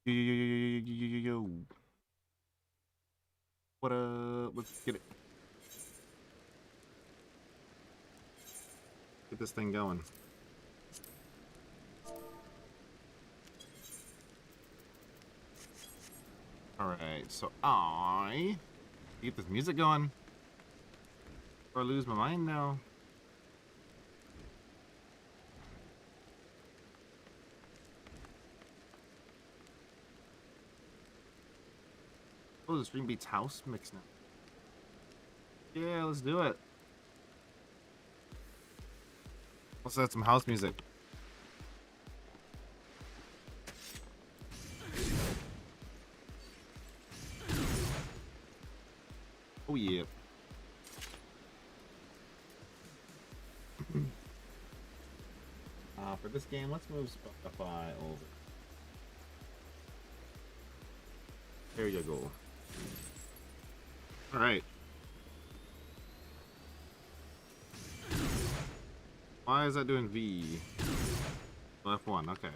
Yo, yo, yo, yo, yo, yo, yo, yo. What up? Let's get it. Get this thing going. Alright, so I keep this music going. Or I lose my mind now. Oh, the stream beats house mix now. Yeah, let's do it. Let's add some house music. Oh yeah. For this game, let's move Spotify over. There you go. Alright. Why is that doing V? F1, okay.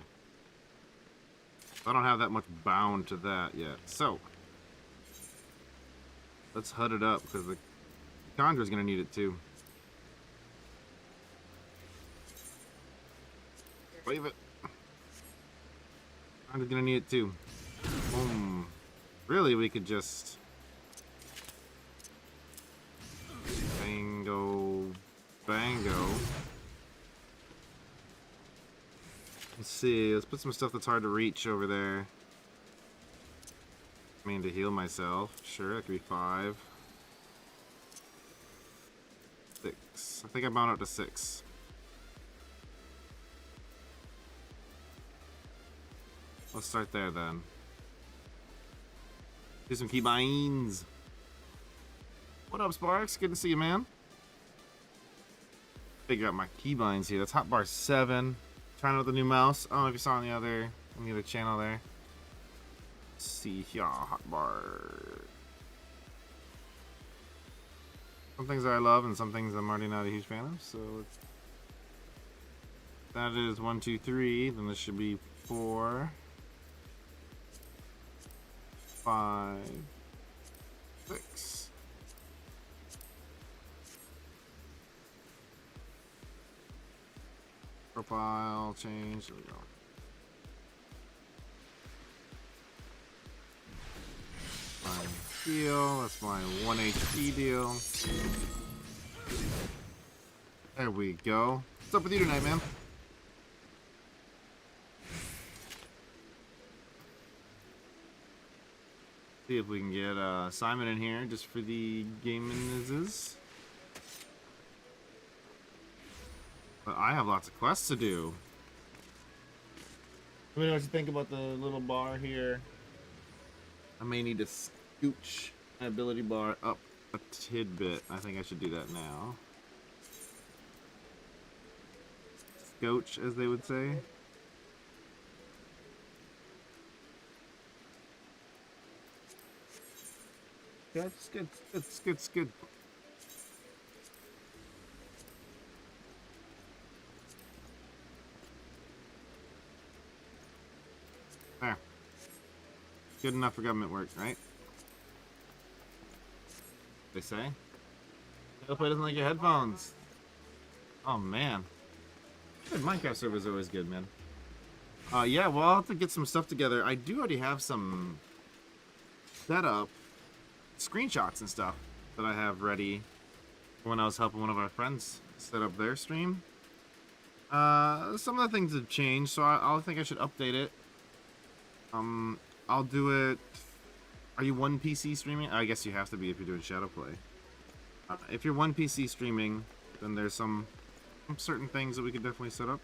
I don't have that much bound to that yet. So, let's HUD it up because the Conjurer's gonna need it too. Wave it. Conjurer's gonna need it too. Boom. Really, we could just bango, bango. Let's see. Let's put some stuff that's hard to reach over there. I mean, to heal myself. Sure, that could be 5. 6. I think I bound up to 6. Let's start there then. Do some keybinds. What up, Sparks? Good to see you, man. Figure out my keybinds here. That's hotbar 7. Trying out the new mouse. I don't know if you saw on the other channel there. Let's see here, hotbar. Some things I love and some things I'm already not a huge fan of. So that is 1, 2, 3. Then this should be 4, 5, 6. Profile change. There we go. My heal. That's my 1 HP deal. There we go. What's up with you tonight, man? See if we can get Simon in here just for the gaming-izzes. But I have lots of quests to do. Let me know what you think about the little bar here. I may need to scooch my ability bar up a tidbit. I think I should do that now. Scooch, as they would say. Yeah, it's good. It's good. There. Good enough for government work, right? They say. Hopefully doesn't like your headphones. Oh man. Good Minecraft server is always good, man. Yeah, well, I'll have to get some stuff together. I do already have some set up screenshots and stuff that I have ready when I was helping one of our friends set up their stream. Some of the things have changed, so I think I should update it. I'll do it. Are you one PC streaming? I guess you have to be if you're doing Shadowplay. If you're one PC streaming, then there's some certain things that we could definitely set up.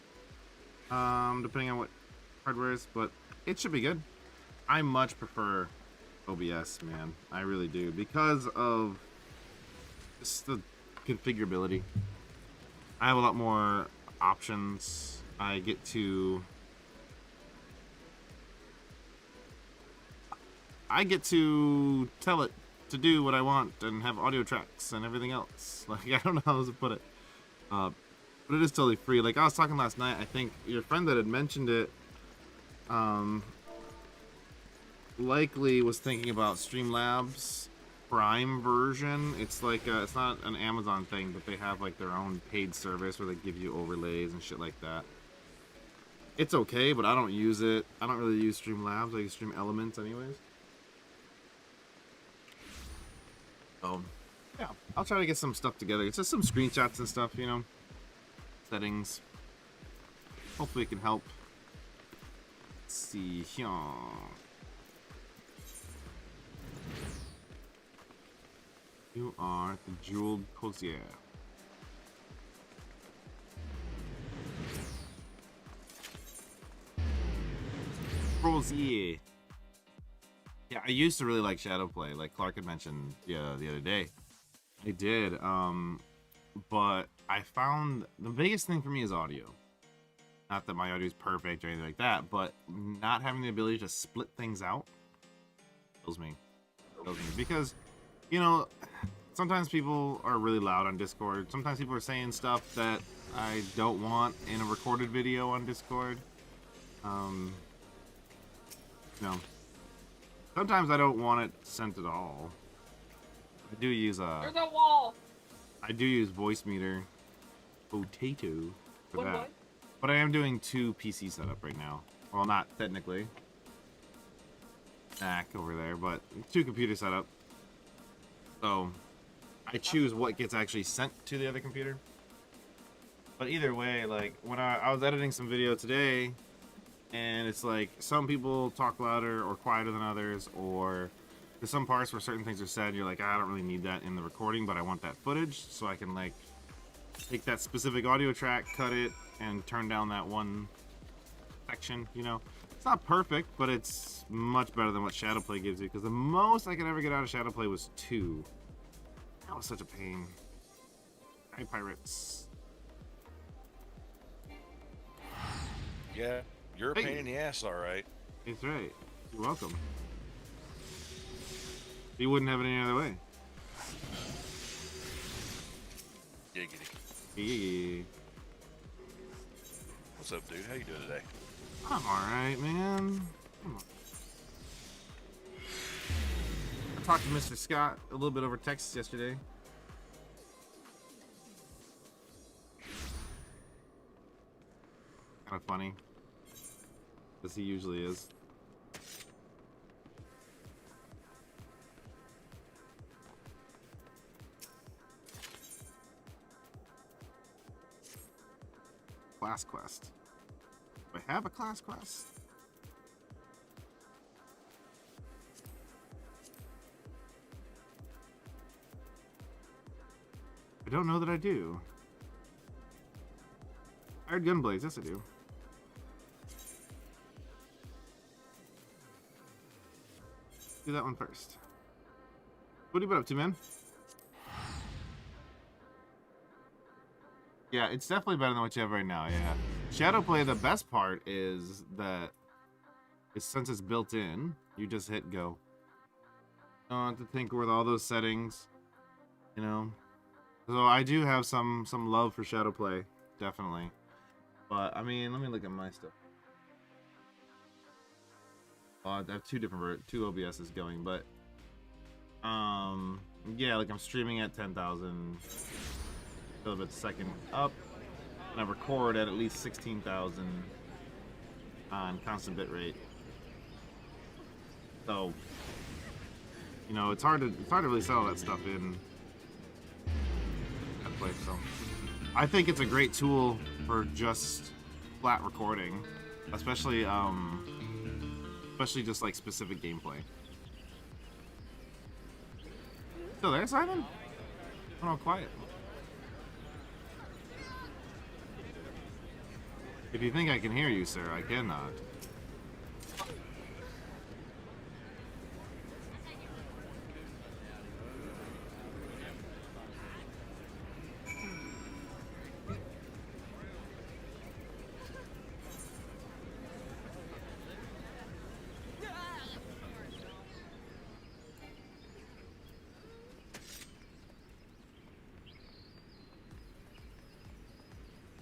Depending on what hardware is, but it should be good. I much prefer OBS, man. I really do, because of just the configurability. I have a lot more options. I get to tell it to do what I want and have audio tracks and everything else. Like, I don't know how else to put it. But it is totally free. Like, I was talking last night, I think your friend that had mentioned it, likely was thinking about Streamlabs Prime version. It's like it's not an Amazon thing, but they have like their own paid service where they give you overlays and shit like that. It's okay, but I don't use it. I don't really use Streamlabs. I use Stream Elements anyways. So, yeah, I'll try to get some stuff together. It's just some screenshots and stuff, you know. Settings. Hopefully it can help. Let's see here. You are the jeweled cozier. Cozier. Yeah, I used to really like Shadowplay, like Clark had mentioned the other day. I did, but I found the biggest thing for me is audio. Not that my audio is perfect or anything like that, but not having the ability to split things out kills me. Because, you know, sometimes people are really loud on Discord. Sometimes people are saying stuff that I don't want in a recorded video on Discord. You know, sometimes I don't want it sent at all. I do use There's a wall. I do use Voice Meter Potato for that. What? But I am doing 2 PC setup right now. Well, not technically. Back over there, but 2 computer setup. So I choose what gets actually sent to the other computer. But either way, like when I was editing some video today, and it's like some people talk louder or quieter than others, or there's some parts where certain things are said, and you're like, I don't really need that in the recording, but I want that footage, so I can like take that specific audio track, cut it, and turn down that one section, you know. It's not perfect, but it's much better than what Shadowplay gives you, because the most I could ever get out of Shadowplay was 2. That was such a pain. Hi, pirates. Yeah, you're a pain in the ass, all right. That's right. You're welcome. You wouldn't have it any other way. Giggity. Yeah. What's up, dude? How you doing today? I'm alright, man. Come on. I talked to Mr. Scott a little bit over text yesterday. Kind of funny. As he usually is. Class quest. Do I have a class quest? I don't know that I do. Hired Gunblades, yes I do. Do that one first. What have you been up to, man? Yeah, it's definitely better than what you have right now, yeah. Shadowplay, the best part is that since it's built in, you just hit go. You don't have to think with all those settings, you know. So I do have some love for Shadowplay, definitely. But I mean, let me look at my stuff. I have two OBSs going, but yeah, like I'm streaming at 10,000 kilobits a second up, and I record at least 16,000 on constant bit rate. So, you know, it's hard to really sell that stuff in that place. So, I think it's a great tool for just flat recording, especially just like specific gameplay. Still there, Simon? Oh, quiet. If you think I can hear you, sir, I cannot.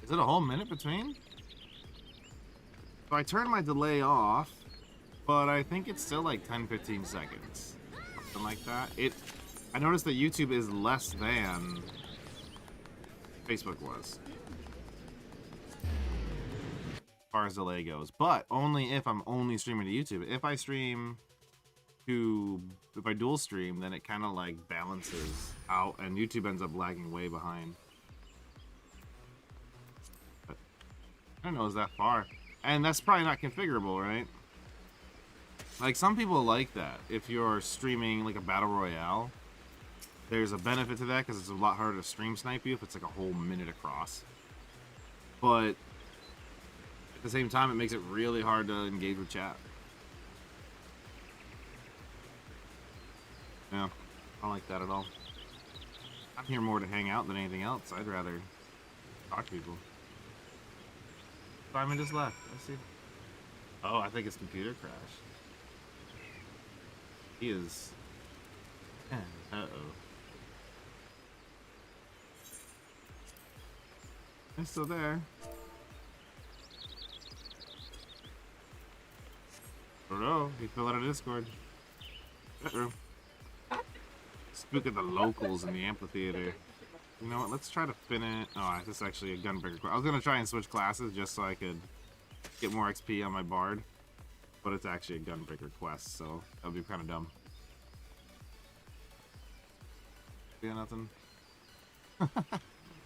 Is it a whole minute between? So I turned my delay off, but I think it's still like 10-15 seconds, something like that. I noticed that YouTube is less than Facebook was, as far as delay goes, but only if I'm only streaming to YouTube. If I dual stream, then it kind of like balances out, and YouTube ends up lagging way behind. But I don't know, is that far? And that's probably not configurable, right? Like, some people like that. If you're streaming like a battle royale, there's a benefit to that because it's a lot harder to stream snipe you if it's like a whole minute across. But at the same time, it makes it really hard to engage with chat. Yeah, I don't like that at all. I'm here more to hang out than anything else. I'd rather talk to people. Simon just left. I see. Oh, I think his computer crashed. He is... Uh-oh. He's still there. I don't know. He fell out of Discord. Uh-oh. Spook at the locals in the amphitheater. You know what? Let's try to finish. Oh, this is actually a gunbreaker. I was gonna try and switch classes just so I could get more XP on my bard, but it's actually a gunbreaker quest, so that would be kind of dumb. Yeah, nothing.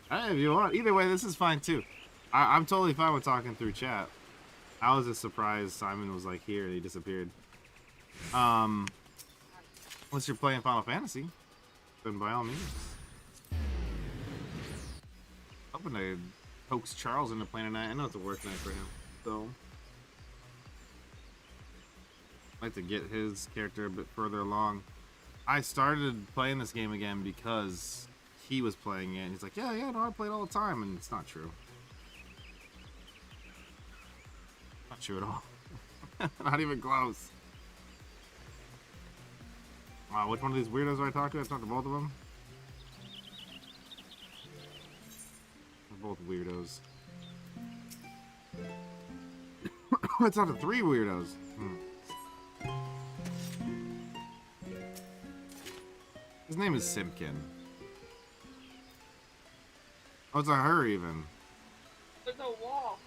Hey, if you want. Either way, this is fine too. I'm totally fine with talking through chat. I was just surprised Simon was like here and he disappeared. Unless you're playing Final Fantasy, then by all means. Hoping to coax Charles into playing tonight. I know it's a work night for him, so I'd like to get his character a bit further along. I started playing this game again because he was playing it, and he's like, yeah, no, I play it all the time, and it's not true. Not true at all. Not even close. Wow, which one of these weirdos do I talk to? I talked to both of them. They're both weirdos. I talked to 3 weirdos. His name is Simpkin. Oh, it's a her even. There's a wall.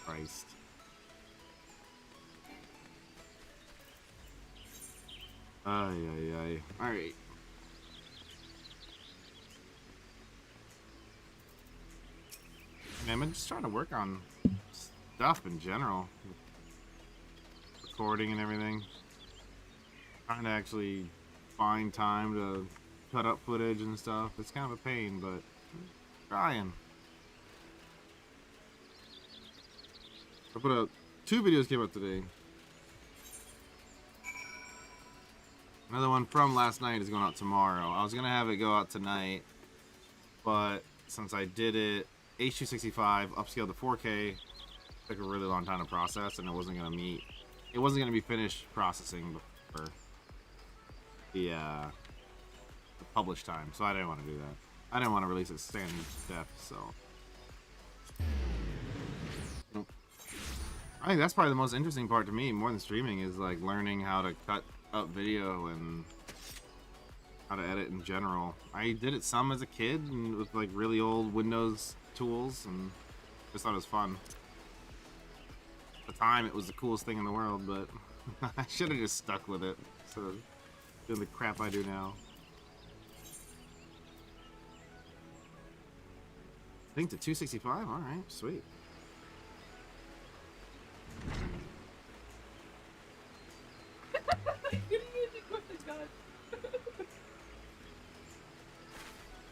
Christ. Ay, ay, ay. Alright. Man, I'm just trying to work on stuff in general. Recording and everything. Trying to actually find time to cut up footage and stuff. It's kind of a pain, but trying. I put out 2 videos came out today. Another one from last night is going out tomorrow. I was gonna have it go out tonight, but since I did it H265 upscaled to 4K, it took a really long time to process, and it wasn't gonna be finished processing before the published time, so I didn't want to do that. I didn't want to release it standard def, so nope. I think that's probably the most interesting part to me, more than streaming, is like learning how to cut up video and how to edit in general. I did it some as a kid and with like really old Windows tools, and just thought it was fun. At the time, it was the coolest thing in the world, but I should have just stuck with it. So doing the crap I do now. I think to 265. All right, sweet.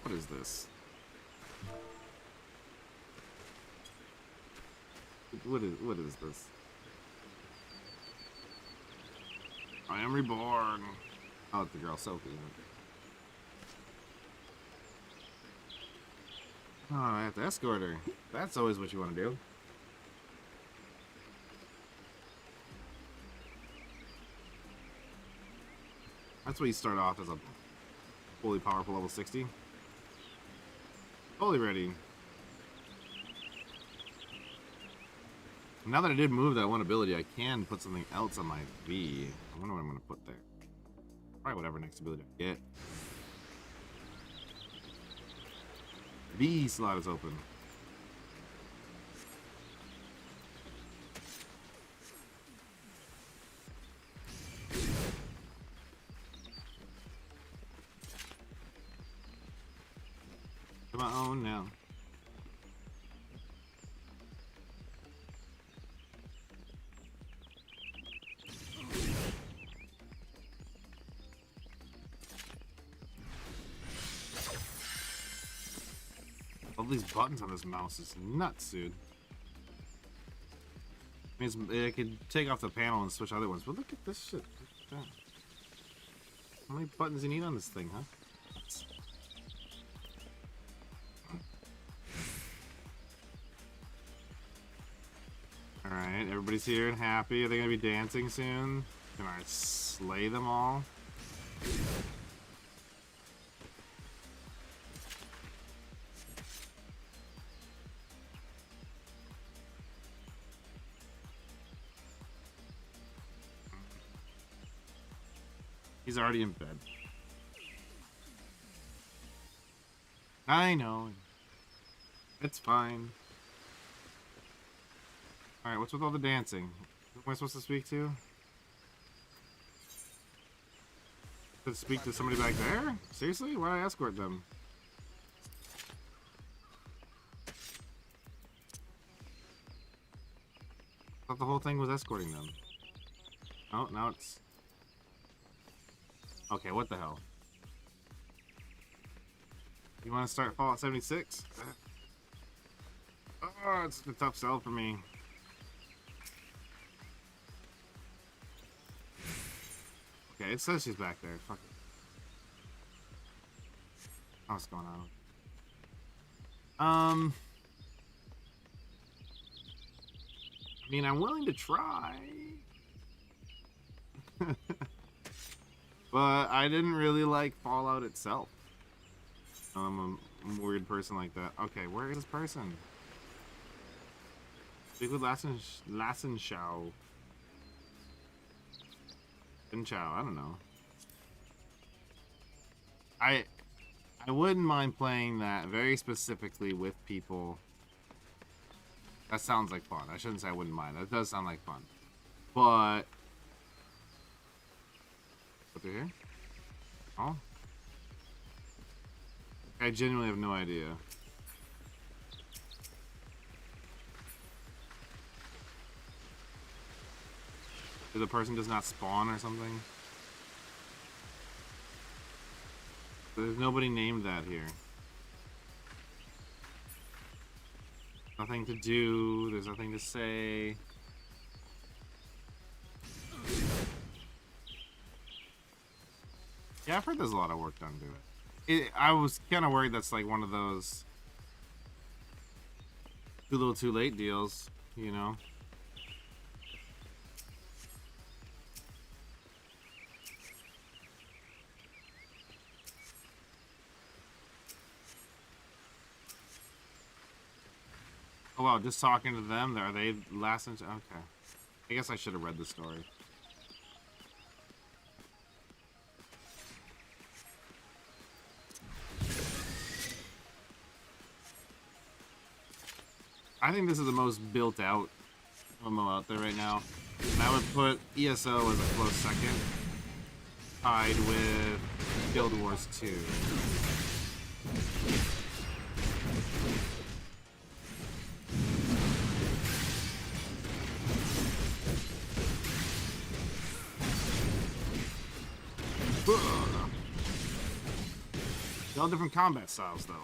What is this? What is this? I am reborn. Oh, it's the girl Sophie. Oh, I have to escort her. That's always what you want to do. That's why you start off as a fully powerful level 60. Fully ready. Now that I did move that one ability, I can put something else on my V. I wonder what I'm gonna put there. Probably whatever next ability I get. V slot is open. To my own now. All these buttons on this mouse is nuts, dude. I could take off the panel and switch other ones, but look at this shit. Look at that. How many buttons do you need on this thing, huh? Alright, everybody's here and happy. Are they gonna be dancing soon? Can I slay them all? He's already in bed. I know. It's fine. Alright, what's with all the dancing? Who am I supposed to speak to? To speak to somebody back there? Seriously? Why did I escort them? I thought the whole thing was escorting them. Oh, now it's... Okay, what the hell? You want to start Fallout 76? Oh, it's a tough sell for me. Okay, it says she's back there. Fuck it. What's going on? I mean, I'm willing to try. But I didn't really like Fallout itself. I'm a weird person like that. Okay, where is this person? Speak with Lassen Chow. Chow, I don't know. I wouldn't mind playing that very specifically with people. That sounds like fun. I shouldn't say I wouldn't mind. That does sound like fun. But through here? Oh? I genuinely have no idea. The person does not spawn or something? There's nobody named that here. Nothing to do, there's nothing to say. Yeah, I've heard there's a lot of work done to it. I was kind of worried that's like one of those too little too late deals, you know? Oh wow, just talking to them, are they last in... Okay. I guess I should have read the story. I think this is the most built out MMO out there right now. And I would put ESO as a close second, tied with Guild Wars 2. They're all different combat styles, though.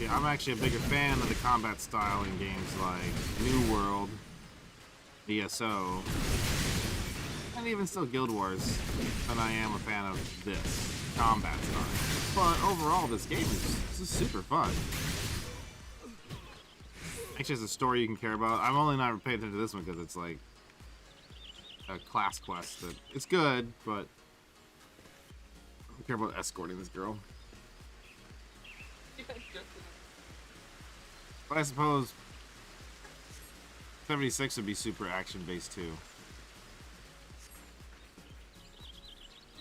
Yeah, I'm actually a bigger fan of the combat style in games like New World, ESO, and even still Guild Wars, than I am a fan of this combat style. But overall, this game is super fun. Actually, it's a story you can care about. I'm only not paying attention to this one because it's like a class quest that it's good, but I don't care about escorting this girl. But I suppose 76 would be super action-based too.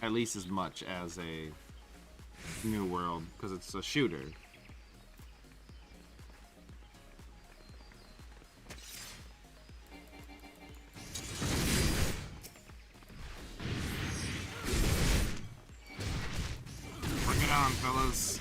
At least as much as a New World, because it's a shooter. Bring it on, fellas.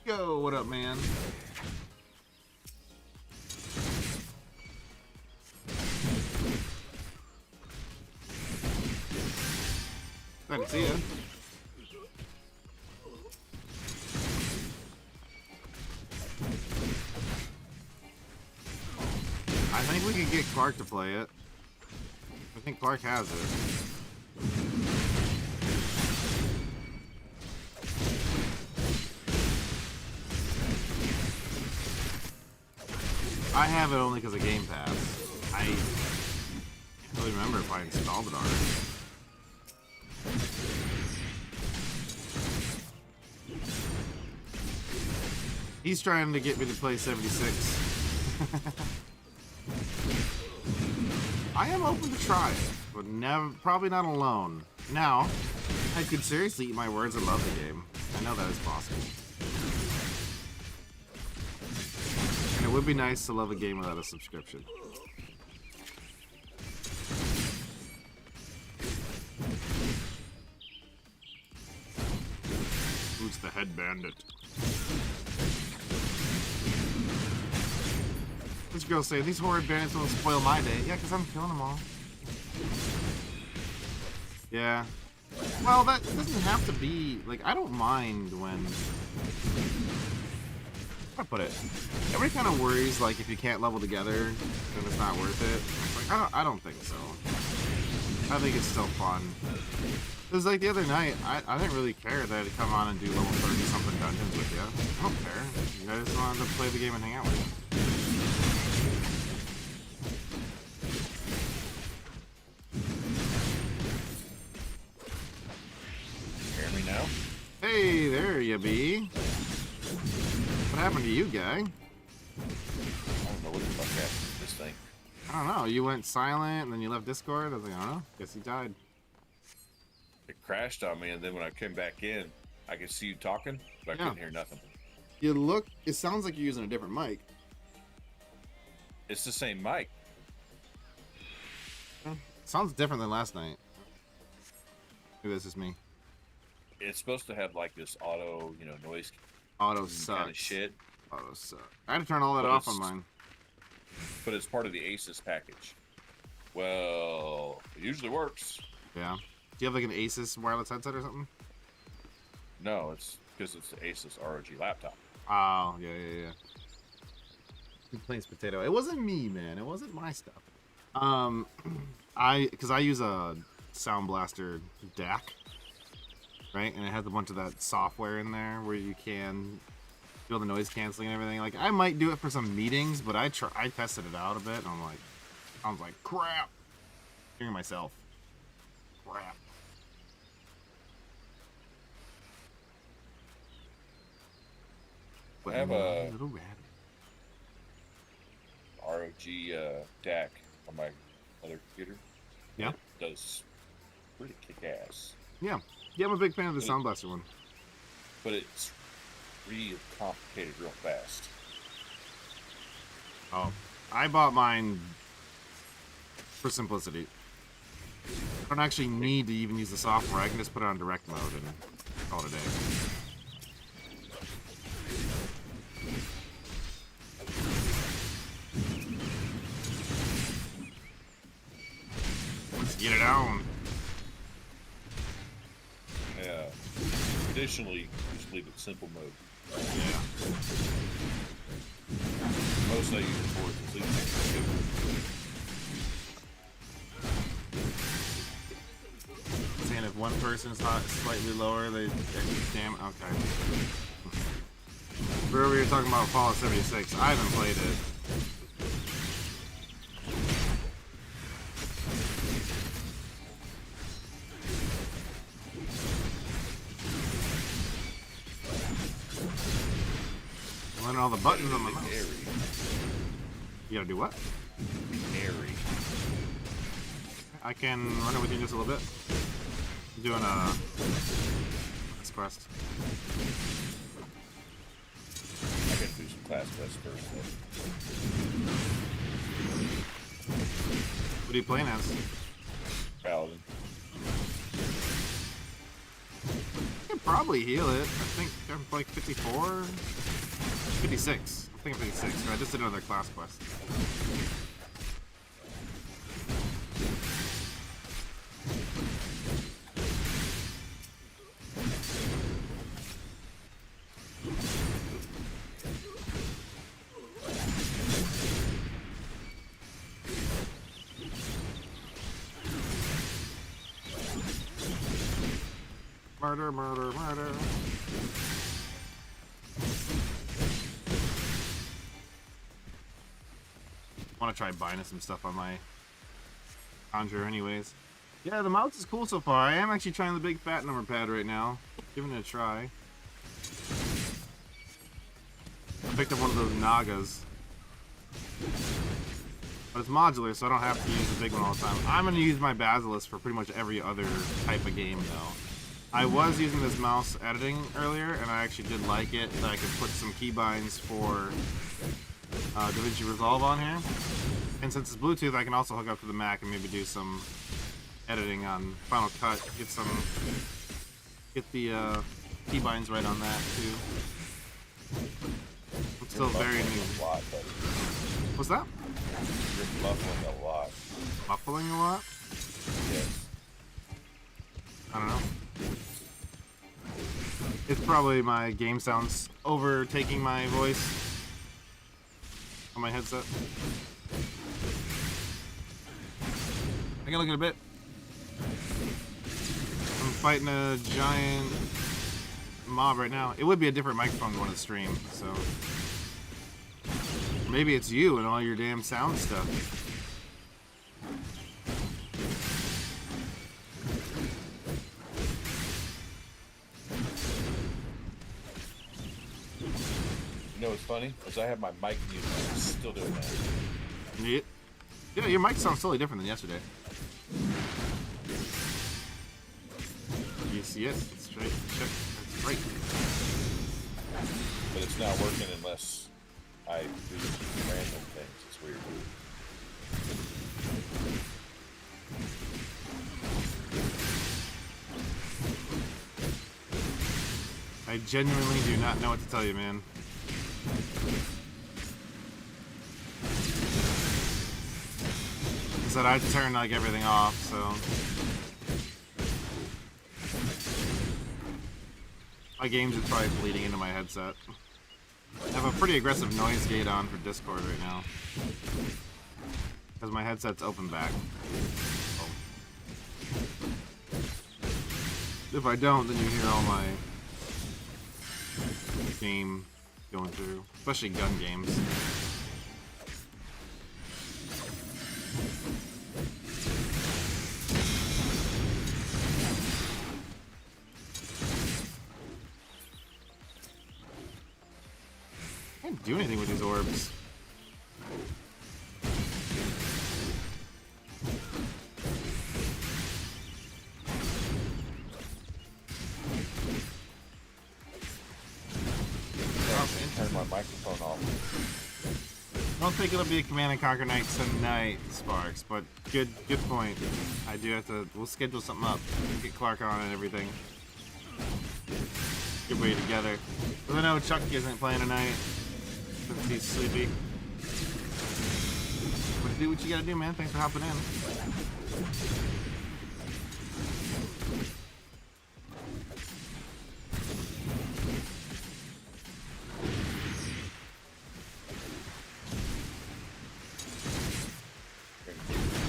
Yo, what up, man? Glad to see you. I think we can get Clark to play it. I think Clark has it. I have it only because of Game Pass. I can't really remember if I installed it already. He's trying to get me to play 76. I am open to try it, but never, probably not alone. Now, I could seriously eat my words and love the game. I know that is possible. And it would be nice to love a game without a subscription. Who's the head bandit? This girl say, these horrid bandits won't spoil my day. Yeah, because I'm killing them all. Yeah. Well, that doesn't have to be, like, I don't mind when... How do I put it? Everybody kind of worries, like, if you can't level together, then it's not worth it. Like, I don't think so. I think it's still fun. It was like the other night, I didn't really care that I'd come on and do level 30-something dungeons with you. I don't care. I just wanted to play the game and hang out with you. Hear me now? Hey, there you be. What happened to you, guy? I don't know what the fuck happened to this thing. I don't know. You went silent and then you left Discord. I was like, I don't know. Guess you died. It crashed on me, and then when I came back in, I could see you talking, but I couldn't hear nothing. You look. It sounds like you're using a different mic. It's the same mic. Sounds different than last night. Maybe this is me. It's supposed to have like this auto, noise Auto sucks. kind of shit, Auto sucks. I had to turn all that But off it's- on mine. but it's part of the Asus package. Well, it usually works. Yeah. Do you have like an Asus wireless headset or something? No, it's because it's the Asus ROG laptop. Oh, yeah. Complaints potato. It wasn't me, man. It wasn't my stuff. Because I use a Sound Blaster DAC, right? And it has a bunch of that software in there where you can do all the noise canceling and everything. Like, I might do it for some meetings, but I tested it out a bit, and I was like, crap. Hearing myself. Crap. I have a little rabbit. ROG DAC on my other computer. Yeah. It does pretty kick-ass. Yeah, I'm a big fan of the Sound Blaster one. But it's real complicated real fast. Oh, I bought mine for simplicity. I don't actually need to even use the software. I can just put it on direct mode and call it a day. Let's get it on. Yeah. Additionally, just leave it simple mode. Yeah. Most I use it for is complete text. Saying if one person's hot slightly lower, they damn okay. We're over here talking about Fallout 76. I haven't played it. I'm learning all the buttons on my mouse. You gotta do what? Airy. I can run it with you just a little bit. I'm doing a quest. I gotta do some class quests first. What are you playing as? Paladin. I can probably heal it. I think I'm like 54? 56. I think I'm 56, but I just did another class quest. Murder, murder, murder. I want to try buying some stuff on my Conjure anyways. Yeah, the mouse is cool so far. I am actually trying the big fat number pad right now. Giving it a try. I picked up one of those Nagas. But it's modular, so I don't have to use the big one all the time. I'm going to use my Basilisk for pretty much every other type of game, though. I was using this mouse editing earlier, and I actually did like it, that I could put some keybinds for DaVinci Resolve on here. And since it's Bluetooth, I can also hook up to the Mac and maybe do some editing on Final Cut. Get the keybinds right on that, too. I'm still very new. What's that? You're muffling a lot. Muffling a lot? Yes. I don't know. It's probably my game sounds overtaking my voice on my headset. I can look at a bit. I'm fighting a giant mob right now. It would be a different microphone going to stream, so maybe it's you and all your damn sound stuff. You know what's funny? Is I have my mic muted. I'm still doing that. Yeah, your mic sounds totally different than yesterday. Yes, it's straight. That's right. But it's not working unless I do random things. It's weird. I genuinely do not know what to tell you, man. I said I'd turn like everything off, so my games are probably bleeding into my headset. I have a pretty aggressive noise gate on for Discord right now because my headset's open back. Oh. If I don't, then you hear all my game going through, especially gun games. I can't do anything with these orbs. Turn my microphone off. I don't think it'll be a Command and Conquer night tonight, Sparks, but good point. I do have to, we'll schedule something up. We'll get Clark on and everything. Get everybody together. But I know Chuck isn't playing tonight since he's sleepy. But do what you gotta do, man. Thanks for hopping in.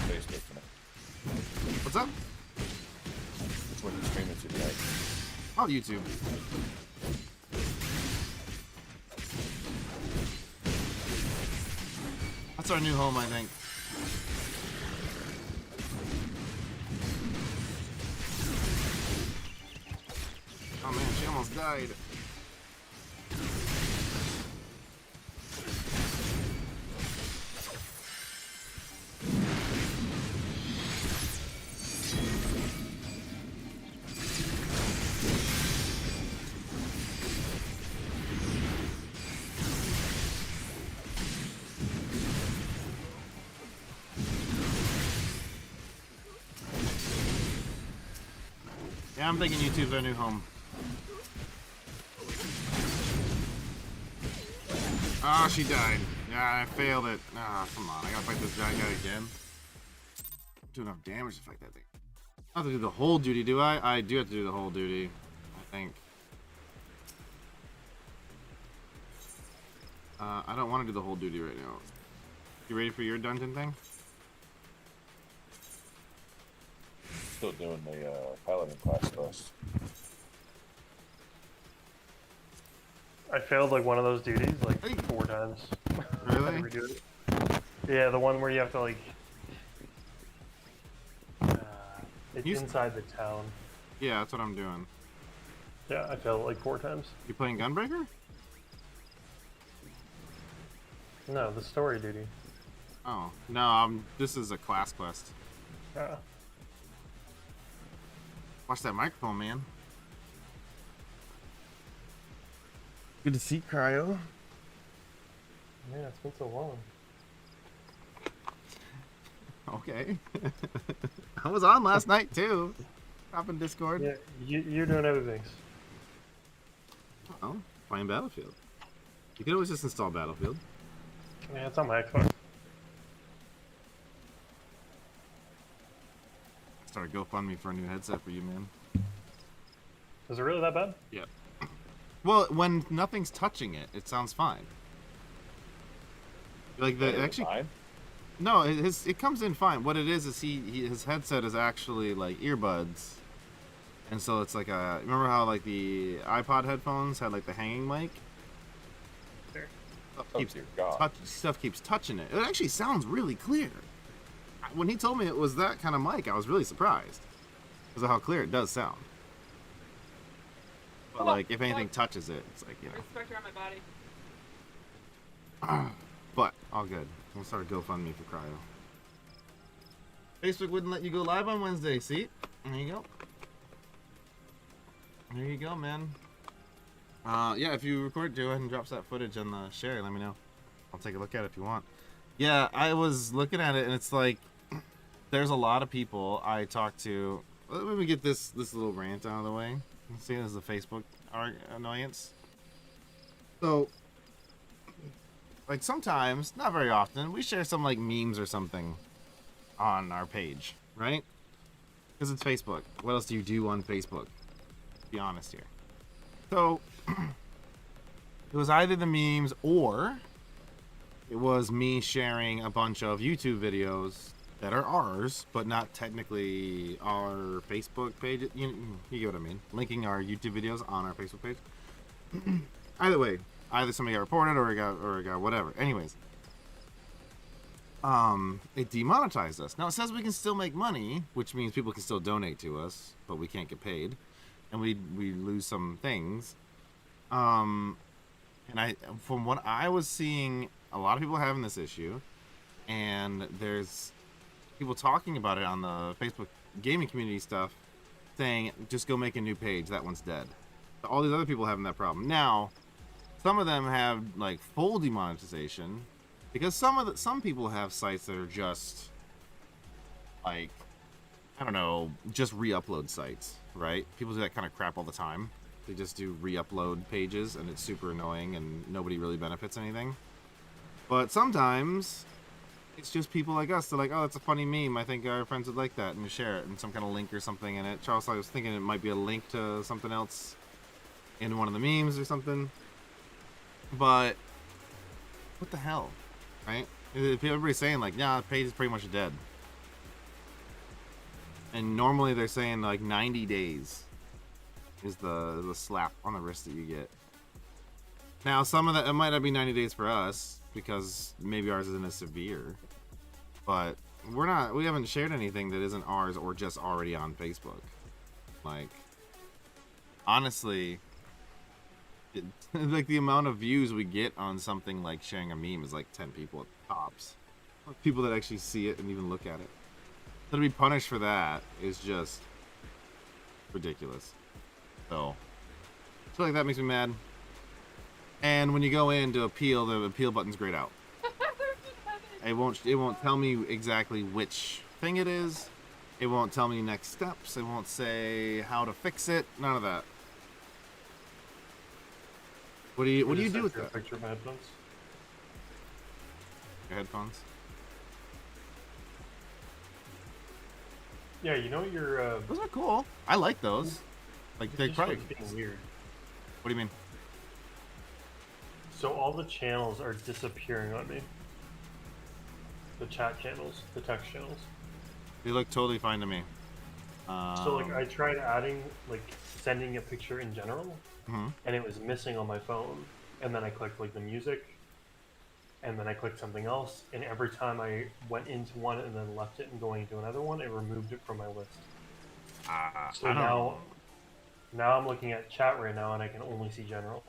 Facebook tonight. What's up? Which one are you streaming to tonight? Oh, YouTube. That's our new home, I think. Oh man, she almost died. Yeah, I'm thinking YouTube's our new home. Oh, she died. Yeah, I failed it. Ah, come on. I gotta fight this giant guy again. Do enough damage to fight that thing. I have to do the whole duty, do I? I do have to do the whole duty, I think. I don't want to do the whole duty right now. You ready for your dungeon thing? Still doing the paladin class first. I failed like one of those duties like Hey. 4 times. Really? I had to redo it. Yeah, the one where you have to like. It's You- inside the town. Yeah, that's what I'm doing. Yeah, I failed it like 4 times. You playing Gunbreaker? No, the story duty. Oh, no, this is a class quest. Watch that microphone, man. Good to see Cryo. Yeah, it's been so long. Okay. I was on last night too. Up in Discord. Yeah, you're doing other things. Oh, playing Battlefield. You can always just install Battlefield. Yeah, it's on my Xbox. Start a GoFundMe for a new headset for you, man. Is it really that bad? Yeah. Well, when nothing's touching it, it sounds fine. Like the actually, Fine. no, it comes in fine. What it is his headset is actually like earbuds, and so it's like a. Remember how like the iPod headphones had like the hanging mic? There. Oh dear God. Stuff keeps touching it. It actually sounds really clear. When he told me it was that kind of mic, I was really surprised because of how clear it does sound. But like, if anything touches it, it's like, you know. Respect around my body. But all good. We'll start a GoFundMe for Cryo. Facebook wouldn't let you go live on Wednesday. See? There you go. There you go, man. Yeah, if you record, go ahead and drop that footage on the share. Let me know. I'll take a look at it if you want. Yeah, I was looking at it, and it's like there's a lot of people I talk to. Let me get this little rant out of the way. See, this is a Facebook annoyance. So, like sometimes, not very often, we share some like memes or something on our page, right? Because it's Facebook. What else do you do on Facebook? Be honest here. So, it was either the memes or it was me sharing a bunch of YouTube videos that are ours, but not technically our Facebook page. You get what I mean. Linking our YouTube videos on our Facebook page. Either way, either somebody got reported or it got whatever. Anyways, it demonetized us. Now it says we can still make money, which means people can still donate to us, but we can't get paid, and we lose some things. And from what I was seeing, a lot of people having this issue, and there's people talking about it on the Facebook gaming community stuff, saying just go make a new page, that one's dead. All these other people having that problem. Now, some of them have like full demonetization because some people have sites that are just like, I don't know, just re-upload sites, right? People do that kind of crap all the time. They just do re-upload pages and it's super annoying and nobody really benefits anything. But sometimes it's just people like us. They're like, oh, that's a funny meme. I think our friends would like that, and share it, and some kind of link or something in it. Charles, I was thinking it might be a link to something else in one of the memes or something. But what the hell, right? If everybody's saying like, yeah, the page is pretty much dead, and normally they're saying like 90 days is the slap on the wrist that you get. Now, some of that, it might not be 90 days for us because maybe ours isn't as severe. But we haven't shared anything that isn't ours or just already on Facebook. Like, honestly, like the amount of views we get on something like sharing a meme is like 10 people at the tops. People that actually see it and even look at it. So to be punished for that is just ridiculous. So, I feel like that makes me mad. And when you go in to appeal, the appeal button's grayed out. It won't tell me exactly which thing it is. It won't tell me next steps. It won't say how to fix it. None of that. What do you do with that? Picture of my headphones. Your headphones? Yeah, you know your. Those are cool. I like those. Like they're just probably. like being weird. What do you mean? So all the channels are disappearing on me. The chat channels, the text channels. They look totally fine to me. So like I tried adding, like sending a picture in general, Mhm. and it was missing on my phone. And then I clicked like the music, and then I clicked something else, and every time I went into one and then left it and going into another one, it removed it from my list. So I don't now I'm looking at chat right now, and I can only see general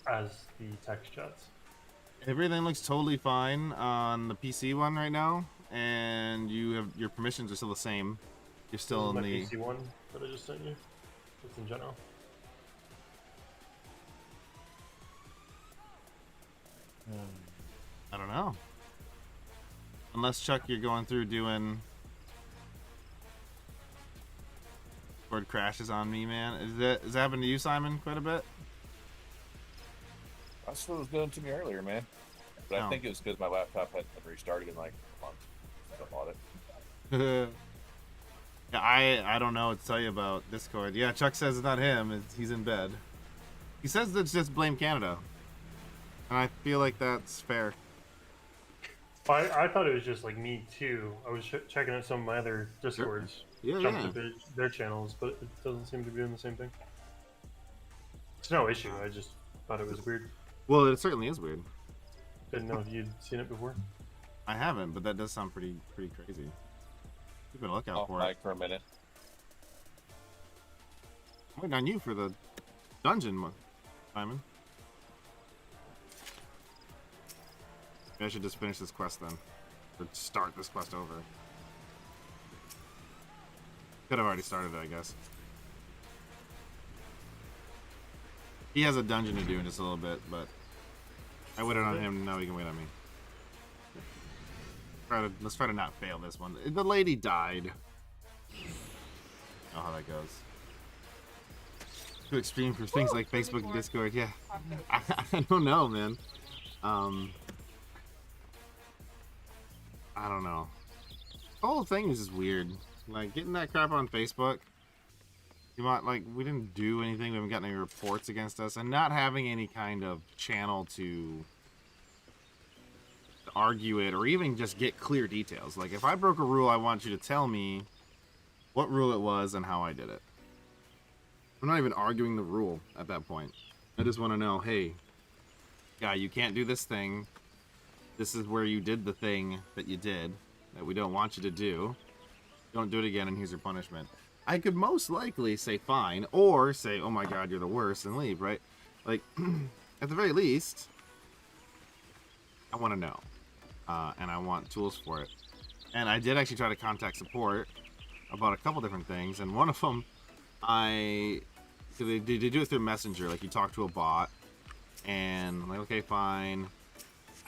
as the text chats. Everything looks totally fine on the PC one right now, and your permissions are still the same. You're still in My the. PC one that I just sent you. It's in general. I don't know. Unless Chuck, you're going through doing. Discord crashes on me, man. Is that happened to you, Simon, quite a bit? That's what was done to me earlier, man. But Oh. I think it was because my laptop hadn't been restarted in like a month. I bought it. Yeah, I don't know what to tell you about Discord. Yeah, Chuck says it's not him. He's in bed. He says it's just blame Canada. And I feel like that's fair. I thought it was just like me too. I was checking out some of my other Discords, Yeah, jumped yeah. to their channels, but it doesn't seem to be doing the same thing. It's no issue. I just thought it was weird. Well, it certainly is weird. Didn't know if you'd seen it before. I haven't, but that does sound pretty crazy. Keep a lookout Off for it. mic for a minute. I'm waiting on you for the dungeon, Simon. Maybe I should just finish this quest then. Or start this quest over. Could have already started it, I guess. He has a dungeon to do in just a little bit, but I waited on him, now he can wait on me. Let's try to not fail this one. The lady died. Oh, how that goes. Too extreme for things like Facebook and Discord. Yeah, I don't know, man. I don't know. The whole thing is just weird. Like getting that crap on Facebook. You want we didn't do anything. We haven't gotten any reports against us, and not having any kind of channel to argue it or even just get clear details. Like if I broke a rule, I want you to tell me what rule it was and how I did it. I'm not even arguing the rule at that point. I just want to know, hey, guy, you can't do this thing. This is where you did the thing that you did that we don't want you to do. Don't do it again, and here's your punishment. I could most likely say fine, or say, oh my god, you're the worst, and leave, right? Like, at the very least, I want to know. And I want tools for it. And I did actually try to contact support about a couple different things, and one of them, they do it through Messenger. Like, you talk to a bot, and I'm like, okay, fine.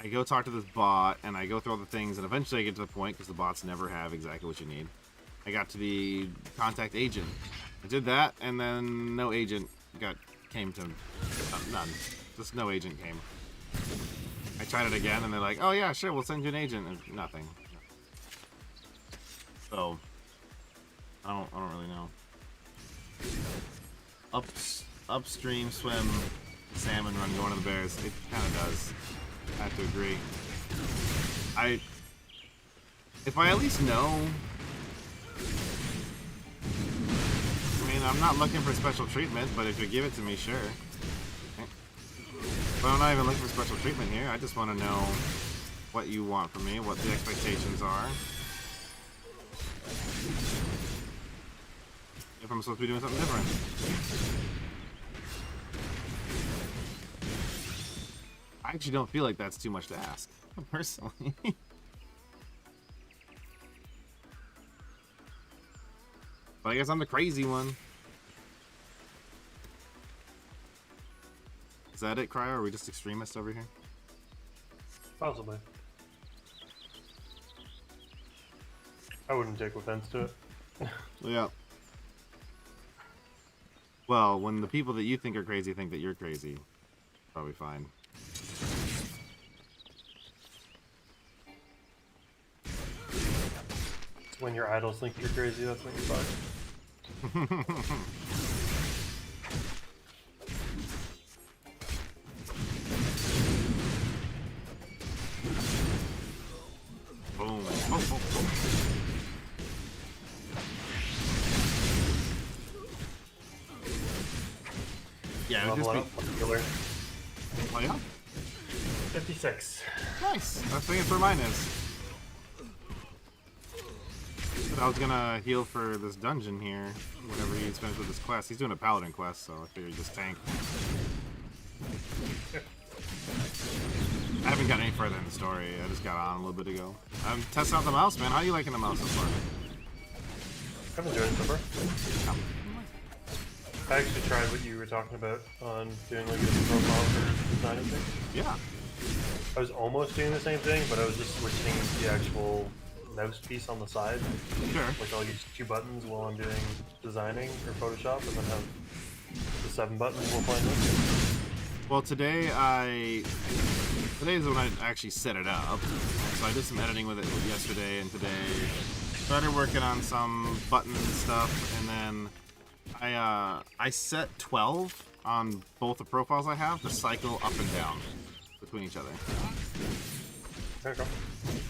I go talk to this bot, and I go through all the things, and eventually I get to the point, because the bots never have exactly what you need. I got to the contact agent. I did that, and then no agent came to none. Just no agent came. I tried it again, and they're like, "Oh yeah, sure, we'll send you an agent." And nothing. So I don't really know. Upstream swim, salmon run going to the bears. It kind of does. I have to agree. If I at least know. I mean, I'm not looking for special treatment, but if you give it to me, sure. But I'm not even looking for special treatment here. I just want to know what you want from me, what the expectations are. If I'm supposed to be doing something different. I actually don't feel like that's too much to ask, personally. But I guess I'm the crazy one. Is that it, Cryo? Or are we just extremists over here? Possibly. I wouldn't take offense to it. Yeah. Well, when the people that you think are crazy think that you're crazy, probably fine. When your idols think you're crazy, that's when you're fucked. Boom. Oh. Yeah, it would Level just up, be... killer. Oh, yeah? 56. Nice. That's the for mine is. But I was gonna heal for this dungeon here whenever he's finished with this quest. He's doing a paladin quest, so I figured just tank. I haven't gotten any further in the story. I just got on a little bit ago. I'm testing out the mouse, man. How are you liking the mouse so far? I've enjoyed it so far. I actually tried what you were talking about on doing like a profile for designing things. Yeah. I was almost doing the same thing, but I was just switching the actual mouse piece on the side. Sure. Like I'll use 2 buttons while I'm doing designing or Photoshop, and then have the 7 buttons while playing with. Well, today is when I actually set it up. So I did some editing with it yesterday and today. Started working on some button stuff, and then I set 12 on both the profiles I have to cycle up and down between each other. There you go.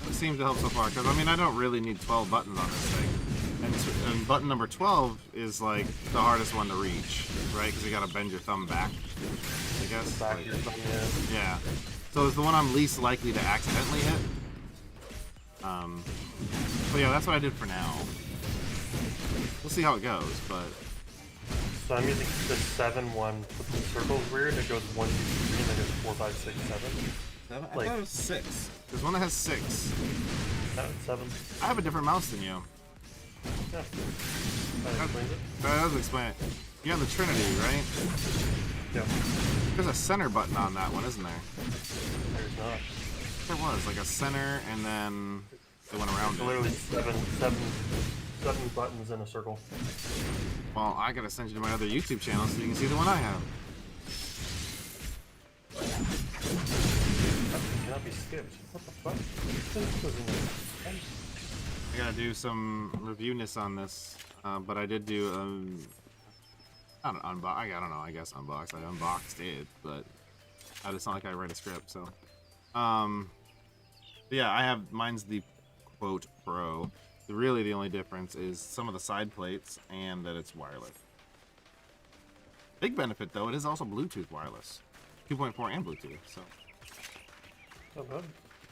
It seems to help so far, because I mean I don't really need 12 buttons on this thing. And button number 12 is like the hardest one to reach, right? Because you gotta bend your thumb back, I guess. Back Like, your thumb, yeah. yeah. So it's the one I'm least likely to accidentally hit. But yeah, that's what I did for now. We'll see how it goes, but... So I'm using the 7 one, but the circle's weird. It goes 1, 2, 3, and then it goes 4, 5, 6, 7. I thought it was 6. There's one that has 6. No, it's 7. I have a different mouse than you. Yeah. That explains it. That does explain it. You have the Trinity, right? Yeah. There's a center button on that one, isn't there? There's not. There was, like a center, and then they went around It's it. literally 7 buttons in a circle. Well, I gotta send you to my other YouTube channel so you can see the one I have. That cannot be skipped. What the fuck? This doesn't- I gotta do some reviewness on this, but I did do not an unbox. I don't know. I guess unbox. I unboxed it, but it's not like I read a script. So, but yeah, I have mine's the quote Pro. Really, the only difference is some of the side plates and that it's wireless. Big benefit though, it is also Bluetooth wireless, 2.4 and Bluetooth. So, Not bad.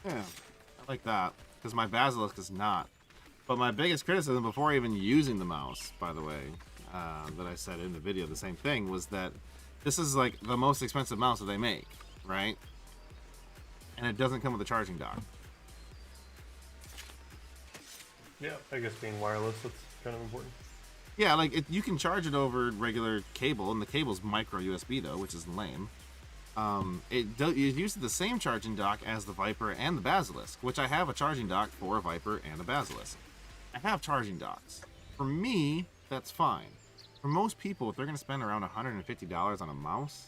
yeah, I like that because my Basilisk is not. But my biggest criticism before even using the mouse, by the way, that I said in the video, the same thing, was that this is like the most expensive mouse that they make, right? And it doesn't come with a charging dock. Yeah, I guess being wireless, that's kind of important. Yeah, like you can charge it over regular cable, and the cable's micro USB though, which is lame. It uses the same charging dock as the Viper and the Basilisk, which I have a charging dock for a Viper and a Basilisk. I have charging docks. For me, that's fine. For most people, if they're going to spend around $150 on a mouse,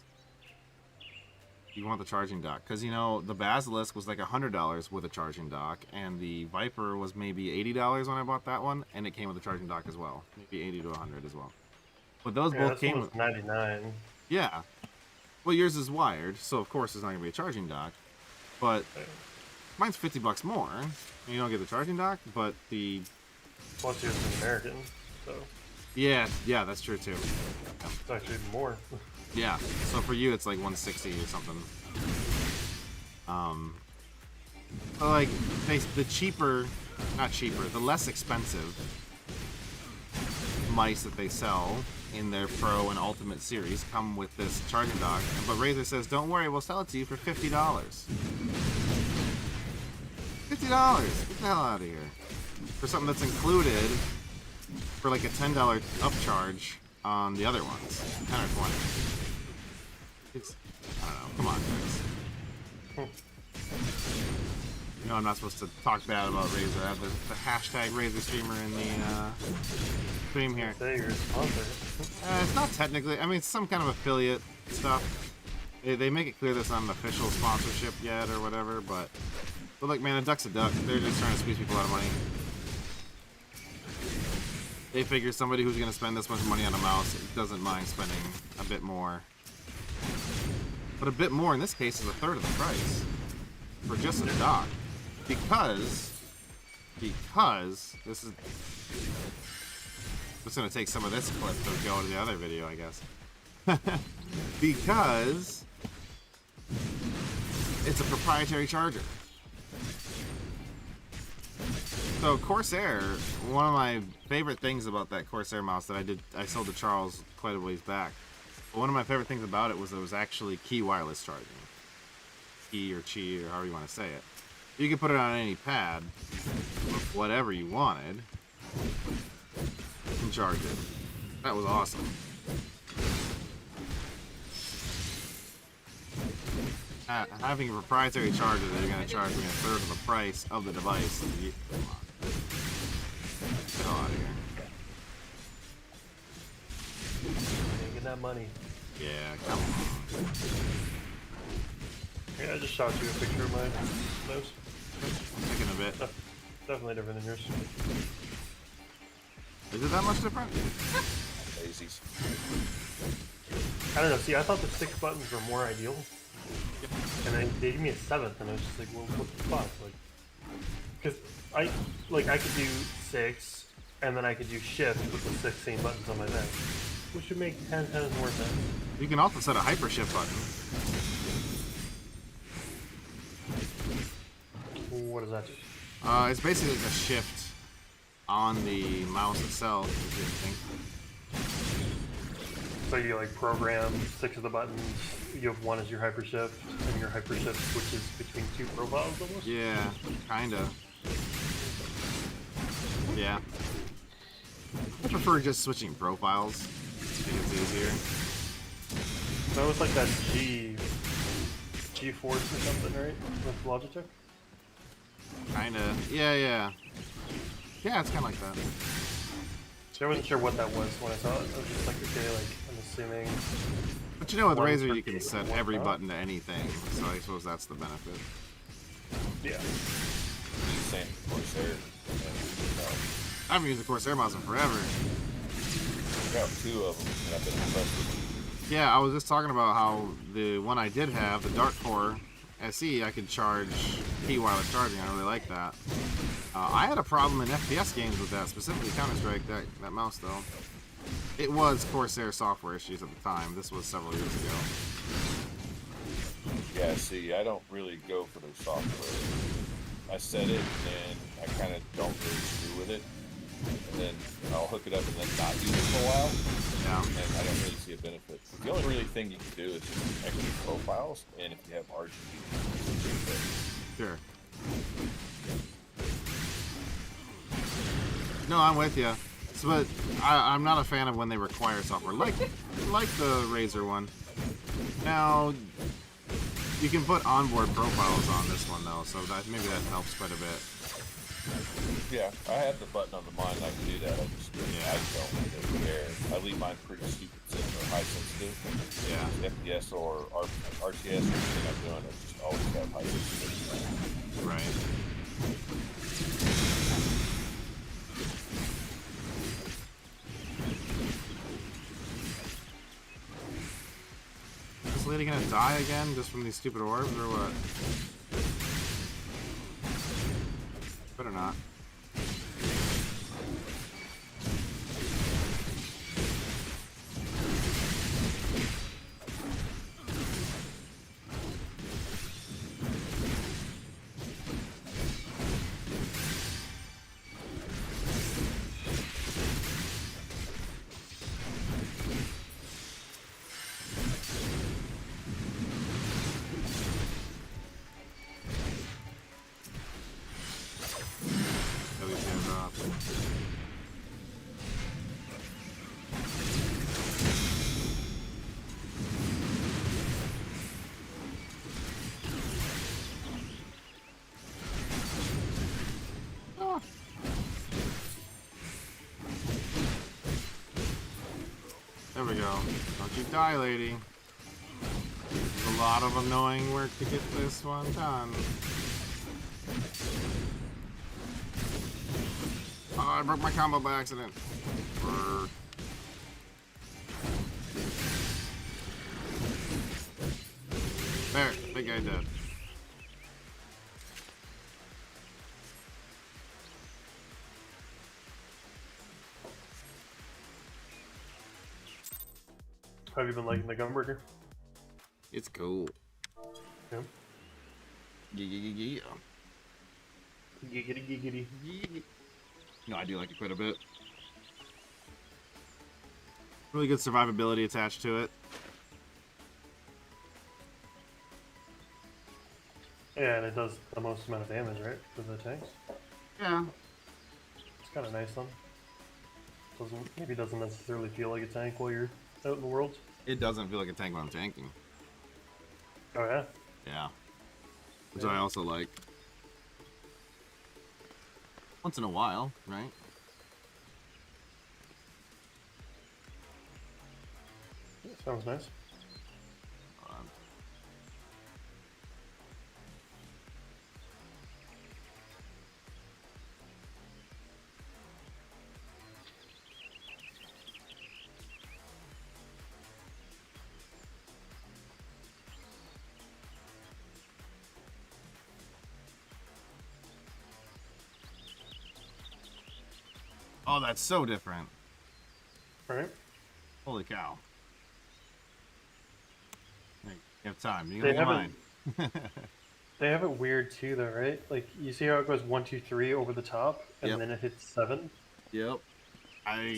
you want the charging dock. Because, you know, the Basilisk was like $100 with a charging dock, and the Viper was maybe $80 when I bought that one, and it came with a charging dock as well. Maybe 80 to 100 as well. But those Yeah, both this came one with... was 99. Yeah. Well, yours is wired, so of course there's not going to be a charging dock. But mine's $50 more. And you don't get the charging dock, but the... Plus yours is American, so Yeah, that's true too. it's actually more. Yeah. So for you, it's like 160 or something. But like the cheaper, not cheaper, the less expensive mice that they sell in their Pro and Ultimate series come with this charging dock. But Razer says, don't worry, we'll sell it to you for $50. $50! Get the hell out of here. For something that's included for like a $10 upcharge on the other ones. 10 or 20. It's, I don't know. Come on, guys. You know I'm not supposed to talk bad about Razer. I have the hashtag Razer streamer in the stream here. Say you're a sponsor. It's not technically. I mean, it's some kind of affiliate stuff. They make it clear that's not an official sponsorship yet or whatever, but look, man, a duck's a duck. They're just trying to squeeze people out of money. They figure somebody who's going to spend this much money on a mouse doesn't mind spending a bit more. But a bit more in this case is a third of the price for just a dock. Because this is just going to take some of this clip to go to the other video, I guess. Because it's a proprietary charger. So Corsair, one of my favorite things about that Corsair mouse that I sold to Charles quite a ways back. But one of my favorite things about it was actually key wireless charging. Key or chi or however you want to say it. You could put it on any pad, whatever you wanted, and charge it. That was awesome. Having a proprietary charger that you're going to charge me a third of the price of the device. Come on. Get the hell out of here. Get that money. Yeah, come on. Yeah, I just shot you a picture of my nose. Thinking a bit. Definitely different than yours. Is it that much different? Daisies. I don't know. See, I thought the 6 buttons were more ideal. And then they gave me a 7th, and I was just like, well, what the fuck? Like, because I could do 6, and then I could do shift with the 16 buttons on my neck, which would make 10 times more sense. You can also set a hyper shift button. What does that do? It's basically like a shift on the mouse itself, if you think. So you like program 6 of the buttons, you have 1 as your hyper shift, and your hyper shift switches between 2 profiles almost? Yeah, kinda. Yeah. I prefer just switching profiles. I think it's easier. So it's like that G-Force or something, right? With Logitech? Kinda. Yeah. Yeah, it's kinda like that. So I wasn't sure what that was when I saw it. I was just like, okay, like, I'm assuming... But you know, with One Razer, for you can gig, set one every for- button to anything, so I suppose that's the benefit. Yeah. Same Corsair. I haven't used the Corsair mouse in forever. I've got 2 of them, and I've been impressed with them. Yeah, I was just talking about how the one I did have, the Dark Core SE, I could charge key wireless charging. I really like that. I had a problem in FPS games with that, specifically Counter-Strike, that mouse though. It was Corsair software issues at the time. This was several years ago. Yeah, see, I don't really go for the software. I set it, and I kind of don't really screw with it. And then I'll hook it up and then not use it for a while. Yeah. And I don't really see a benefit. The only really thing you can do is just extra profiles, and if you have RGB. Sure. No, I'm with you. So, but I'm not a fan of when they require software, like the Razer one. Now, you can put onboard profiles on this one though, so maybe that helps quite a bit. Yeah, I have the button on the mine. I can do that. I just don't really care. I leave mine pretty stupid or high sensitive. Yeah. FPS or RTS or anything I'm doing, I just always have high sensitivity. Right. Is this lady gonna die again just from these stupid orbs or what? Better not. go. Don't you die, lady. There's a lot of annoying work to get this one done. Oh, I broke my combo by accident. Brr. There, big guy dead. How have you been liking the gun burger? It's cool. Yeah. Yeah. Giggity giggity. No, I do like it quite a bit. Really good survivability attached to it. Yeah, and it does the most amount of damage, right, for the tanks. Yeah. It's kind of nice then. Maybe doesn't necessarily feel like a tank while you're out in the world. It doesn't feel like a tank when I'm tanking. Oh yeah. Yeah. Which I also like. Once in a while, right? Sounds nice. Oh, that's so different. Right? Holy cow. Hey, you have time. You They can haven't- mine. They have it weird too, though, right? Like you see how it goes 1, 2, 3 over the top, and Yep. then it hits 7. Yep.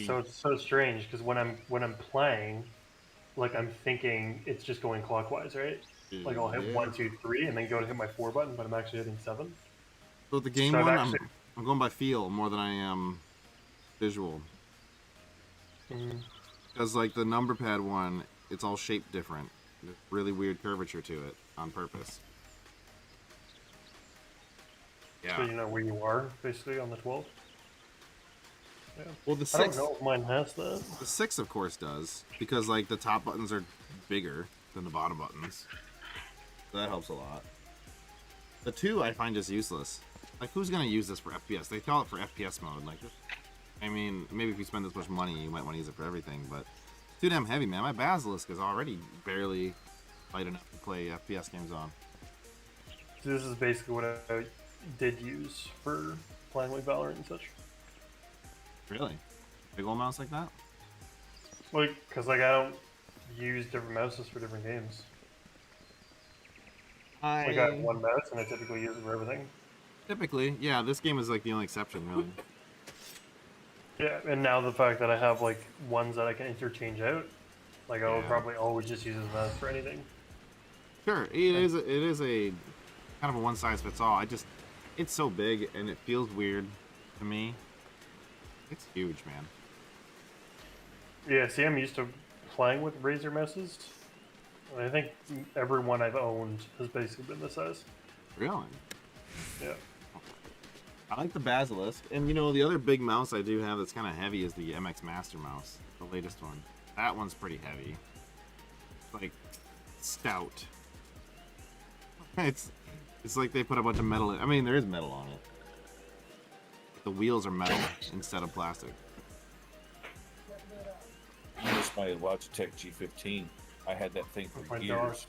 So it's so strange because when I'm playing, like I'm thinking it's just going clockwise, right? Like I'll hit Yeah. 1, 2, 3, and then go to hit my 4 button, but I'm actually hitting 7. So with the game So I've one, actually- I'm going by feel more than I am visual. Mm. Because like the number pad one, it's all shaped different. There's really weird curvature to it on purpose. Yeah. So you know where you are, basically, on the 12. Yeah. Well, the I don't 6, know if mine has that. the 6 of course does, because like the top buttons are bigger than the bottom buttons. So that helps a lot. The 2 I find just useless. Like who's gonna use this for FPS? They call it for FPS mode. Like, I mean, maybe if you spend this much money, you might want to use it for everything. But it's too damn heavy, man. My Basilisk is already barely light enough to play FPS games on. So this is basically what I did use for playing like Valorant and such. Really? Big old mouse like that? Like, cause like I don't use different mouses for different games. Like I have one mouse and I typically use it for everything. Typically, yeah. This game is like the only exception, really. Yeah, and now the fact that I have like ones that I can interchange out, like I will Yeah. probably always just use this mouse for anything. Sure, it is a kind of a one size fits all. It's so big and it feels weird to me. It's huge, man. Yeah, see, I'm used to playing with Razer mouses. And I think every one I've owned has basically been this size. Really? Yeah. I like the Basilisk, and you know the other big mouse I do have that's kind of heavy is the MX Master mouse, the latest one. That one's pretty heavy. It's like stout. It's like they put a bunch of metal in. I mean, there is metal on it. The wheels are metal instead of plastic. That's my Logitech G15. I had that thing Oh for my years. gosh.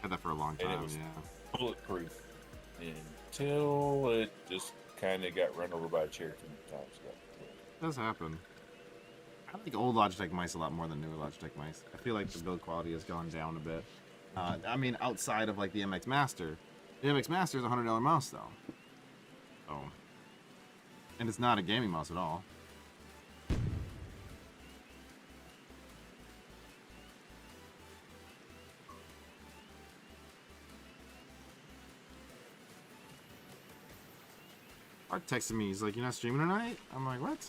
Had that for a long And it time, was- yeah. Bulletproof. Until it just kind of got run over by a chair too many times. It does happen. I like old Logitech mice a lot more than newer Logitech mice. I feel like the build quality has gone down a bit. I mean, outside of like the MX Master. The MX Master is a $100 mouse though. So, and it's not a gaming mouse at all. Art texted me. He's like, "You're not streaming tonight?" I'm like, "What?"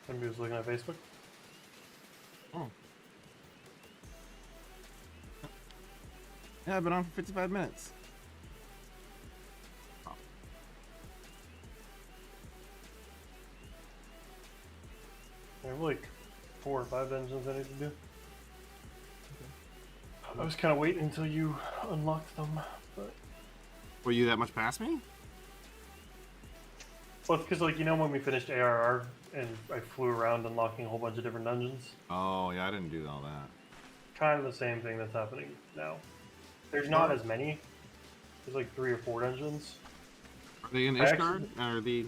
Somebody was looking at Facebook. Oh. Yeah, I've been on for 55 minutes. Oh. have like 4 or 5 dungeons I need to do. I was kind of waiting until you unlocked them, but Were you that much past me? well, it's because like you know when we finished ARR and I flew around unlocking a whole bunch of different dungeons. Oh yeah, I didn't do all that. Kind of the same thing that's happening now. There's not as many. There's like 3 or 4 dungeons. Are they in I Ishgard? Or the?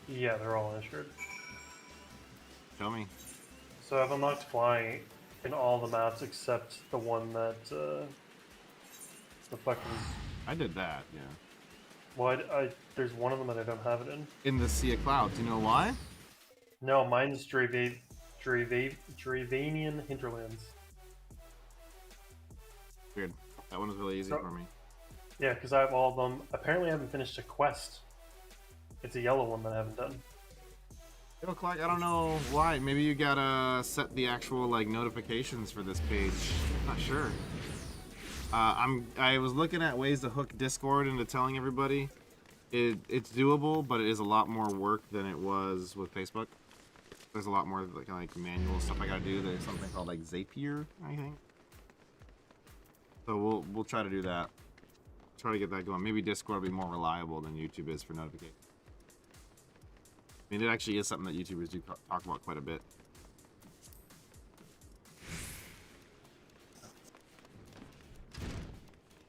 Yeah, they're all in Ishgard. Show me. So I've unlocked flying in all the maps except the one that the fucking. I did that. Yeah. Well, there's one of them that I don't have it in. In the Sea of Clouds. You know why? No, mine's Dravanian Hinterlands. Weird. That one was really easy So- for me. Yeah, because I have all of them. Apparently, I haven't finished a quest. It's a yellow one that I haven't done. It look like I don't know why. Maybe you gotta set the actual like notifications for this page. Not sure. I was looking at ways to hook Discord into telling everybody. It's doable, but it is a lot more work than it was with Facebook. There's a lot more like manual stuff I gotta do. There's something called like Zapier, I think. So we'll try to do that. Try to get that going. Maybe Discord will be more reliable than YouTube is for notifications. I mean, it actually is something that YouTubers do talk about quite a bit.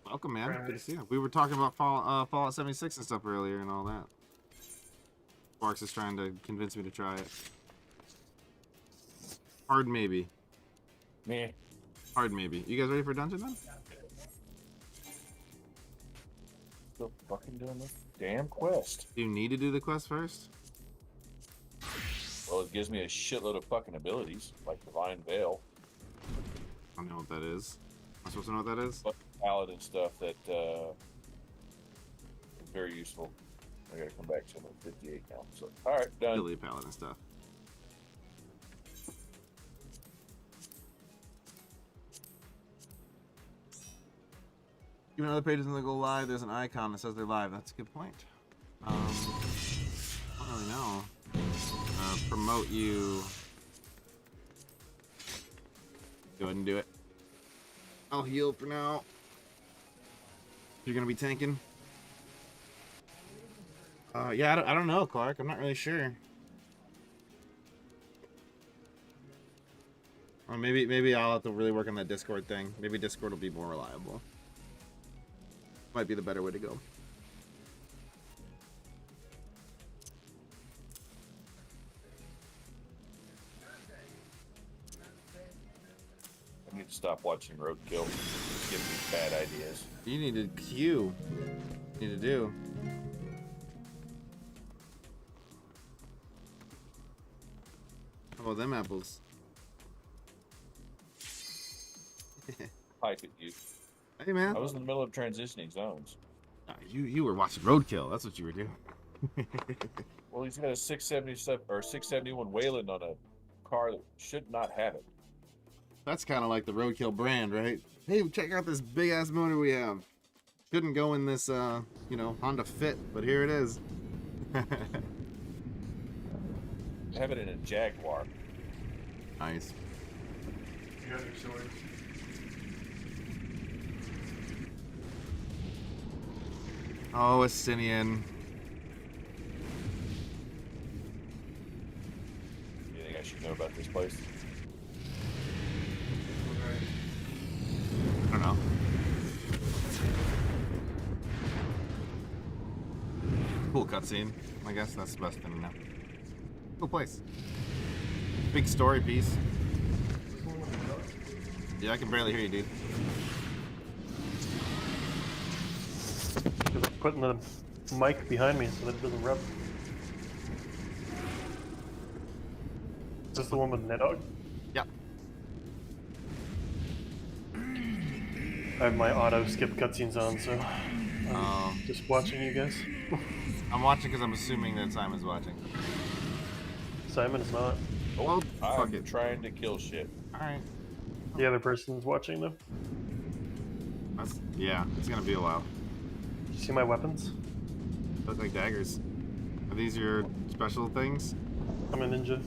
Welcome, man. Right. Good to see you. We were talking about Fallout 76 and stuff earlier and all that. Sparks is trying to convince me to try it. Hard maybe. Meh. Hard maybe. You guys ready for dungeon then? Still fucking doing this damn quest. Do you need to do the quest first? Well, it gives me a shitload of fucking abilities, like Divine Veil, I don't know what that is. Am I supposed to know what that is? Paladin stuff that is very useful. I gotta come back to number 58 now. So, alright, done. Billy Paladin stuff. Even other pages when they go live, there's an icon that says they're live. That's a good point. I don't really know. Promote you. Go ahead and do it. I'll heal for now. You're gonna be tanking. Yeah, I don't know, Clark. I'm not really sure. Or maybe I'll have to really work on that Discord thing. Maybe Discord will be more reliable. Might be the better way to go. I need to stop watching Roadkill. It's giving me bad ideas. You need to queue. You need to do. How about them apples? Pike at you. Hey man. I was in the middle of transitioning zones. You were watching Roadkill. That's what you were doing. Well, he's got a 677 or 671 Wayland on a car that should not have it. That's kind of like the Roadkill brand, right? Hey, check out this big ass motor we have. Couldn't go in this, Honda Fit, but here it is. I have it in a Jaguar. Nice. You got your swords. Oh, Estinian. Anything I should know about this place? I don't know. Cool cutscene. I guess that's the best thing to know. Cool place. Big story piece. Yeah, I can barely hear you, dude. Because I'm putting the mic behind me so that it doesn't rub. Is this the one with Nedog? Yeah. I have my auto skip cutscenes on, so I'm just watching you guys. I'm watching because I'm assuming that Simon's watching. Simon is not. Well, fuck I'm it. trying to kill shit. Alright. The other person's watching though. Yeah, it's gonna be a while. You see my weapons? Look like daggers. Are these your special things? I'm a ninja.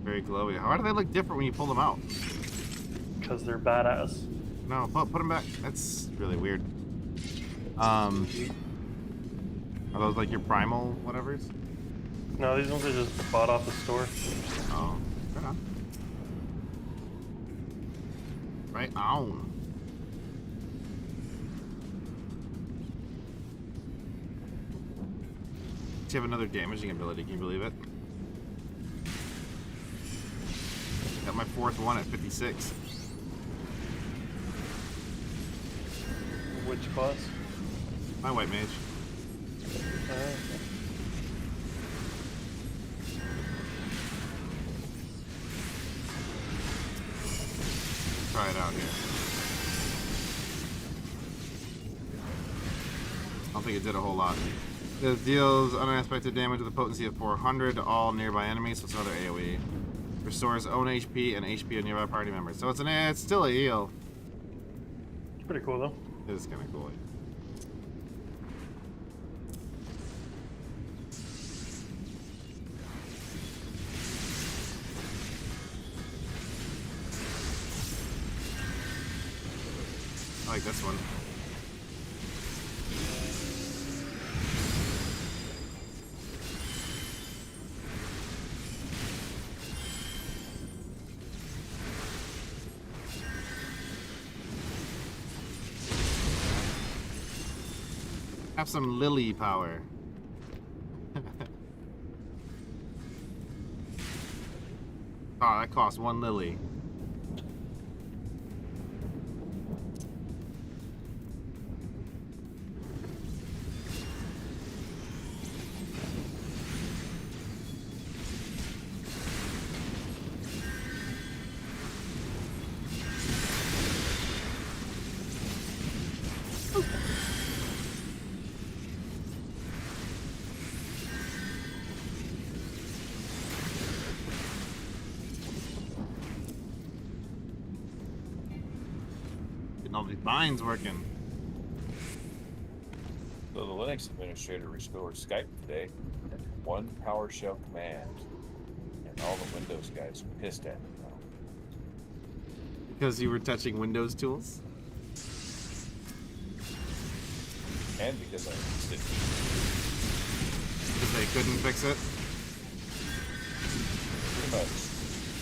Very glowy. How do they look different when you pull them out? Because they're badass. No, put them back. That's really weird. Are those like your primal whatevers? No, these ones are just bought off the store. Oh, right on. Right on. You have another damaging ability, can you believe it? Got my 4th one at 56. Which class? My white mage. Try it out here. I don't think it did a whole lot. It deals unexpected damage with a potency of 400 to all nearby enemies, so it's another AoE. Restores own HP and HP of nearby party members. So it's still a heal. It's pretty cool though. It is kind of cool. I like this one. Have some lily power. Oh, that costs 1 lily. Getting all these binds working. So the Linux administrator restored Skype today. One PowerShell command. And all the Windows guys are pissed at me now. Because you were touching Windows tools? And because I fixed it. Because they couldn't fix it? Pretty much.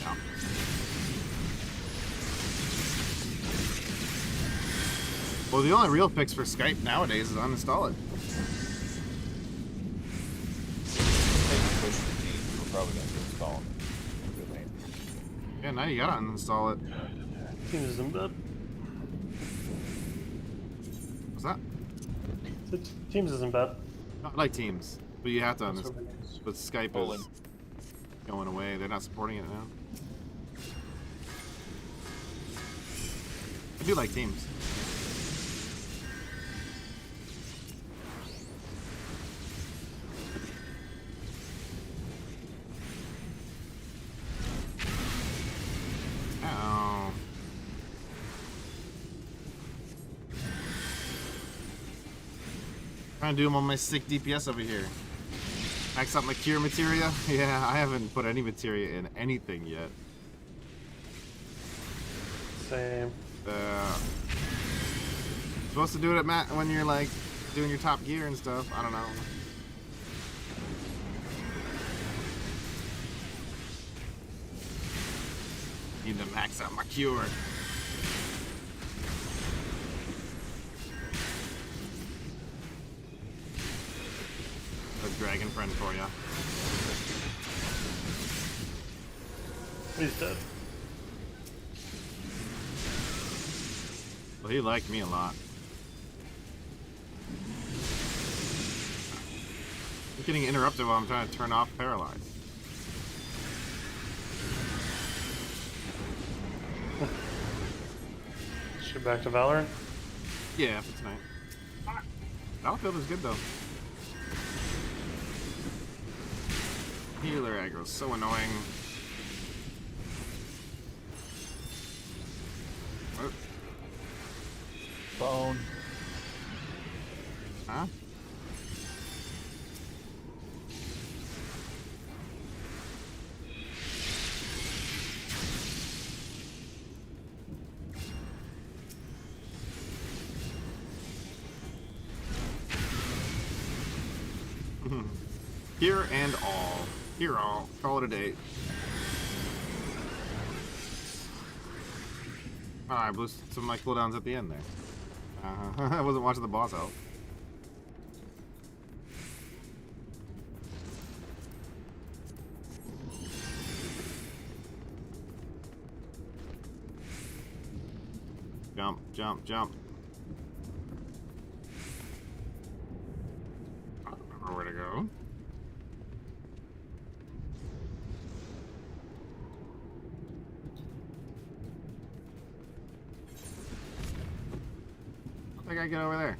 Yeah. Well, the only real fix for Skype nowadays is uninstall it. Maybe push the team. We're probably going to install them. Good name. Yeah, now you gotta uninstall it. Teams isn't bad. What's that? So Teams isn't bad. Not like Teams, but you have to That's uninstall. what it is. But Skype Poland. is going away. They're not supporting it now. I do like Teams. Ow. Trying to do them on my sick DPS over here. Max out my cure materia? Yeah, I haven't put any materia in anything yet. Same. Supposed to do it at when you're like doing your top gear and stuff. I don't know. Need to max out my cure. A dragon friend for ya. He's dead. Well, he liked me a lot. I'm getting interrupted while I'm trying to turn off Paralyze. Shoot back to Valorant. Yeah, for tonight. Battlefield is good though. Healer aggro's so annoying. What? Phone. Huh? Here and all. Here all. Call it a day. Oh, I blew some of my cooldowns at the end there. I wasn't watching the boss out. Jump, jump, jump. I don't remember where to go. I think I get over there.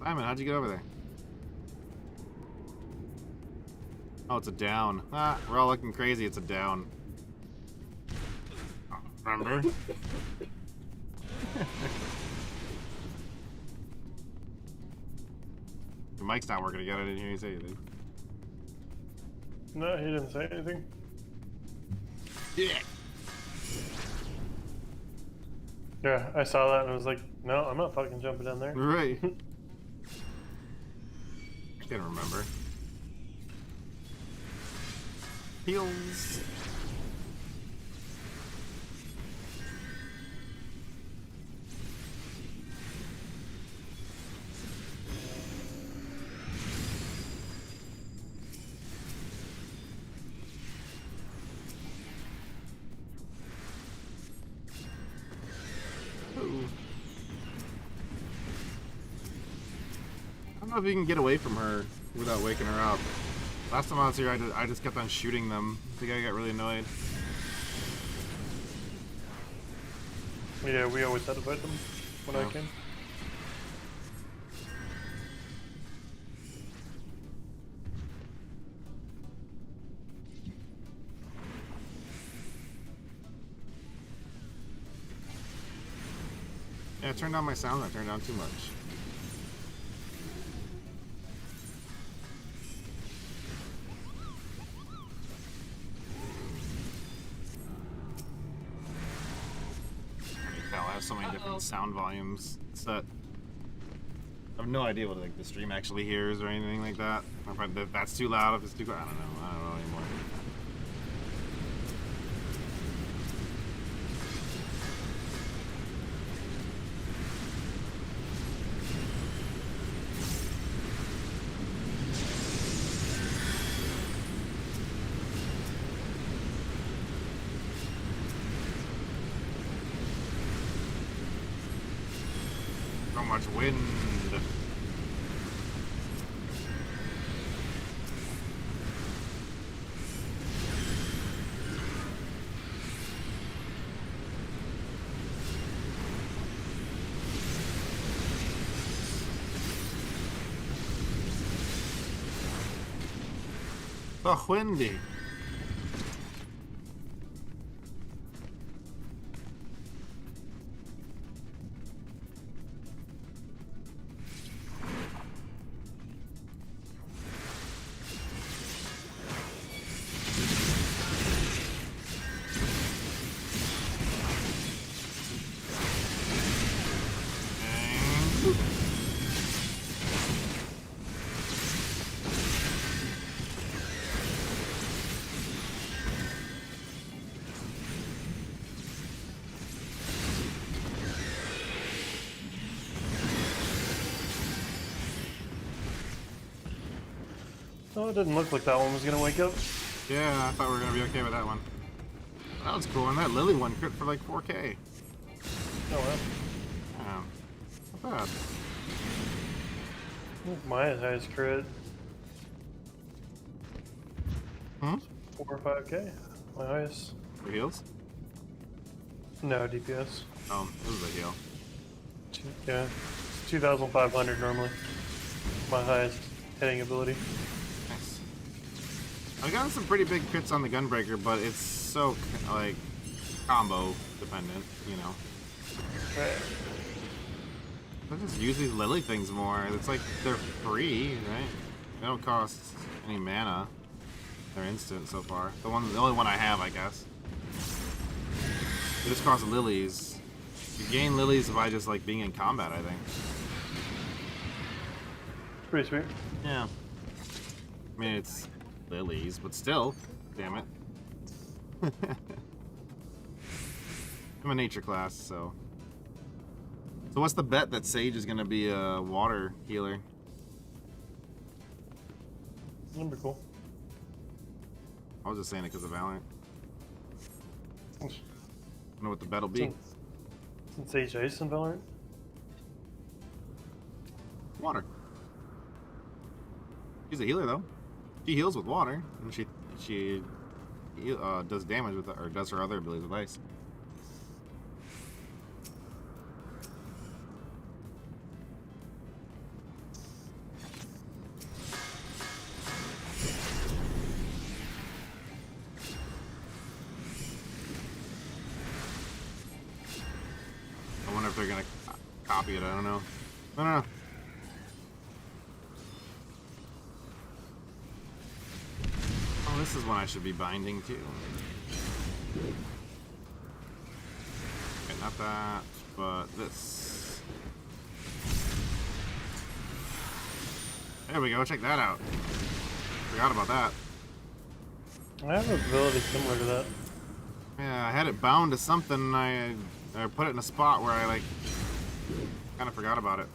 Simon, how'd you get over there? Oh, it's a down. Ah, we're all looking crazy. It's a down. Oh, remember? Your mic's not working again. I didn't hear you say anything. No, he didn't say anything. Yeah. Yeah, I saw that and I was like, no, I'm not fucking jumping down there. Right. I can't remember. Heals. Ooh. I don't know if you can get away from her without waking her up. Last time I was here, I just kept on shooting them. I think I got really annoyed. Yeah, we always had to fight them when I came. Yeah, I turned down my sound. I turned down too much. I have so many different sound volumes set. I have no idea what like the stream actually hears or anything like that. If that's too loud, if it's too quiet, I don't know anymore. So much wind. Oh, windy. Oh, it didn't look like that one was gonna wake up. Yeah, I thought we were gonna be okay with that one. That was cool, and that Lily one crit for like 4K. Oh wow. Yeah, not bad. My highest crit. Hmm? 4 or 5k. My highest. For heals? No, DPS. Oh, this is a heal. Yeah. It's 2,500 normally. My highest hitting ability. Nice. I've gotten some pretty big crits on the Gunbreaker, but it's so, like, combo dependent, you know. Right. I just use these Lily things more. It's like they're free, right? They don't cost any mana. They're instant so far. The only one I have, I guess. They just cost lilies. You gain lilies by just like being in combat, I think. It's pretty sweet. Yeah. I mean, it's lilies, but still, damn it. I'm a nature class, so. So what's the bet that Sage is gonna be a water healer? That'd be cool. I was just saying it because of Valorant. I don't know what the bet will be. Since Sage Ice in Valorant? Water. She's a healer though. She heals with water, and she does damage with or does her other abilities with ice. I wonder if they're gonna copy it. I don't know. I don't know. Oh, this is one I should be binding to. Okay, not that, but this. There we go. Check that out. Forgot about that. I have an ability similar to that. Yeah, I had it bound to something, and I put it in a spot where I like kind of forgot about it.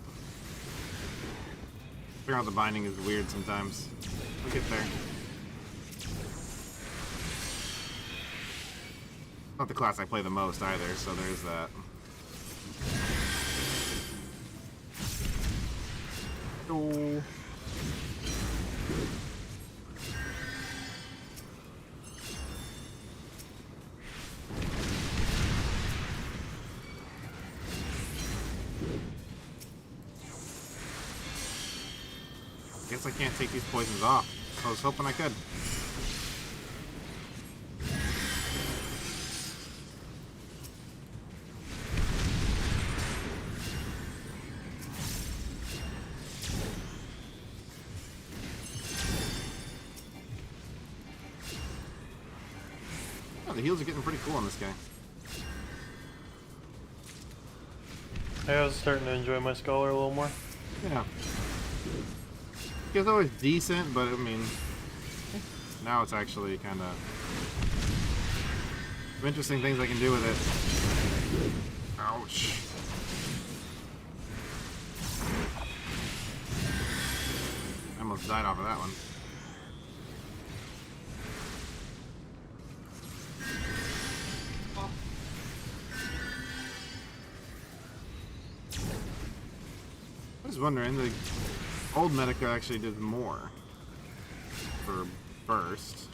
Figuring out the binding is weird sometimes. We'll get there. Not the class I play the most either, so there's that. Oh. Guess I can't take these poisons off. I was hoping I could. Oh, the heals are getting pretty cool on this guy. I was starting to enjoy my Scholar a little more. Yeah. It's always decent, but I mean, now it's actually kind of some interesting things I can do with it. Ouch. I almost died off of that one. I was wondering, the old Medica actually did more for burst.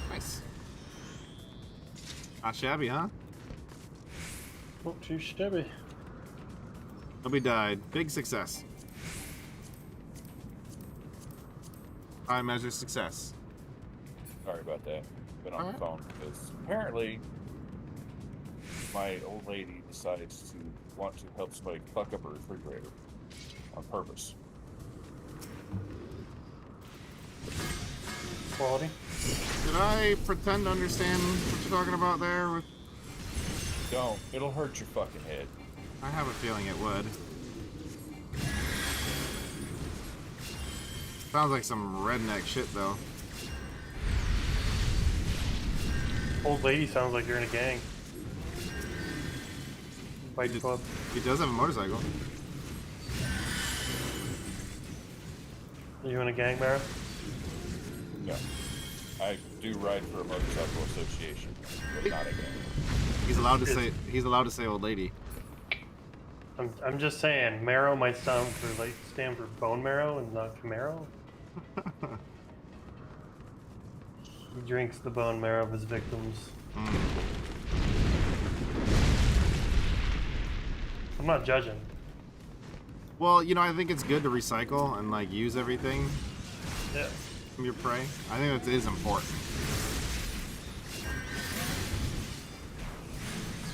Nice. Not shabby, huh? Not too shabby. Nobody died. Big success. I measure success. Sorry about that. Been on the phone because apparently my old lady decides to want to help somebody fuck up a refrigerator on purpose. Quality. Did I pretend to understand what you're talking about there? With Don't. It'll hurt your fucking head. I have a feeling it would. Sounds like some redneck shit, though. Old lady sounds like you're in a gang. Bike club. He does have a motorcycle. Are you in a gang, Mara? No. I do ride for a motorcycle association, but not a gang. He's allowed to say. He's allowed to say old lady. I'm just saying, marrow might stand for bone marrow and not Camaro. He drinks the bone marrow of his victims. Mm. I'm not judging. Well, you know, I think it's good to recycle and like use everything Yeah. from your prey. I think that is important.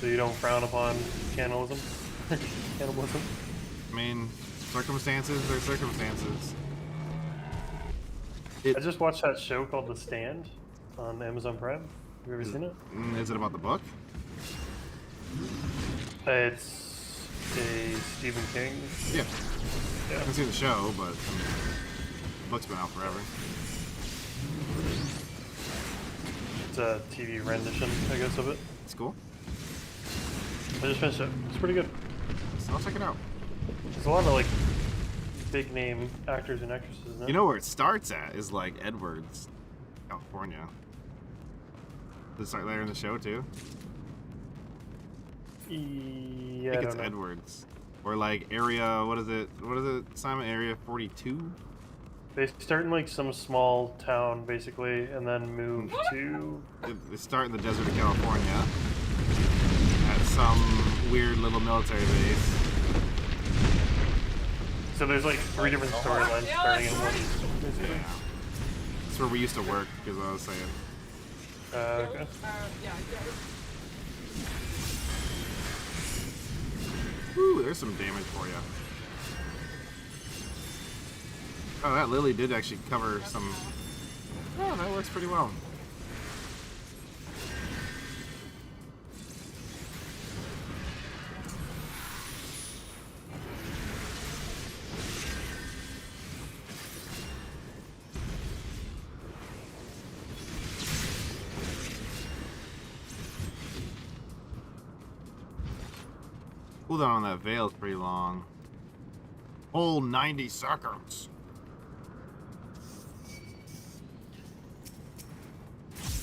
So you don't frown upon cannibalism? Cannibalism? I mean, circumstances are circumstances. I just watched that show called The Stand on Amazon Prime. Have you ever seen it? Is it about the book? It's a Stephen King. Yeah. I Yeah. haven't seen the show, but I mean, the book's been out forever. It's a TV rendition, I guess, of it. It's cool. I just finished it. It's pretty good. So I'll check it out. There's a lot of like big name actors and actresses in it. You know where it starts at is like Edwards, California. Does it start there in the show too? Yeah, I think I it's don't know. Edwards. Or like area, what is it, Simon? Area 42? They start in like some small town basically, and then move to. They start in the desert of California at some weird little military base. So there's like 3 different storylines starting in one. Basically. Yeah. That's where we used to work, because I was saying. Okay. Yeah, Ooh, there's some damage for you. Oh, that lily did actually cover some. Oh, that works pretty well. Cooldown on that veil is pretty long. Whole 90 seconds.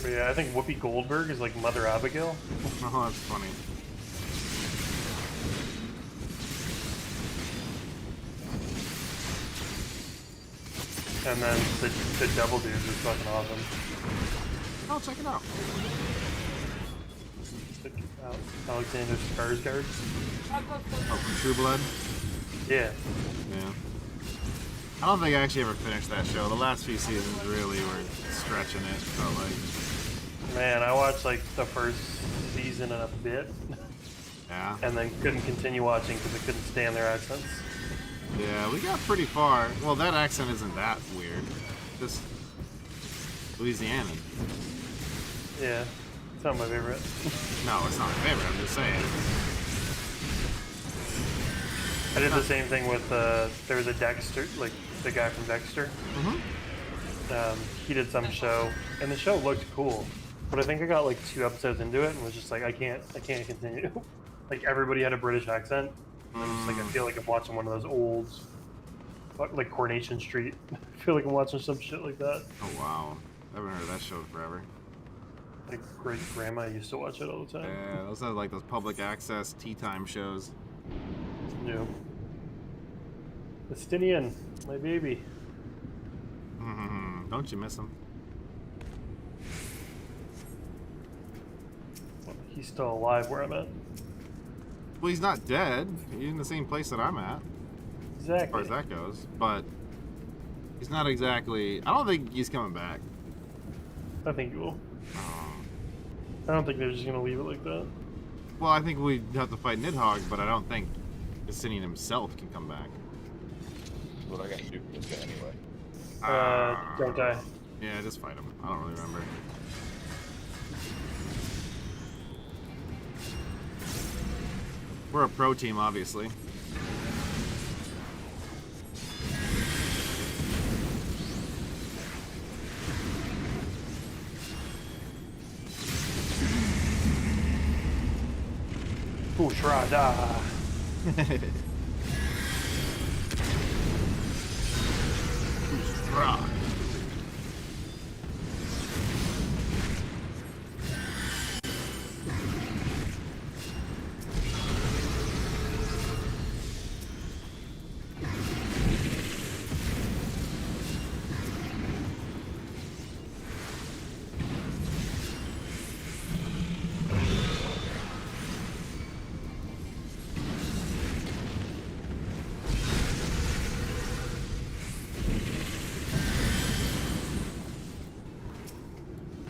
But yeah, I think Whoopi Goldberg is like Mother Abigail. Oh, that's funny. And then the double dudes is fucking awesome. Oh, check it out. Alexander Skarsgård. Oh, from True Blood? Yeah. Yeah. I don't think I actually ever finished that show. The last few seasons really were stretching it, felt like. Man, I watched like the first season and a bit, Yeah. and then couldn't continue watching because I couldn't stand their accents. Yeah, we got pretty far. Well, that accent isn't that weird. Just Louisianan. Yeah, it's not my favorite. No, it's not my favorite, I'm just saying. I did the same thing with there was a Dexter, like the guy from Dexter. Mm-hmm. He did some show, and the show looked cool, but I think I got like 2 episodes into it and was just like, I can't continue. Like everybody had a British accent. And I'm just like, I feel like I'm watching one of those old, like Coronation Street. I feel like I'm watching some shit like that. Oh, wow. I haven't heard of that show forever. Like great grandma used to watch it all the time. Yeah, those are like those public access tea time shows. Yeah. Estinian, my baby. Don't you miss him? He's still alive where I'm at. Well, he's not dead. He's in the same place that I'm at, as far Exactly. as that goes. But he's not exactly. I don't think he's coming back. I think he will. Um, I don't think they're just gonna leave it like that. well, I think we'd have to fight Nidhogg, but I don't think Justinian himself can come back. What I got to do for this guy anyway. Don't die. Yeah, just fight him. I don't really remember. We're a pro team, obviously. Ushrada. Rah.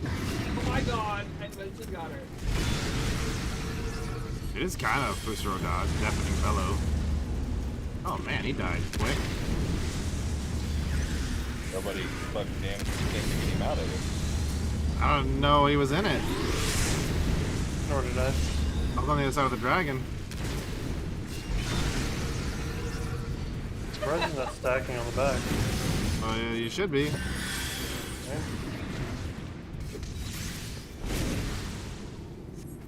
Oh my god, I eventually got her. It is kind of Fusro dodge, deafening bellow. Oh man, he died quick. Nobody fucking damaged the thing to get him out of it. I don't know he was in it. Nor did I. I was on the other side of the dragon. Surprised he's not stacking on the back. Oh, yeah, you should be. Okay.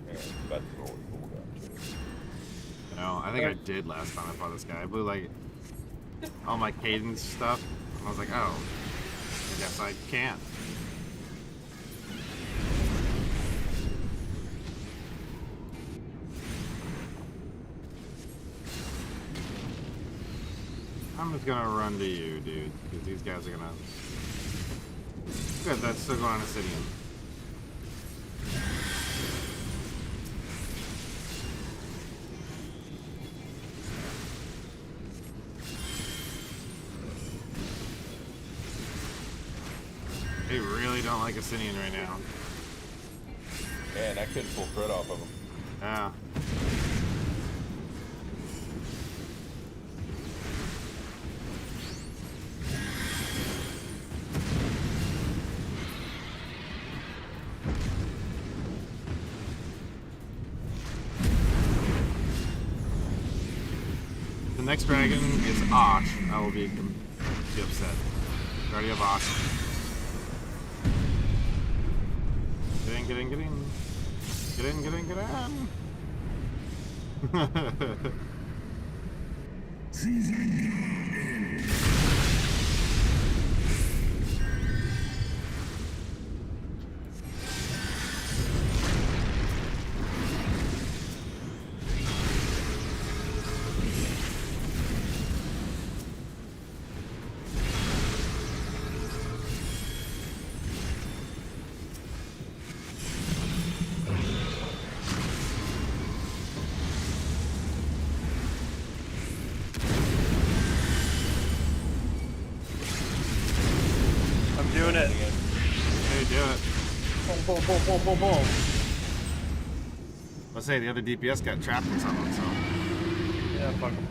Yeah, that's really cool down too. No, I think I did last time I fought this guy. I blew like all my cadence stuff. I was like, oh, I guess I can't. I'm just gonna run to you, dude, because these guys are gonna. Good, that's still going on Obsidian. They really don't like Obsidian right now. Man, I couldn't pull crit off of him. Yeah. The next dragon is Osh. I will be upset. We already have Osh. Get in, get in, get in. Get in, get in, get in. I'm doing it. Hey, do it. Boom, boom, boom, boom, boom, boom. Let's say the other DPS got trapped in something, so. Yeah, fuck him.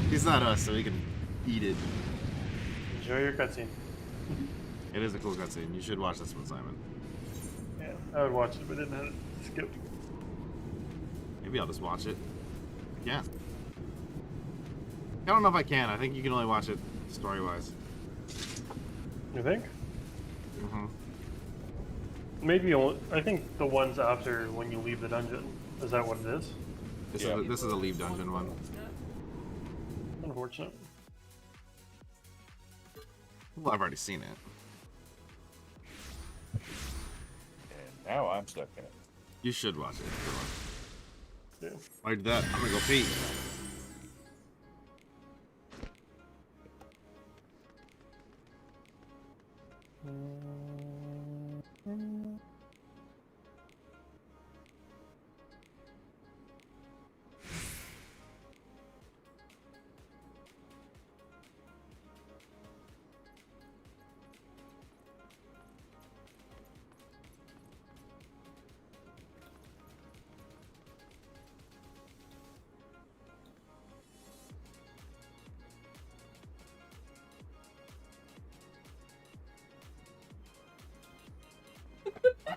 He's not us, so he can eat it. Enjoy your cutscene. It is a cool cutscene. You should watch this one, Simon. Yeah, I would watch it, but didn't have it skipped. Maybe I'll just watch it. Yeah. I don't know if I can. I think you can only watch it story-wise. You think? Mm-hmm. Maybe only, I think the ones after when you leave the dungeon. Is that what it is? This is a leave dungeon one. Unfortunate. Well, I've already seen it. And now I'm stuck in it. You should watch it. Yeah. While I do that, I'm gonna go pee.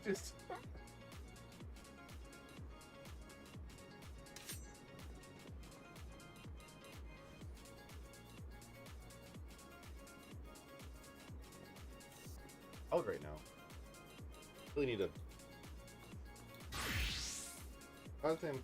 Just Out right now. Really need to. How's him?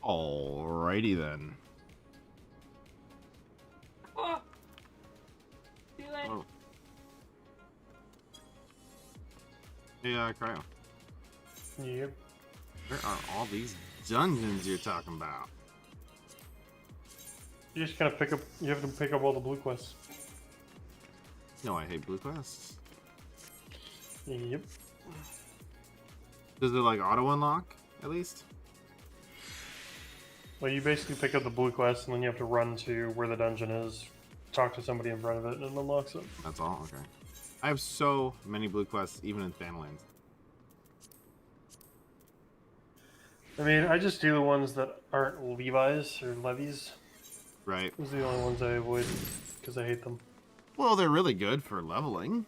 Alrighty then. Oh! See you later. Oh. Hey, Cryo. Yep. Where are all these dungeons you're talking about? You just gotta pick up. You have to pick up all the blue quests. No, I hate blue quests. Yep. Does it like auto unlock at least? Well, you basically pick up the blue quest, and then you have to run to where the dungeon is, talk to somebody in front of it, and it unlocks it. That's all? Okay. I have so many blue quests, even in Thanalands. I mean, I just do the ones that aren't Levi's or Levies. Right. Those are the only ones I avoid, because I hate them. Well, they're really good for leveling.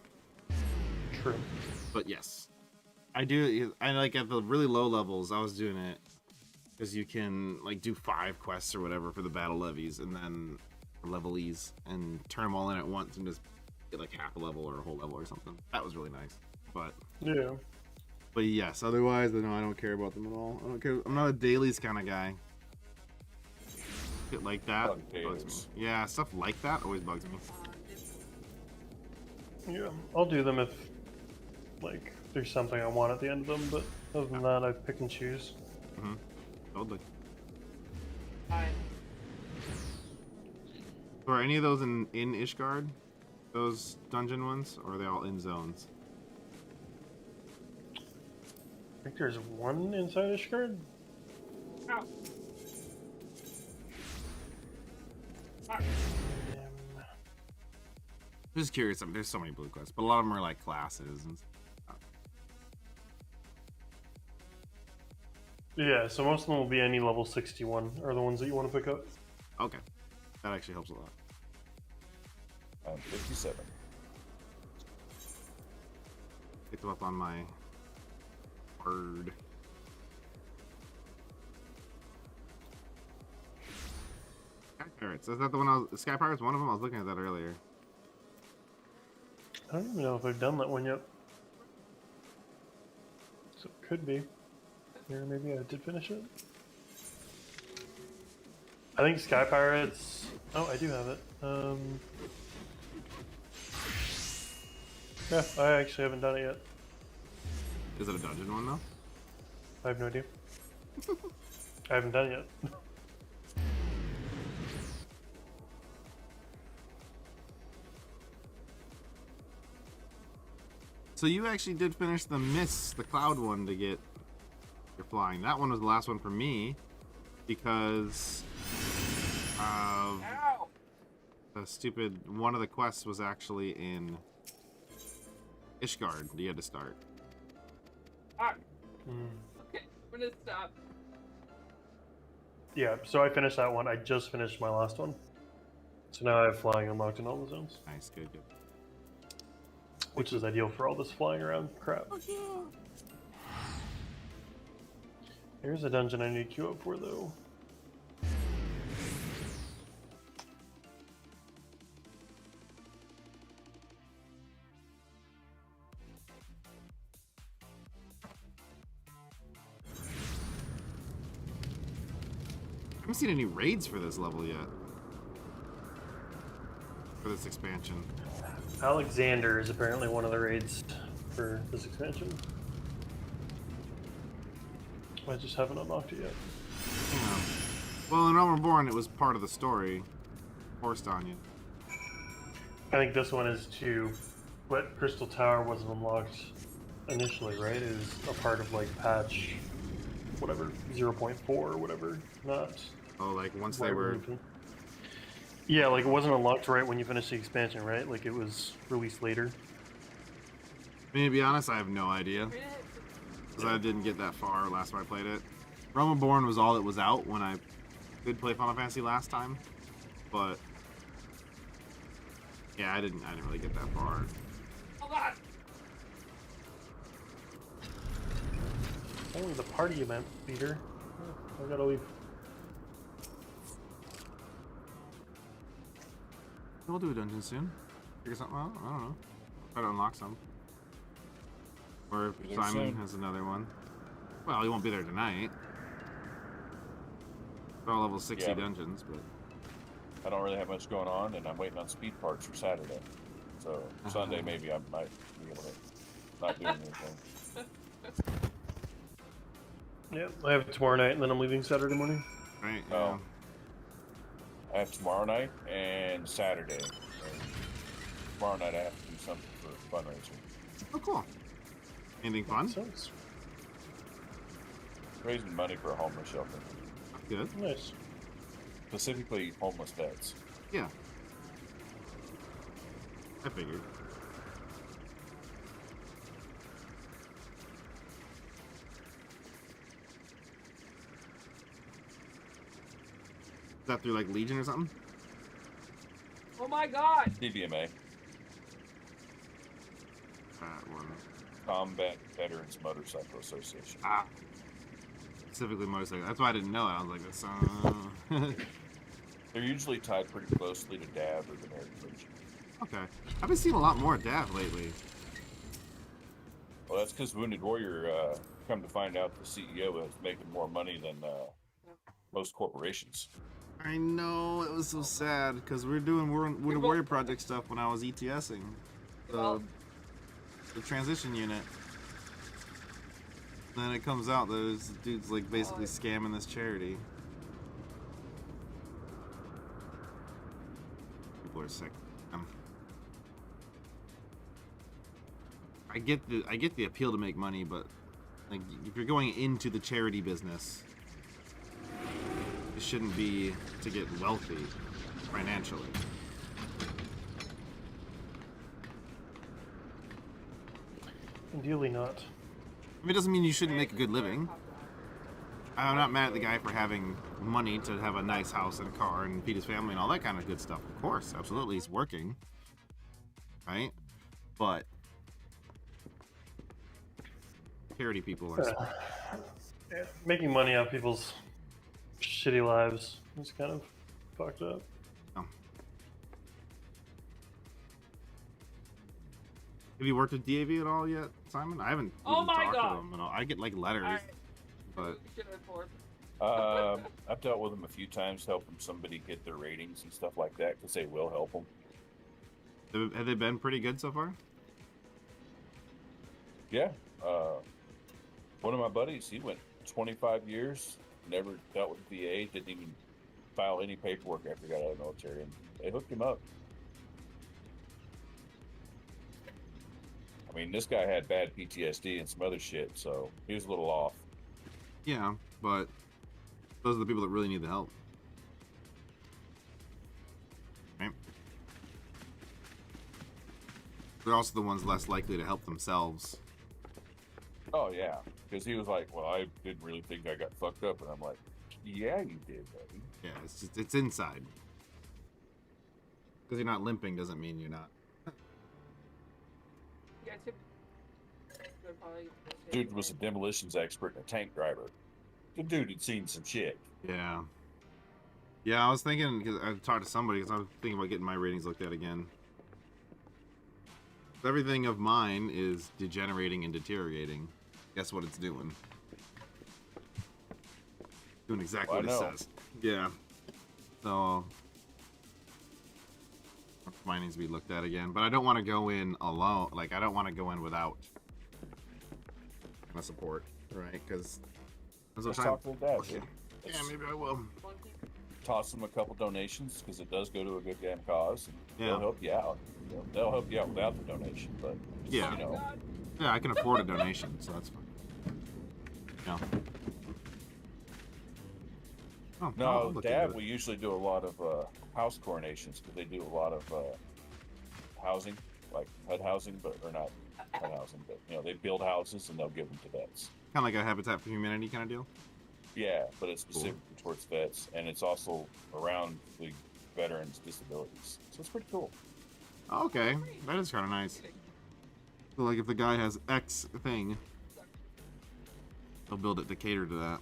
True. But yes. I do, I like at the really low levels, I was doing it because you can like do 5 quests or whatever for the battle levies and then levelies and turn them all in at once and just get like half a level or a whole level or something. That was really nice. Yeah. But yes, otherwise, no, I don't care about them at all. I don't care. I'm not a dailies kind of guy. Shit like that bugs me. Yeah, stuff like that always bugs me. Yeah, I'll do them if, like, there's something I want at the end of them, but other than that, I pick and choose. Mm-hmm. Totally. Hi. So are any of those in Ishgard? Those dungeon ones? Or are they all in zones? I think there's one inside Ishgard. Ow. Ah. Just curious. I mean, there's so many blue quests, but a lot of them are like classes and stuff. Yeah, so most of them will be any level 61 are the ones that you want to pick up. Okay. That actually helps a lot. I'm 57. Picked them up on my bird. Sky Pirates. Is that the one Sky Pirates? One of them? I was looking at that earlier. I don't even know if I've done that one yet. So it could be. Or maybe I did finish it. I think Sky Pirates... Oh, I do have it. Yeah, I actually haven't done it yet. Is it a dungeon one though? I have no idea. I haven't done it yet. So you actually did finish the Mist, the cloud one to get your flying. That one was the last one for me because of Ow! the stupid one of the quests was actually in Ishgard. You had to start. Ah. Mm. Okay, I'm gonna stop. Yeah, so I finished that one. I just finished my last one. So now I have flying unlocked in all the zones. Nice, good, good. Which is ideal for all this flying around crap. Here's a dungeon I need to queue up for, though. I haven't seen any raids for this level yet. For this expansion. Alexander is apparently one of the raids for this expansion. I just haven't unlocked it yet. Yeah. Well, in Realm Reborn, it was part of the story. Forced on you. I think this one is too, but Crystal Tower wasn't unlocked initially, right? It was a part of like patch, whatever, 0.4 or whatever. Not. Oh, like once they right were. when you Yeah, like it wasn't unlocked right when you finished the expansion, right? Like it was released later. I mean, to be honest, I have no idea. Because I didn't get that far last time I played it. Realm Reborn was all that was out when I did play Final Fantasy last time. But yeah, I didn't really get that far. Oh god! Only the party event, Peter. I gotta leave. We'll do a dungeon soon. Figure something out. I don't know. Try to unlock some. Or if Be there Simon soon. has another one. Well, he won't be there tonight. They're all level 60 Yeah, but dungeons, but I don't really have much going on, and I'm waiting on speed parts for Saturday. So Sunday maybe I might be able to not doing anything. Yeah, I have it tomorrow night, and then I'm leaving Saturday morning. right, Oh. yeah. I have tomorrow night and Saturday. And tomorrow night I have to do something for fundraiser. Oh, cool. Anything fun? Sounds Raising money for a homeless shelter. Good. nice. Specifically homeless vets. Yeah. I figured. Is that through like Legion or something? Oh my god! CBMA. That one. Combat Veterans Motorcycle Association. Ah. Specifically motorcycle. That's why I didn't know it. I was like, that's They're usually tied pretty closely to DAV or the American Legion. okay. I've been seeing a lot more DAF lately. Well, that's because Wounded Warrior, come to find out, the CEO is making more money than most corporations. I know, it was so sad because we were doing Wounded Warrior Project stuff when I was ETSing the transition unit. Then it comes out that this dude's like basically scamming this charity. People are sick. I get the appeal to make money, but like if you're going into the charity business, it shouldn't be to get wealthy financially. Ideally not. I mean, it doesn't mean you shouldn't make a good living. I'm not mad at the guy for having money to have a nice house and a car and feed his family and all that kind of good stuff. Of course, absolutely, he's working, right? But charity people are. Making money off people's shitty lives is kind of fucked up. Oh. Have you worked with DAV at all yet, Simon? I haven't. Oh even my talked God. To them at all. I get like letters, Alright. but Shit report. I've dealt with them a few times, helping somebody get their ratings and stuff like that, because they will help them. have they been pretty good so far? Yeah. One of my buddies, he went 25 years, never dealt with VA, didn't even file any paperwork after he got out of the military, and they hooked him up. I mean, this guy had bad PTSD and some other shit, so he was a little off. Yeah, but those are the people that really need the help. Right? They're also the ones less likely to help themselves. Oh, yeah, because he was like, well, I didn't really think I got fucked up, and I'm like, yeah, you did, buddy. Yeah, it's inside. Because you're not limping doesn't mean you're not. Yeah, tip. Good, probably. Dude was a demolitions expert and a tank driver. The dude had seen some shit. Yeah. Yeah, I was thinking, because I talked to somebody, because I was thinking about getting my ratings looked at again. Everything of mine is degenerating and deteriorating. Guess what it's doing? Doing exactly what it says. Yeah. So mine needs to be looked at again. But I don't want to go in alone. Like, I don't want to go in without kind of support, right? Because Let's talk to the dad, dude. yeah, maybe I will. Toss them a couple donations, because it does go to a good damn cause. And Yeah. they'll help you out. You know, they'll help you out without the donation, but Yeah. you know. Yeah, I can afford a donation, so that's fine. Yeah. Oh, I'll No, look Dad, into it. we usually do a lot of house coronations, because they do a lot of housing, like HUD housing, but or not HUD housing, but you know, they build houses and they'll give them to vets. Kind of like a Habitat for Humanity kind of deal. Yeah, but it's specifically towards vets, and it's also around the veterans' disabilities. So it's pretty cool. Oh, okay, that is kind of nice. So, like, if the guy has X thing, they'll build it to cater to that.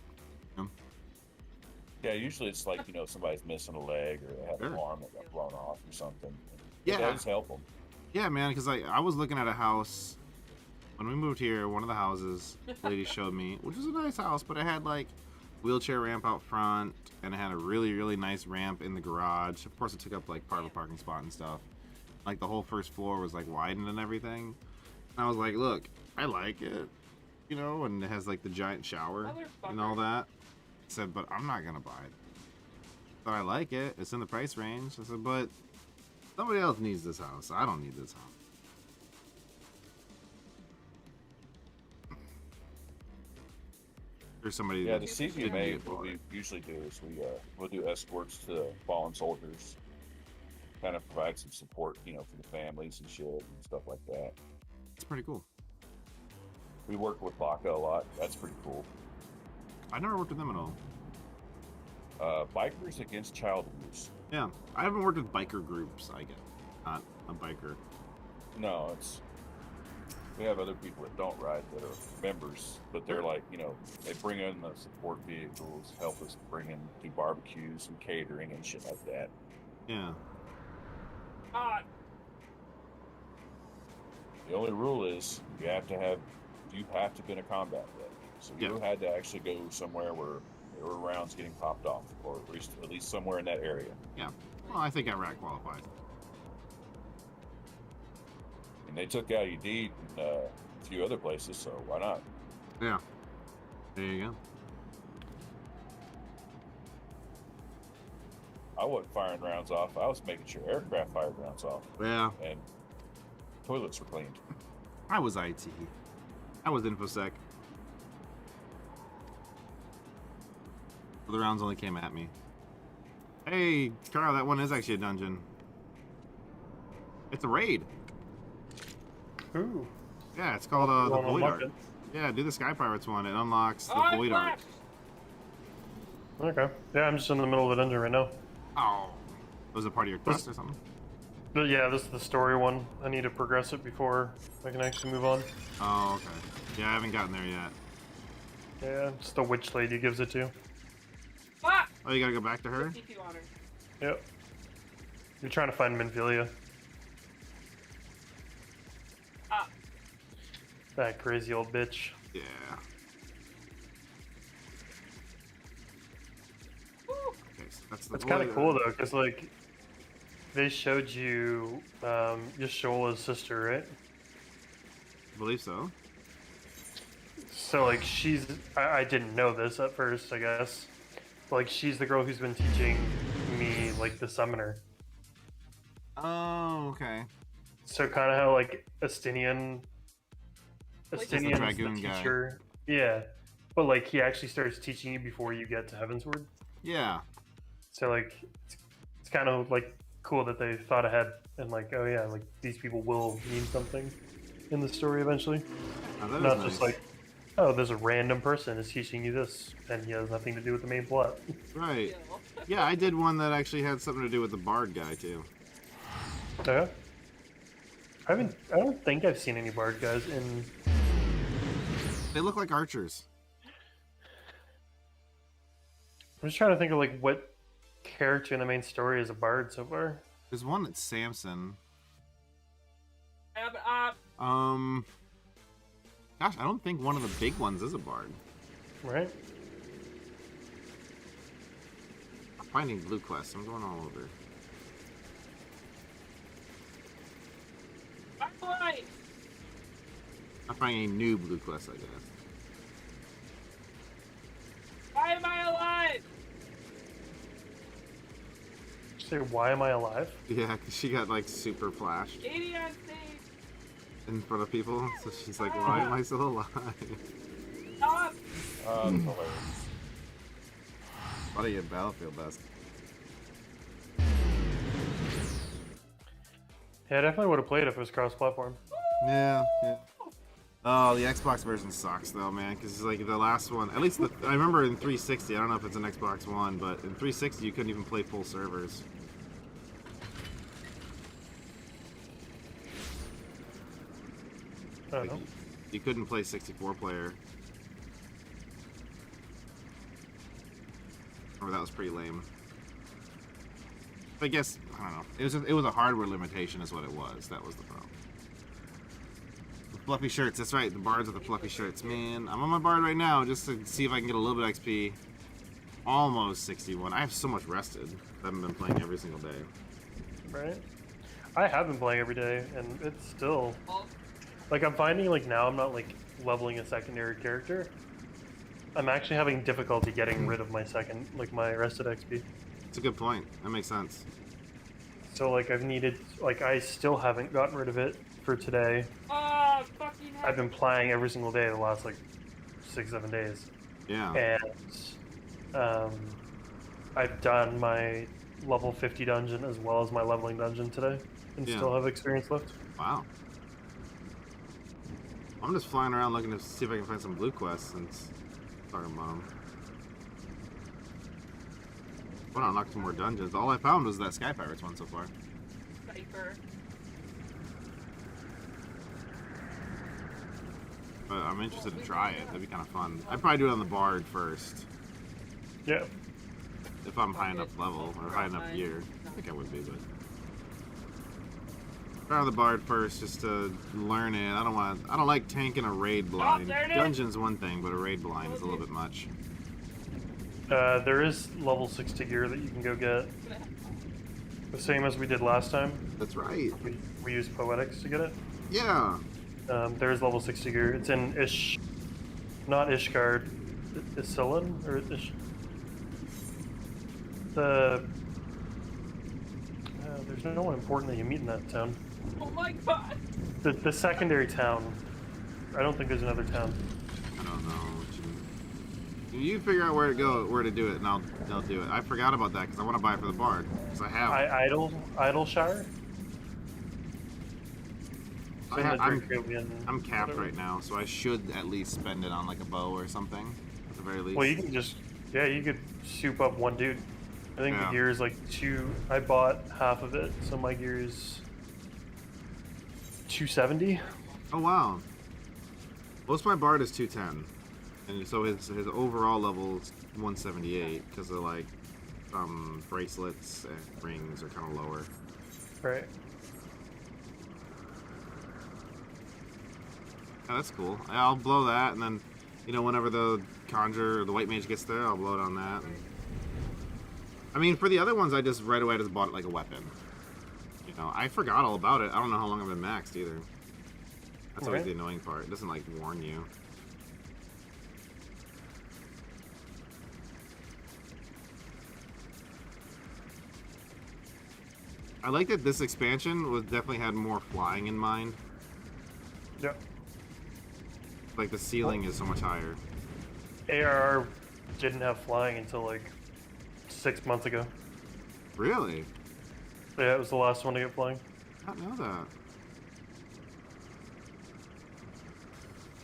Yeah, usually it's like, you know, somebody's missing a leg or they have an Sure. arm that got blown off or something. Yeah. It does help them. Yeah, man, because I was looking at a house when we moved here. One of the houses the lady showed me, which was a nice house, but it had like wheelchair ramp out front, and it had a really, really nice ramp in the garage. Of course, it took up like part of a parking spot and stuff. Like the whole first floor was like widened and everything. And I was like, look, I like it, you know, and it has like the giant shower and all that. I said, but I'm not gonna buy it. But I like it. It's in the price range. I said, but somebody else needs this house. I don't need this house. There's somebody. Yeah, that the didn't CVMA, get what bought. we usually do is we'll do escorts to fallen soldiers, kind of provide some support, you know, for the families and shit and stuff like that. It's pretty cool. We work with Baca a lot. That's pretty cool. I never worked with them at all. Bikers Against Child Abuse. Yeah, I haven't worked with biker groups. I guess not a biker. No, it's we have other people that don't ride that are members, but they're like, you know, they bring in the support vehicles, help us bring in do barbecues and catering and shit like that. Yeah. God. The only rule is you have to have be in a combat vet. So you Yeah. had to actually go somewhere where there were rounds getting popped off, or at least somewhere in that area. Yeah. Well, I think Iraq qualifies. And they took IED in a few other places, so why not? Yeah. There you go. I wasn't firing rounds off. I was making sure aircraft fired rounds off Yeah. and toilets were cleaned. I was IT. I was InfoSec. The rounds only came at me. Hey, Carl, that one is actually a dungeon. It's a raid. Ooh. Yeah, it's called the Wanna Void unlock Art. it? Yeah, do the Sky Pirates one. It unlocks the Oh, Void Art. Okay. Yeah, I'm just in the middle of a dungeon right now. Oh. Was it part of your quest or something? But yeah, this is the story one. I need to progress it before I can actually move on. Oh, okay. Yeah, I haven't gotten there yet. Yeah, it's the witch lady gives it to. Ah! Oh, you gotta go back to her? TP on her. Yep. You're trying to find Minfilia. Ah. That crazy old bitch. Yeah. Woo. Okay, so that's the That's kind of Void cool Art. though, because like they showed you Yashola's sister, right? I believe so. So like she's I didn't know this at first, I guess. But, like she's the girl who's been teaching me like the summoner. Oh, okay. So kind of how like Astinian Like the Astinian's the dragoon guy. teacher. Yeah. But like he actually starts teaching you before you get to Heavensward. Yeah. So like it's kind of like cool that they thought ahead and like, oh yeah, like these people will mean something in the story eventually. Oh, that is Not nice. just like, oh, there's a random person is teaching you this and he has nothing to do with the main plot. Right. Kill. Yeah, I did one that actually had something to do with the bard guy too. Yeah. I don't think I've seen any bard guys in. They look like archers. I'm just trying to think of like what character in the main story is a bard so far. There's one that's Samson. Gosh, I don't think one of the big ones is a bard. Right? I'm finding blue quests. I'm going all over. Bye. I'm finding a new blue quest, I guess. Why am I alive? Say, why am I alive? Yeah, 'cause she got like super flash Katie on stage. in front of people, so she's like, "Why am I still alive?" Stop. Hilarious. What are you Battlefield best? Yeah, I definitely would have played if it was cross-platform. Yeah, yeah. Oh, the Xbox version sucks though, man. Because like the last one, at least I remember in 360. I don't know if it's an Xbox One, but in 360 you couldn't even play full servers. I don't Like, know. you couldn't play 64 player. Or that was pretty lame. But I guess I don't know. It was a hardware limitation, is what it was. That was the problem. The fluffy shirts. That's right. The bards with the fluffy shirts. Man, I'm on my bard right now just to see if I can get a little bit of XP. almost 61. I have so much rested. I haven't been playing every single day. Right. I have been playing every day, and it's still Oh, like I'm finding like now I'm not like leveling a secondary character. I'm actually having difficulty getting rid of my my rested XP. It's a good point. That makes sense. So like I still haven't gotten rid of it for today. ah, fucking heck. I've been playing every single day the last like 6-7 days, Yeah. and I've done my level 50 dungeon as well as my leveling dungeon today, and Yeah. still have experience left. Wow. I'm just flying around looking to see if I can find some blue quests since talking about them. I want to unlock some more dungeons. All I found was that Sky Pirates one so far. Cypher. But I'm interested to try it. That'd be kind of fun. I'd probably do it on the Bard first. Yeah. If I'm high enough level or high enough gear. I think I would be, but try on the Bard first just to learn it. I don't like tanking a raid blind. there it is. Dungeon's one thing, but a raid blind is a little bit much. There is level 60 gear that you can go get. The same as we did last time. That's right. We used Poetics to get it. Yeah. There is level 60 gear. It's in not Ishgard, Isilin, or there's no one important that you meet in that town. Oh my god. The secondary town. I don't think there's another town. I don't know what you mean. You figure out where to do it, and I'll do it. I forgot about that because I want to buy it for the Bard. Because I have. Idleshire? It's in the Dracovian, I'm capped whatever. right now, so I should at least spend it on like a bow or something, at the very least. Well, you can just, you could soup up one dude. I think the gear is like 2. I bought half of it, so my gear is 270. Oh wow. Most of my Bard is 210, and so his overall level is 178 because of like bracelets and rings are kind of lower. Right. Yeah, that's cool. I'll blow that, and then, whenever the Conjure or the White Mage gets there, I'll blow it on that. And... I mean, for the other ones, I just right away just bought it like a weapon. I forgot all about it. I don't know how long I've been maxed either. That's always the annoying part. It doesn't like warn you. I like that this expansion definitely had more flying in mind. Yep. Like the ceiling is so much higher. ARR didn't have flying until like 6 months ago. Really? Yeah, it was the last one to get flying. I didn't know that.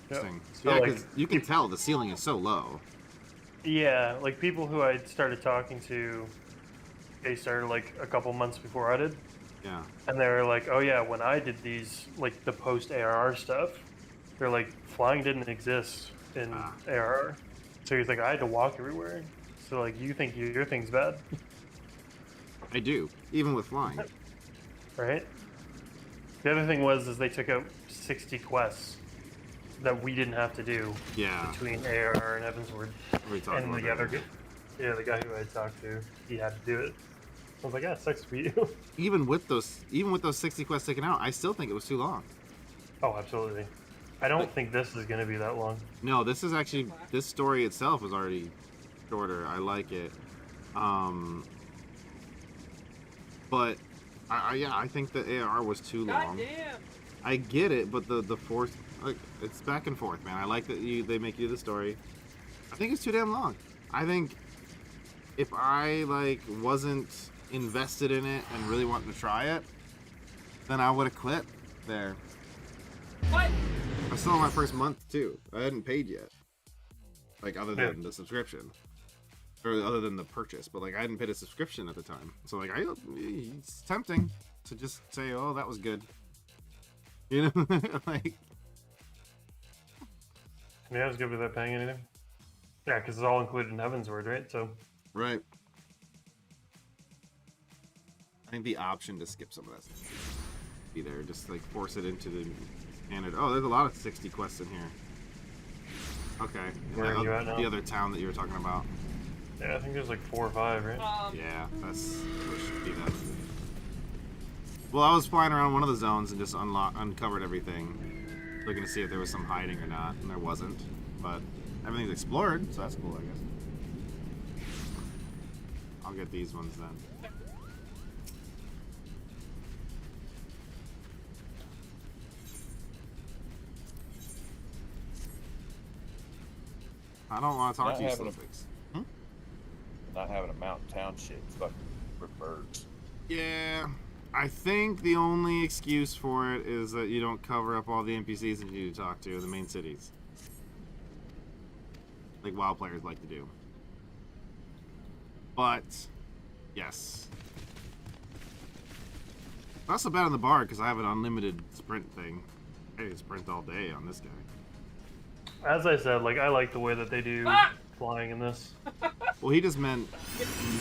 Yep. Interesting. So, Yeah, like, because you can tell the ceiling is so low. Yeah, like people who I started talking to, they started like a couple months before I did. Yeah. And they were like, oh yeah, when I did these, like the post ARR stuff, they're like, flying didn't exist in ARR. So he's like, I had to walk everywhere. So like, you think your thing's bad? I do, even with flying. Right? The other thing is they took out 60 quests that we didn't have to do Yeah. between ARR and Evansward. We talked And about the that. other the guy who I talked to, he had to do it. I was like, yeah, it sucks for you. Even with those 60 quests taken out, I still think it was too long. Oh, absolutely. I don't think this is going to be that long. No, this story itself is already shorter. I like it. But I think the AR was too long. God damn. I get it, but the force, like, it's back and forth, man. I like that they make you the story. I think it's too damn long. I think if I wasn't invested in it and really wanted to try it, then I would have quit there. What? I still on my first month too. I hadn't paid yet, other than the subscription, or other than the purchase. But I hadn't paid a subscription at the time, so it's tempting to just say, "Oh, that was good," Yeah, I was good with that paying anything. Yeah, because it's all included in Heavensward, right? So. Right. I think the option to skip some of that stuff be there, just force it into the standard. Oh, there's a lot of 60 quests in here. Okay. Where are you at now? The other town that you were talking about. Yeah, I think there's like 4 or 5, right? Yeah, that's what should be that. Well, I was flying around one of the zones and just uncovered everything, looking to see if there was some hiding or not, and there wasn't. But everything's explored, so that's cool, I guess. I'll get these ones then. I don't want to talk Not to you, having a- Slowfix. Not having a mountain township. It's fucking for birds. Yeah, I think the only excuse for it is that you don't cover up all the NPCs that you need to talk to in the main cities. Like WoW players like to do. But, yes. I'm also bad on the bar because I have an unlimited sprint thing. I can sprint all day on this guy. As I said, like I like the way that they do flying in this. Well, he just meant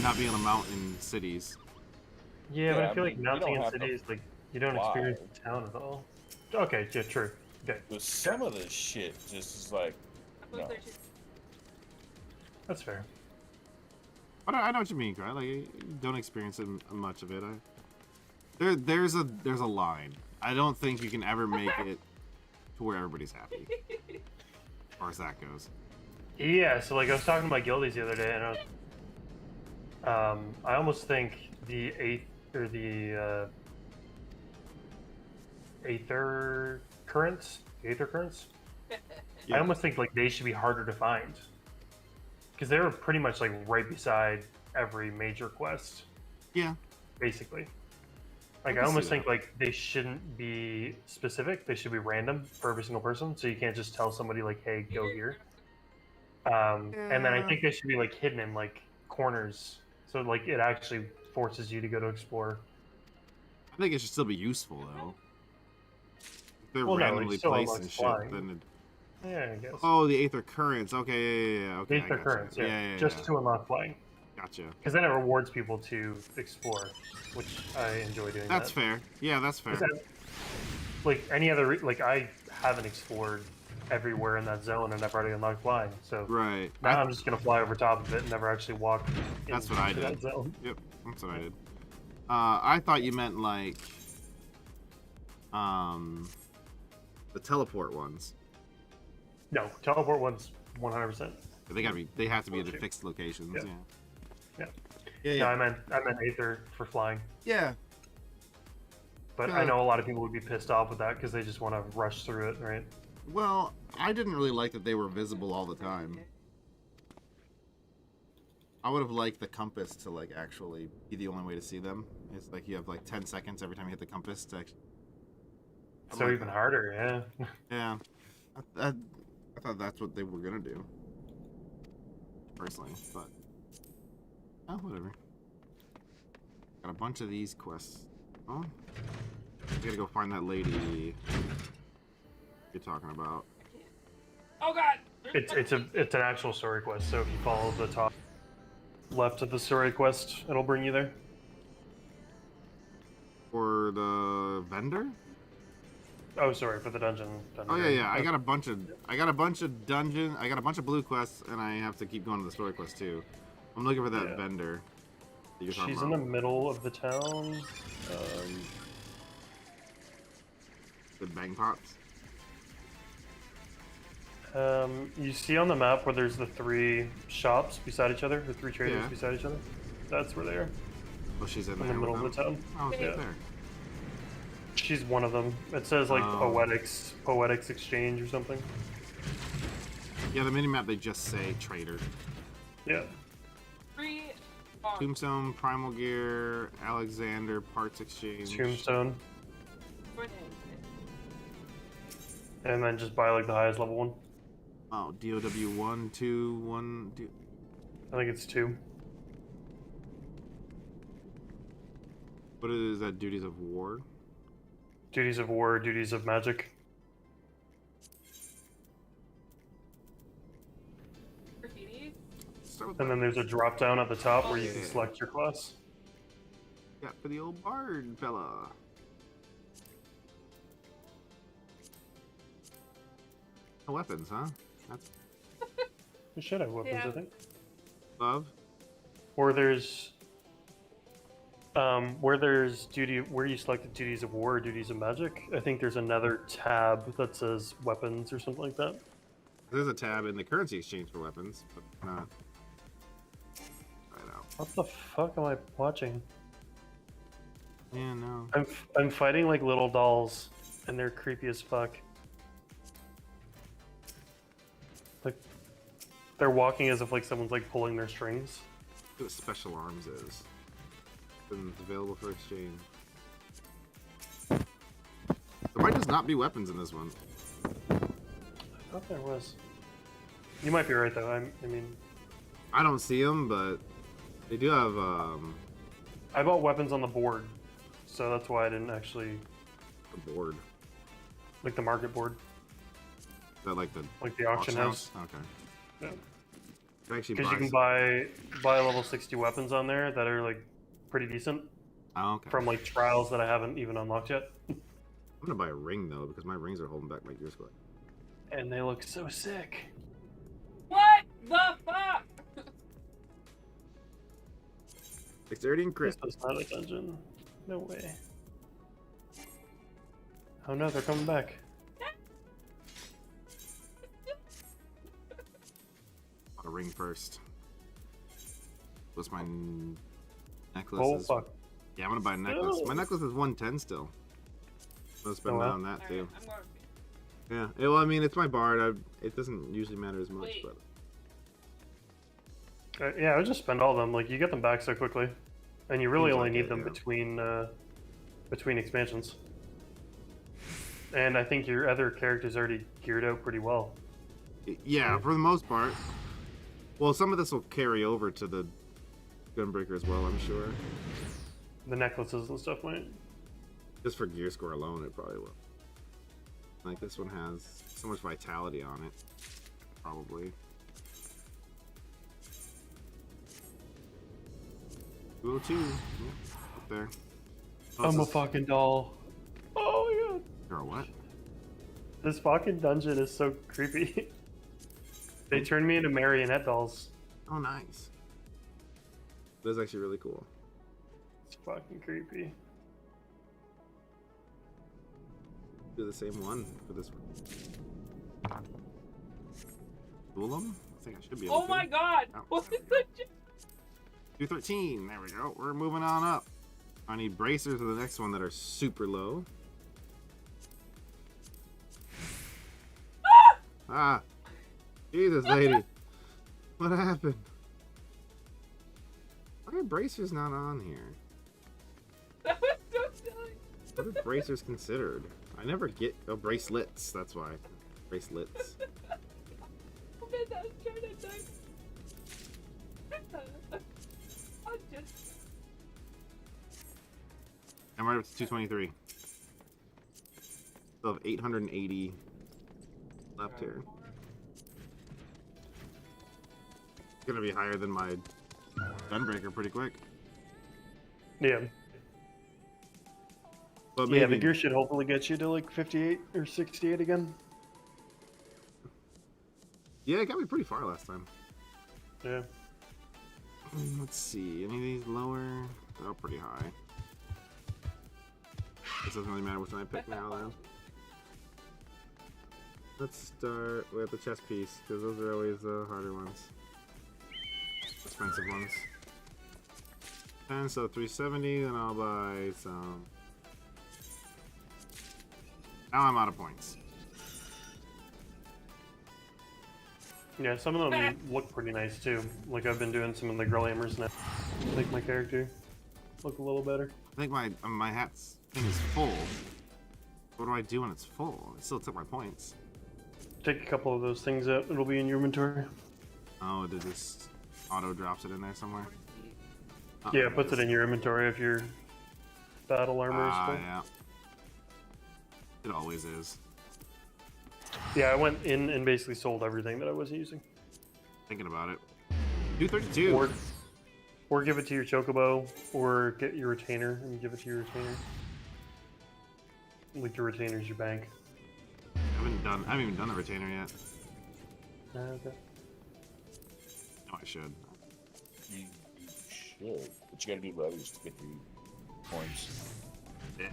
not being able to mount in cities. Yeah, but Yeah, I feel I like mean, you mounting don't in have to cities, like you don't fly. experience the town at all. Okay, yeah, true. Okay, But some of this shit just is like, no. that's fair. But I know what you mean, Cry. Like, you don't experience much of it. There's a line. I don't think you can ever make it to where everybody's happy, as far as that goes. Yeah, so like I was talking to my guildies the other day, and I almost think the Aether currents, Yeah. I almost think like they should be harder to find because they were pretty much like right beside every major quest, Yeah. basically. Like can I almost see think like they shouldn't be specific; they should be random for every single person. So you can't just tell somebody like, "Hey, go here." And then I think they should be like hidden in like corners, so like it actually forces you to go to explore. I think it should still be useful though. If they're Well, no, randomly it's still placed unlocks and shit, flying. then Yeah, I guess. oh, the Aether Currents. Okay, yeah. Okay, I Aether gotcha. currents, yeah, Yeah. just to unlock flying, Gotcha. because then it rewards people to explore, which I enjoy doing. That's fair. Yeah, that's fair. 'Cause like any other, like I haven't explored everywhere in that zone, and I've already unlocked flying. So Right. now I'm just gonna fly over top of it and never actually walk. That's what I into did. that zone. Yep, that's what I did. I thought you meant like, the teleport ones. No, teleport one's 100%. They have to be at the Bullshit. fixed locations. Yeah. Yeah. Yeah. Yeah. No, I meant Aether for flying. Yeah. But Yeah. I know a lot of people would be pissed off with that because they just want to rush through it, right? Well, I didn't really like that they were visible all the time. I would have liked the compass to like actually be the only way to see them. It's like you have like 10 seconds every time you hit the compass to actually. I So like even that. harder, yeah. Yeah. I thought that's what they were gonna do. Personally, but oh, whatever. Got a bunch of these quests. Oh, I gotta go find that lady you're talking about. Oh god! It's an actual story quest. So if you follow the top left of the story quest, it'll bring you there. For the vendor? Oh, sorry, for the dungeon. Oh yeah. I got a bunch of dungeon. I got a bunch of blue quests, and I have to keep going to the story quest too. I'm looking for that Yeah. vendor. That you're talking She's in the about. middle of the town. The bang pots. You see on the map where there's the 3 shops beside each other, the 3 traders Yeah. beside each other? That's where they are, Oh, she's in in there. the middle with of the them? town. Oh, she's Yeah. there. She's one of them. It says like Oh. poetics exchange or something. Yeah, the minimap they just say trader. Yeah. 3 Tombstone, Primal Gear, Alexander, Parts Exchange. Tombstone. And then just buy like the highest level one. Oh, DOW 1, 2, 1. I think it's 2. What is that? Duties of War? Duties of War, Duties of Magic. graffiti. Start with And then there's a drop down at the top where you can Yeah. select your class. got for the old bard fella. No weapons, huh? That's You should have weapons, Yeah. I think. love. Or there's where you select the duties of war or duties of magic. I think there's another tab that says weapons or something like that. There's a tab in the currency exchange for weapons, but not. Try it out. What the fuck am I watching? Yeah, no. I'm fighting like little dolls, and they're creepy as fuck. Like they're walking as if like someone's like pulling their strings. Look what special arms is. And it's available for exchange. There might just not be weapons in this one. I thought there was. You might be right though. I mean, I don't see them, but they do have. I bought weapons on the board, so that's why I didn't actually A board. like the market board, Is that like the auction house. Okay. Yeah. Actually, Because you can buy level 60 weapons on there that are like pretty decent Oh, okay. from like trials that I haven't even unlocked yet. I'm gonna buy a ring though because my rings are holding back my gear squad. And they look so sick. What the fuck? Dexterity and crit. This is not a dungeon. No way. Oh no, they're coming back. A ring first. What's my necklace? Oh is... fuck. Yeah, I'm gonna buy a necklace. My necklace is 110 still. I'll spend Oh, that wow. on that All too. right, I'm going. Yeah. Well, I mean, it's my bard. It doesn't usually matter as much, Wait. but Yeah, I would just spend all of them. Like you get them back so quickly, and you really Seems only like need it, them yeah. between expansions. And I think your other character's already geared out pretty well. yeah, for the most part. Well, some of this will carry over to the Gunbreaker as well, I'm sure. The necklaces and stuff might. Just for gear score alone, it probably will. Like this one has so much vitality on it, probably. 202, yeah, up there. Oh, I'm a this is- fucking doll. Oh my god. You're a what? This fucking dungeon is so creepy. They turned me into marionette dolls. Oh, nice. That's actually really cool. It's fucking creepy. Do the same one for this one. Duel them? I think I should be able to. Oh my god! Oh, What there is we go. that? 213. There we go. We're moving on up. I need bracers for the next one that are super low. Ah! Jesus, lady. What happened? Why are bracers not on here? That was so silly. What are bracers considered? I never get... Oh, bracelets. That's why. Bracelets. Oh man, that was trying to die. I just... I'm right up to 223. Still have 880 left here. It's gonna be higher than my Gunbreaker pretty quick. Yeah. But Yeah, the maybe... gear should hopefully get you to like 58 or 68 again. Yeah, it got me pretty far last time. Yeah. Let's see. Any of these lower? Oh, pretty high. This doesn't really matter which one I pick now, then. Let's start with the chest piece, because those are always the harder ones. Expensive ones. 10, so 370, then I'll buy some... Now I'm out of points. Yeah, some of them look pretty nice too. Like I've been doing some of the girl hammers now. Make my character look a little better. I think my hat's thing is full. What do I do when it's full? It still took my points. Take a couple of those things out. It'll be in your inventory. Oh, it just auto drops it in there somewhere? Oh, Yeah, it puts it in your inventory if your battle armor is full. Yeah. It always is. Yeah, I went in and basically sold everything that I wasn't using. Thinking about it. 232. Or give it to your chocobo, or get your retainer and give it to your retainer. Like your retainer's your bank. I haven't even done the retainer yet. Okay. No, I should. You should. But you gotta do letters to get the points. Yeah.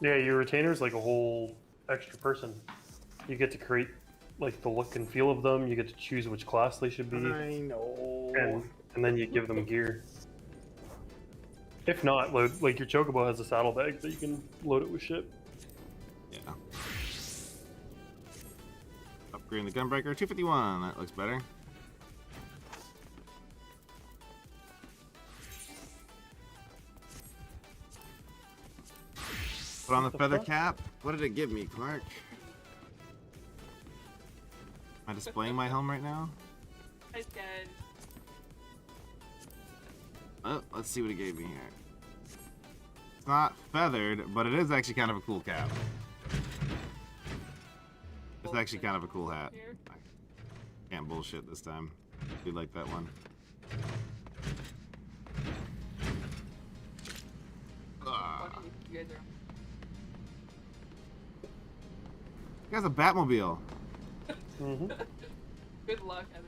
Yeah, your retainer's like a whole extra person. You get to create like the look and feel of them. You get to choose which class they should be, know. and then you give them gear. If not, like your chocobo has a saddlebag that you can load it with shit. Yeah. Upgrading the gunbreaker, 251. That looks better. Put on the feather cap. What did it give me, Clark? Am I displaying my helm right now? I said. Oh, let's see what it gave me here. It's not feathered, but it is actually kind of a cool cap. It's actually kind of a cool hat. Here. I can't bullshit this time. Do like that one. Fucking you guys are. He has a Batmobile. Mm-hmm. Good luck, Evan.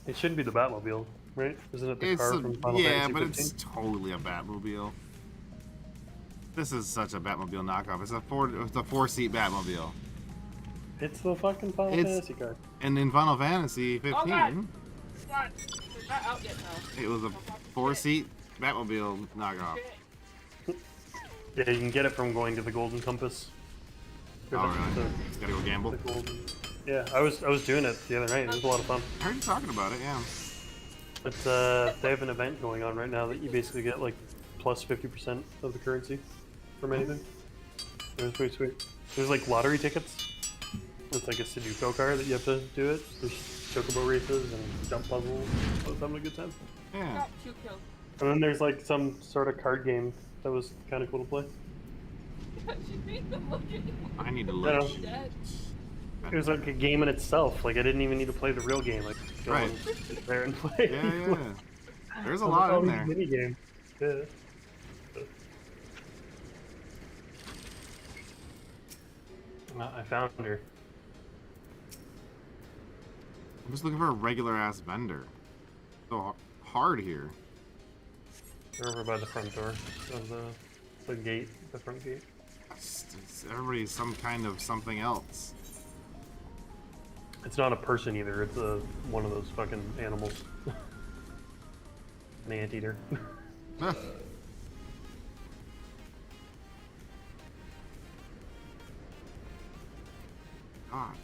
It shouldn't be the Batmobile, right? Isn't it the It's car a, from Final yeah, Fantasy but 15? it's totally a Batmobile. This is such a Batmobile knockoff. It's a four-seat Batmobile. It's the fucking Final It's- Fantasy car. And in Final Fantasy 15, God. God, they're not out yet now. it was a four-seat Batmobile knockoff. Shit. Yeah, you can get it from going to the Golden Compass. Or Oh, the- really? Just gotta go gamble. the golden... Yeah, I was doing it the other night. It was a lot of fun. I heard you talking about it, yeah. It's they have an event going on right now that you basically get like plus 50% of the currency from anything. It was pretty sweet. There's like lottery tickets. It's like a Sudoku car that you have to do it. There's chocobo races and jump puzzles. I was having a good time. Yeah. Got 2 kills. And then there's like some sort of card game that was kind of cool to play. She made them look at you. I need to Yeah. look. Dead. It was like a game in itself. Like I didn't even need to play the real game. Like go Right. and sit there and play. Yeah, yeah. There's a There's lot all in these there. mini games. Yeah. I found her. I'm just looking for a regular-ass vendor. So hard here. They're over by the front door of the gate, the front gate. Everybody's some kind of something else. It's not a person either. It's one of those fucking animals. An anteater. Huh. God.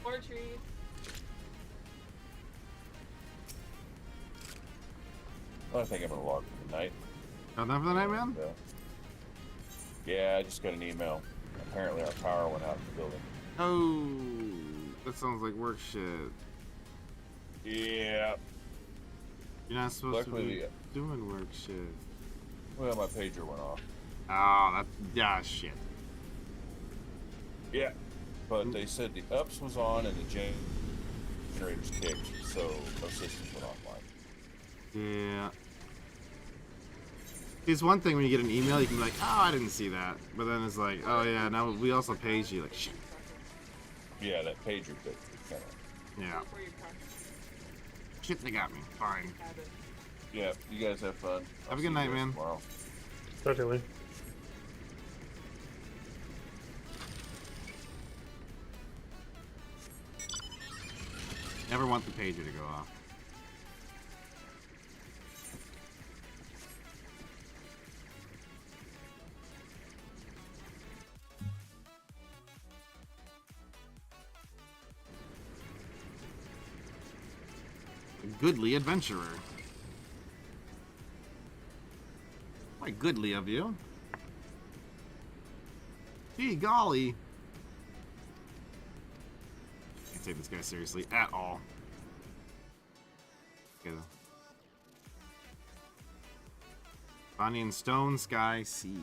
More trees. I think I'm gonna log for the night. Got enough for the night, man? Yeah, I just got an email. Apparently our power went out in the building. Oh, that sounds like work shit. Yeah. You're not supposed Luckily, to be doing work shit. well, my pager went off. Oh, that, yeah, shit. Yeah. But they said the ups was on and the generators kicked, so no systems went offline. Yeah. It's one thing when you get an email, you can be like, oh, I didn't see that. But then it's like, oh yeah, now we also paid you. Like, shit. Yeah, that pager bit kind of. Yeah. Where you parked. Shit, they got me. Fine. Have it. Yeah, you guys have fun. Have a good night, man. Tomorrow. Totally. Never want the pager to go off. A goodly adventurer. Quite goodly of you. Gee golly. Can't take this guy seriously at all. Okay. Bonnie and Stone, Sky, Sea.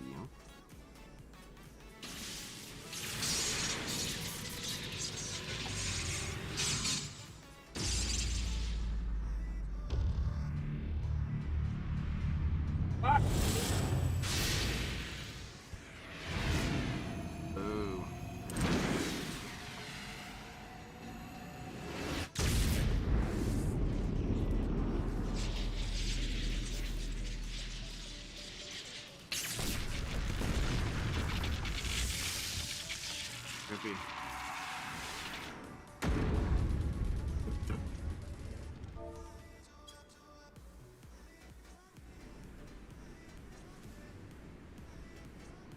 XP.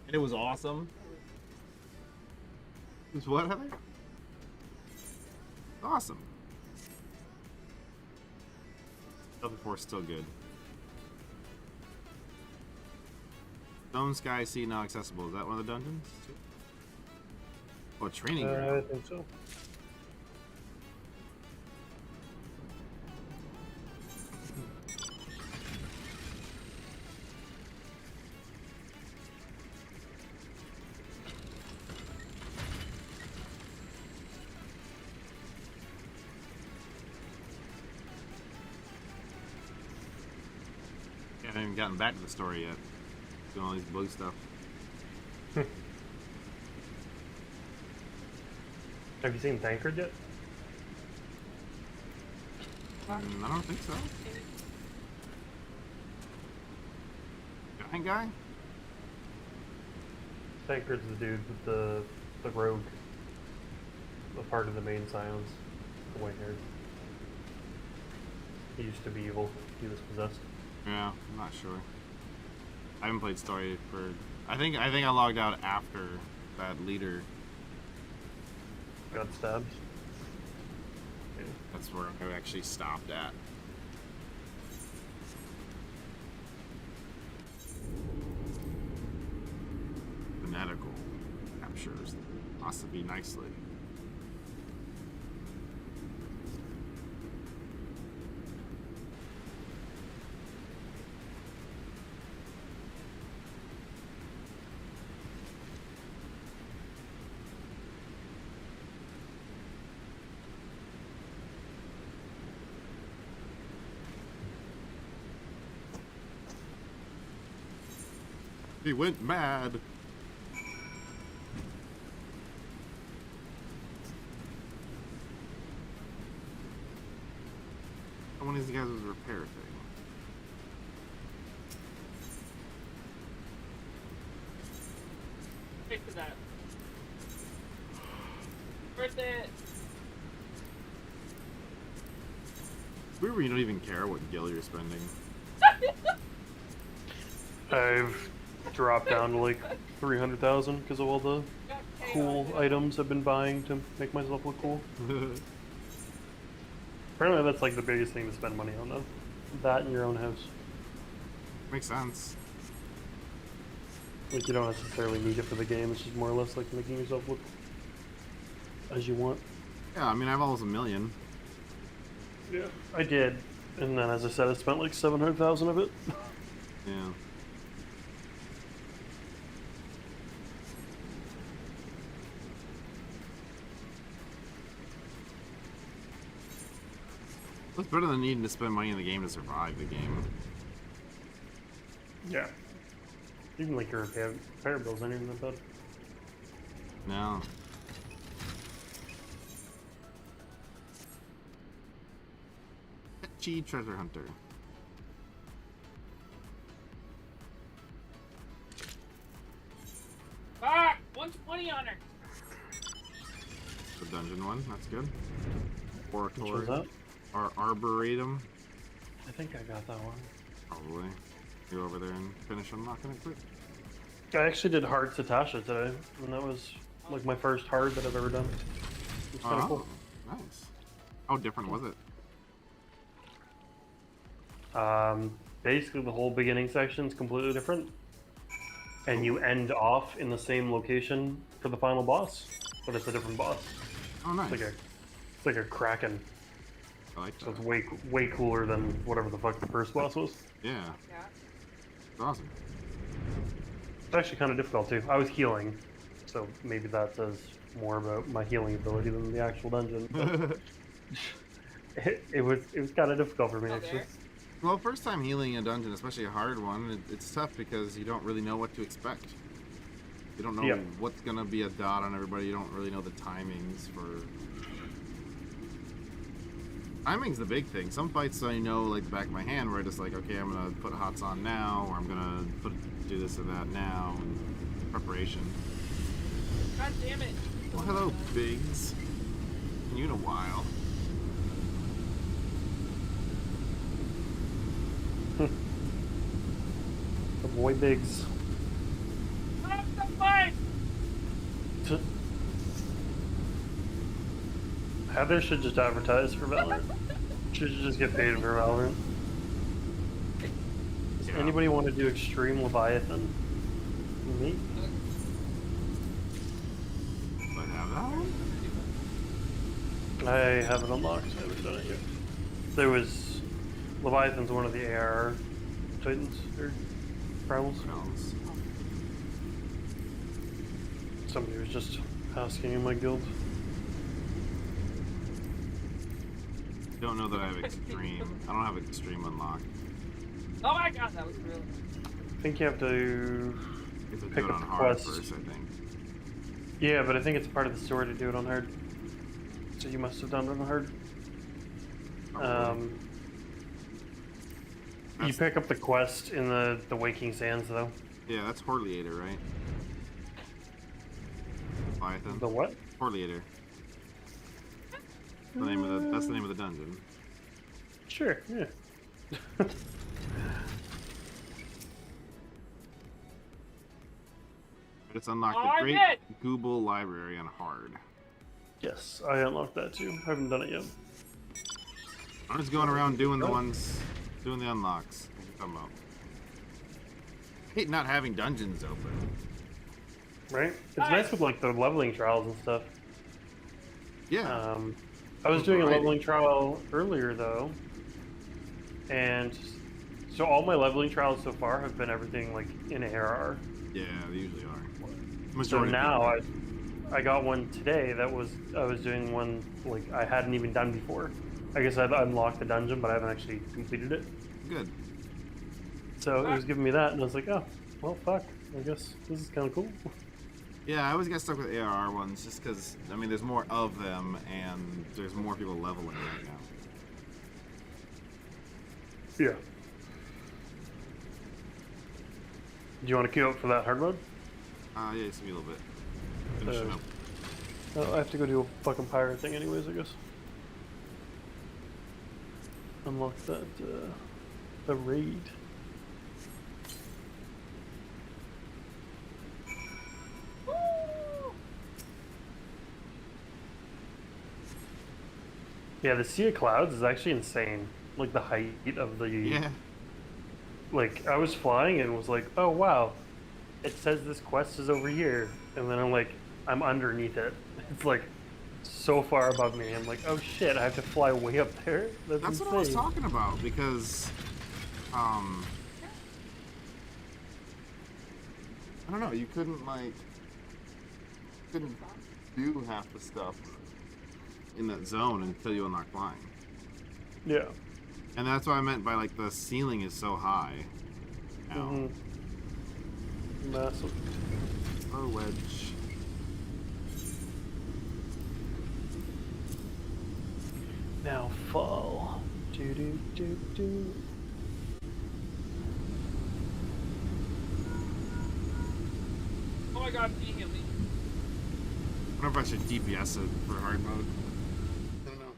And it was awesome. It was what, Heather? Awesome. Level 4 is still good. Stone Sky Sea now accessible. Is that one of the dungeons? Oh, training I ground. think so. I haven't even gotten back to the story yet. Doing all these blue stuff. Have you seen Tankard yet? I don't think so. Giant guy? Tankard's the dude with the rogue. The part of the main Scions. The white haired. He used to be evil. He was possessed. Yeah, I'm not sure. I haven't played story for. I think I logged out after that leader. Got stabbed. Yeah. That's where I actually stopped at. Fanatical captures the philosophy nicely. He went mad. One of these guys was a repair thing. Fix that. Where's it? Weird when you don't even care what gil you're spending. I've dropped down to like 300,000 because of all the cool items I've been buying to make myself look cool. Apparently that's like the biggest thing to spend money on though. That in your own house. Makes sense. Like you don't necessarily need it for the game, it's just more or less like making yourself look as you want. Yeah, I mean, I have almost 1 million. Yeah. I did. And then as I said, I spent like 700,000 of it. Yeah. It's better than needing to spend money in the game to survive the game. Yeah. Even like your repair bills aren't even that bad. No. Chi Treasure Hunter. Ah! 120 on her! The dungeon one, that's good. Which was Oratory. that? Or Arboretum. I think I got that one. Probably. Go over there and finish unlocking it quick. I actually did hard Satasha today, and that was like my first hard that I've ever done. It's kind of cool. Nice. How different was it? Basically the whole beginning section is completely different. And you end off in the same location for the final boss, but it's a different boss. Oh, nice. It's like a Kraken, I like so that. it's way cooler than whatever the fuck the first boss was. Yeah, Yeah. it's awesome. It's actually kind of difficult too. I was healing, so maybe that says more about my healing ability than the actual dungeon. But it was kind of difficult for me Oh, actually. there? Well, first time healing a dungeon, especially a hard one, it's tough because you don't really know what to expect. You don't know Yep. what's gonna be a dot on everybody. You don't really know the timings for. Timing's the big thing. Some fights I know like the back of my hand where I just like, okay, I'm gonna put hots on now, or I'm gonna do this or that now, and preparation. God damn it. Well, hello, Biggs. Seen you in a while. The boy Biggs. Heather should just advertise for Valorant. Should just get paid for Valorant. Does Yeah. anybody want to do Extreme Leviathan? Me? Do I have that one? I have it unlocked. I haven't done it yet. There was Leviathan's one of the AR Titans or primals. Else. Somebody was just asking in my guild. Don't know that I have extreme. I don't have extreme unlocked. Oh my god, that was real. I think you have to You have to pick do it up on the hard quest. first, I think. Yeah, but I think it's part of the story to do it on hard. So you must have done it on hard. Probably. You That's- pick up the quest in the Waking Sands, though. Yeah, that's Horleator, right? Leviathan. The what? Horleator. The name of the, that's the name of the dungeon. Sure, yeah. But it's unlocked Oh, the I Great did! Google Library on hard. Yes, I unlocked that too. I haven't done it yet. I'm just going around doing the ones, doing the unlocks. What are you talking about? I hate not having dungeons open. Right? It's nice with like the leveling trials and stuff. Yeah. I was doing a Variety. leveling trial earlier though, and so all my leveling trials so far have been everything like in ARR. Yeah, they usually are. So Majority of now people. I got one today that was I was doing one like I hadn't even done before. I guess I've unlocked the dungeon, but I haven't actually completed it. Good. So it was giving me that, and I was like, oh, well, fuck. I guess this is kind of cool. Yeah, I always get stuck with ARR ones just because, I mean, there's more of them and there's more people leveling right now. Yeah. Do you want to queue up for that hard mode? Yeah, it's gonna be a little bit. Finishing up. Oh, I have to go do a fucking pirate thing anyways, I guess. Unlock that, the raid. Yeah, the Sea of Clouds is actually insane. Like the height of the... Yeah. Like, I was flying and was like, oh wow, it says this quest is over here. And then I'm like, I'm underneath it. It's like so far above me. I'm like, oh shit, I have to fly way up there? That's That's insane. what I was talking about because, I don't know, you couldn't do half the stuff in that zone until you unlock flying. Yeah. And that's what I meant by like the ceiling is so high now. Mm-hmm. Massive. Oh, wedge. Now fall. Do do do do. Oh my god, he healed me. I wonder if I should DPS it for hard mode. I don't know.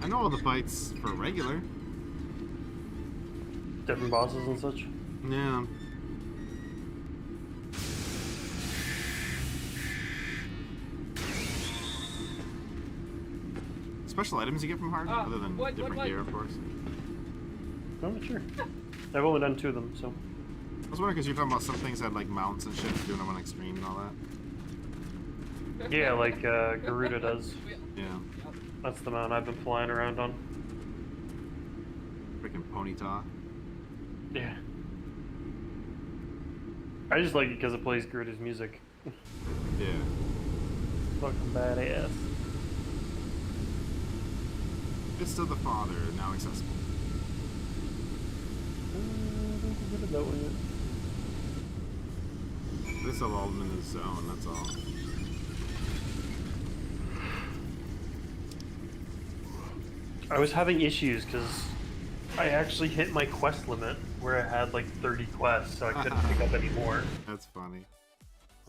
I know all the fights for regular. Different bosses and such. Yeah. Special items you get from hard, other than what- different gear, of course. I'm not sure. I've only done 2 of them, so. I was wondering because you're talking about some things had like mounts and shit, doing them on extreme and all that. Yeah, like Garuda does. Yeah. That's the mount I've been flying around on. Freaking Ponyta. Yeah. I just like it because it plays Garuda's music. Yeah. Fucking badass. Fist of the Father, now accessible. I don't think I did that one yet. This have all them in the zone, that's all. I was having issues because I actually hit my quest limit where I had like 30 quests, so I couldn't pick up any more. That's funny.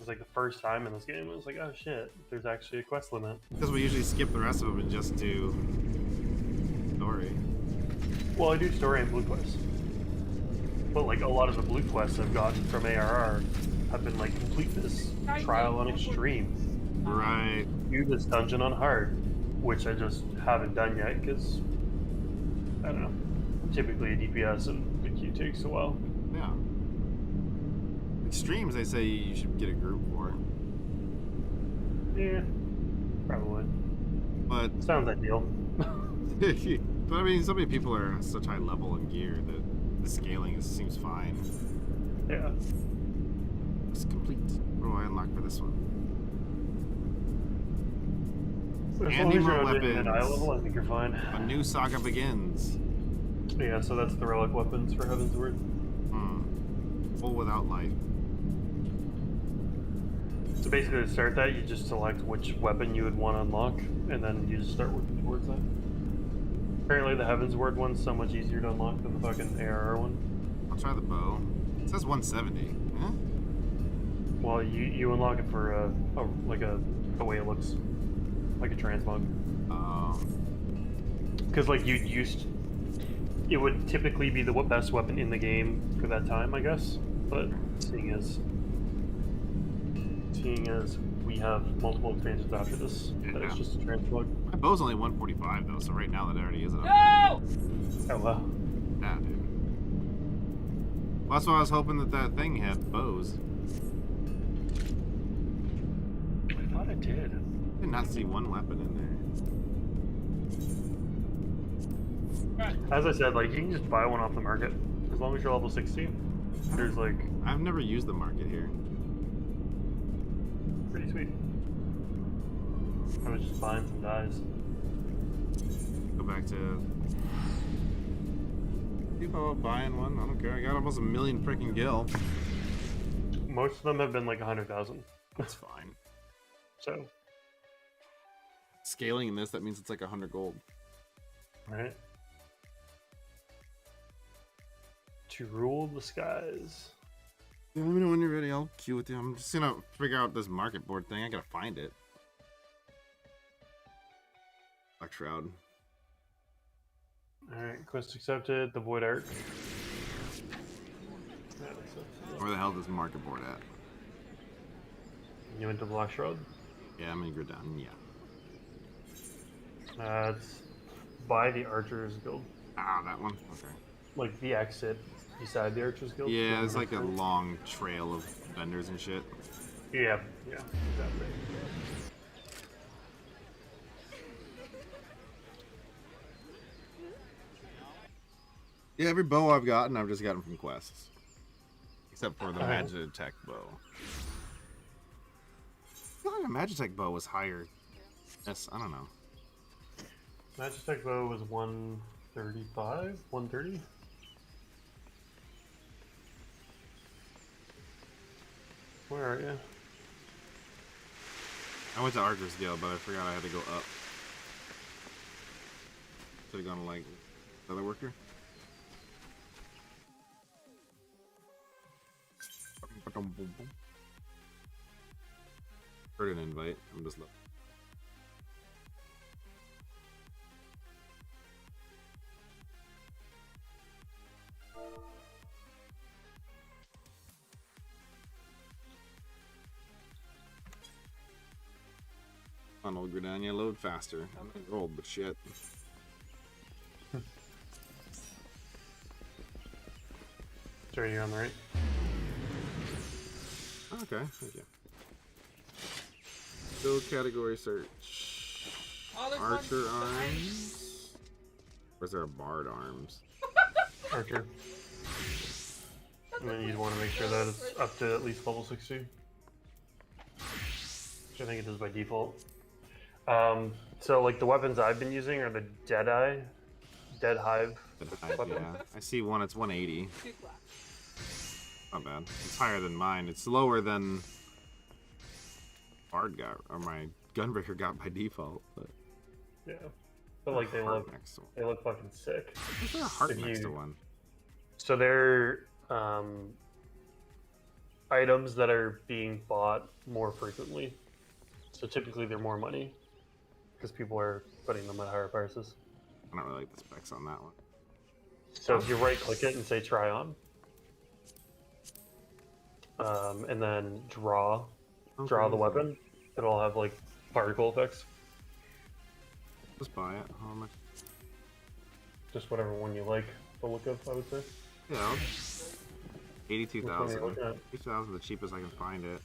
was like the first time in this game. It was like, oh shit, there's actually a quest limit. Because we usually skip the rest of them and just do story. Well, I do story and blue quests, but like a lot of the blue quests I've gotten from ARR have been like complete this trial on extreme, Right. do this dungeon on hard, which I just haven't done yet because I don't know. Typically a DPS and the queue takes a while. Yeah. Extremes, they say you should get a group for. Yeah, probably. But Sounds ideal. but I mean, so many people are at such high level in gear that the scaling seems fine. Yeah. It's complete. What do I unlock for this one? As long Andy as you're more not doing an eye weapons. level, I think you're fine. A new saga begins. Yeah, so that's the relic weapons for Heaven's Word. Full without life. So basically, to start that, you just select which weapon you would want to unlock, and then you just start working towards that. Apparently, the Heaven's Word one's so much easier to unlock than the fucking ARR one. I'll try the bow. It says 170. Huh? Well, you unlock it for the way it looks, like a transmog. Because like it would typically be the best weapon in the game for that time, I guess. But seeing as we have multiple expansions after this, that it's just a transmog. My bow's only 145 though, so right now that already is it. No! Oh wow. Yeah, dude. Well, that's why I was hoping that thing had bows. I thought it did. I did not see one weapon in there. As I said, like you can just buy one off the market as long as you're level 60. There's like I've never used the market here. pretty sweet. I was just buying some dies. Go back to people buying one. I don't care. I got almost a million freaking gil. Most of them have been like 100,000. That's fine. So, Scaling in this, that means it's like 100 gold. right. To rule the skies. Yeah, let me know when you're ready. I'll queue with you. I'm just gonna figure out this market board thing. I gotta find it. Black Shroud. Alright, quest accepted. The Void Arc. Yeah, Where the hell is this market board at? you went to Black Shroud? Yeah, I'm gonna go down. Yeah. It's by the Archers Guild. Ah, that one. Okay. Like the exit beside the Archers Guild. Yeah, it's like a long trail of vendors and shit. Yeah, exactly. Yeah, every bow I've gotten from quests. Except for the Magitech bow. I feel like a Magitech bow was higher. Yes, I don't know. Magitech Bow was 135? 130? Where are you? I went to Archer's Guild, but I forgot I had to go up. Should have gone to like other worker. Heard an invite. I'm just looking. On old Gridania, load faster. I'm old, but shit. Sure, you're on the right. Okay, thank you. Build category search. Oh, there's Archer one behind you. arms. Or is there a bard arms? Archer. And then you'd want to make sure that it's up to at least level 60. Which I think it does by default. So like the weapons I've been using are the Dead Hive. Yeah, I see one. It's 180. Not bad. It's higher than mine. It's lower than Bard got, or my Gunbreaker got by default. But Yeah. But like they heart look next to one. they look fucking sick. Is there a heart If next to you- one? So they're items that are being bought more frequently. So typically they're more money because people are putting them at higher prices. I don't really like the specs on that one. So if you right click it and say try on, and then draw the Okay. weapon, it'll have like particle effects. Just buy it. How much? Just whatever one you like the look of, I would say. Yeah, I'll... Which one are you 82,000. looking at? 2,000 the cheapest I can find it.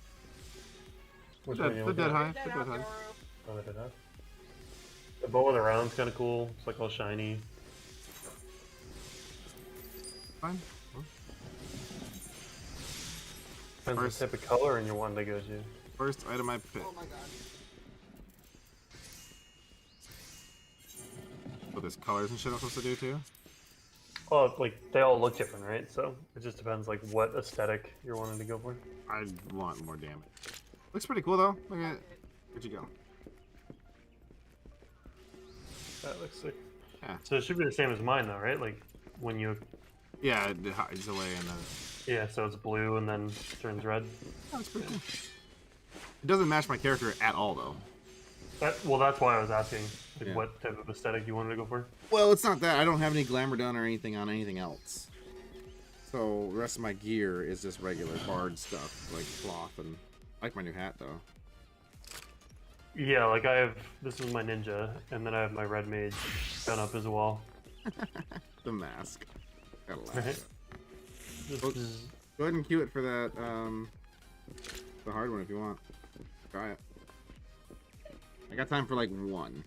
Which The one are you Dead looking at? High. Dead The Dead out, High. Goro. Oh, they did that. The bow with the round's kind of cool. It's like all shiny. Fine. Depends First- what type of color in your one they go to. First item I picked. Oh my god. What there's colors and shit I'm supposed to do too? Oh, like they all look different, right? So it just depends like what aesthetic you're wanting to go for. I want more damage. Looks pretty cool though. Look at it. Where'd you go? That looks sick. Yeah. So it should be the same as mine though, right? Like when you, Yeah, it hides away and then. yeah. So it's blue and then turns red. Oh, it's pretty cool. It doesn't match my character at all though. Well, that's why I was asking like, Yeah. what type of aesthetic you wanted to go for. Well, it's not that. I don't have any glamour done or anything on anything else. So the rest of my gear is just regular bard stuff, like cloth and. I like my new hat though. Yeah, like I have. This is my ninja, and then I have my red mage gun up as well. The mask. Gotta laugh. Right. at it. Just, Well, Go ahead and cue it for that, the hard one if you want. Try it. I got time for like one.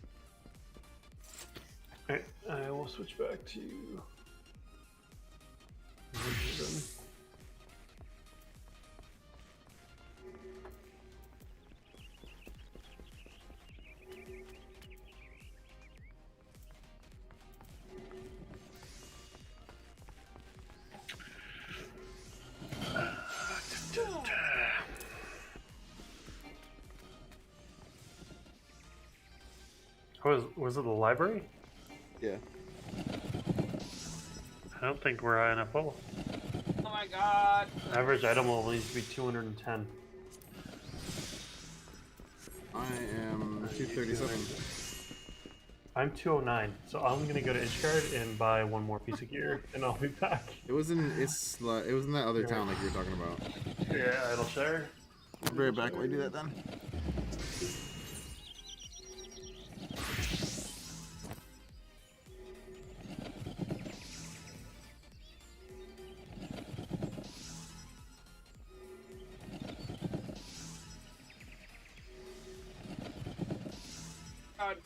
Alright, I will switch back to. Was it the library? Yeah. I don't think we're high enough level. Oh my god. Average item level needs to be 210. I am 237. I'm 209, so I'm gonna go to Ishgard and buy one more piece of gear, and I'll be back. It was in it was in that other town like you were talking about. Yeah, Idle Share. I'll be right back while I do that then. God.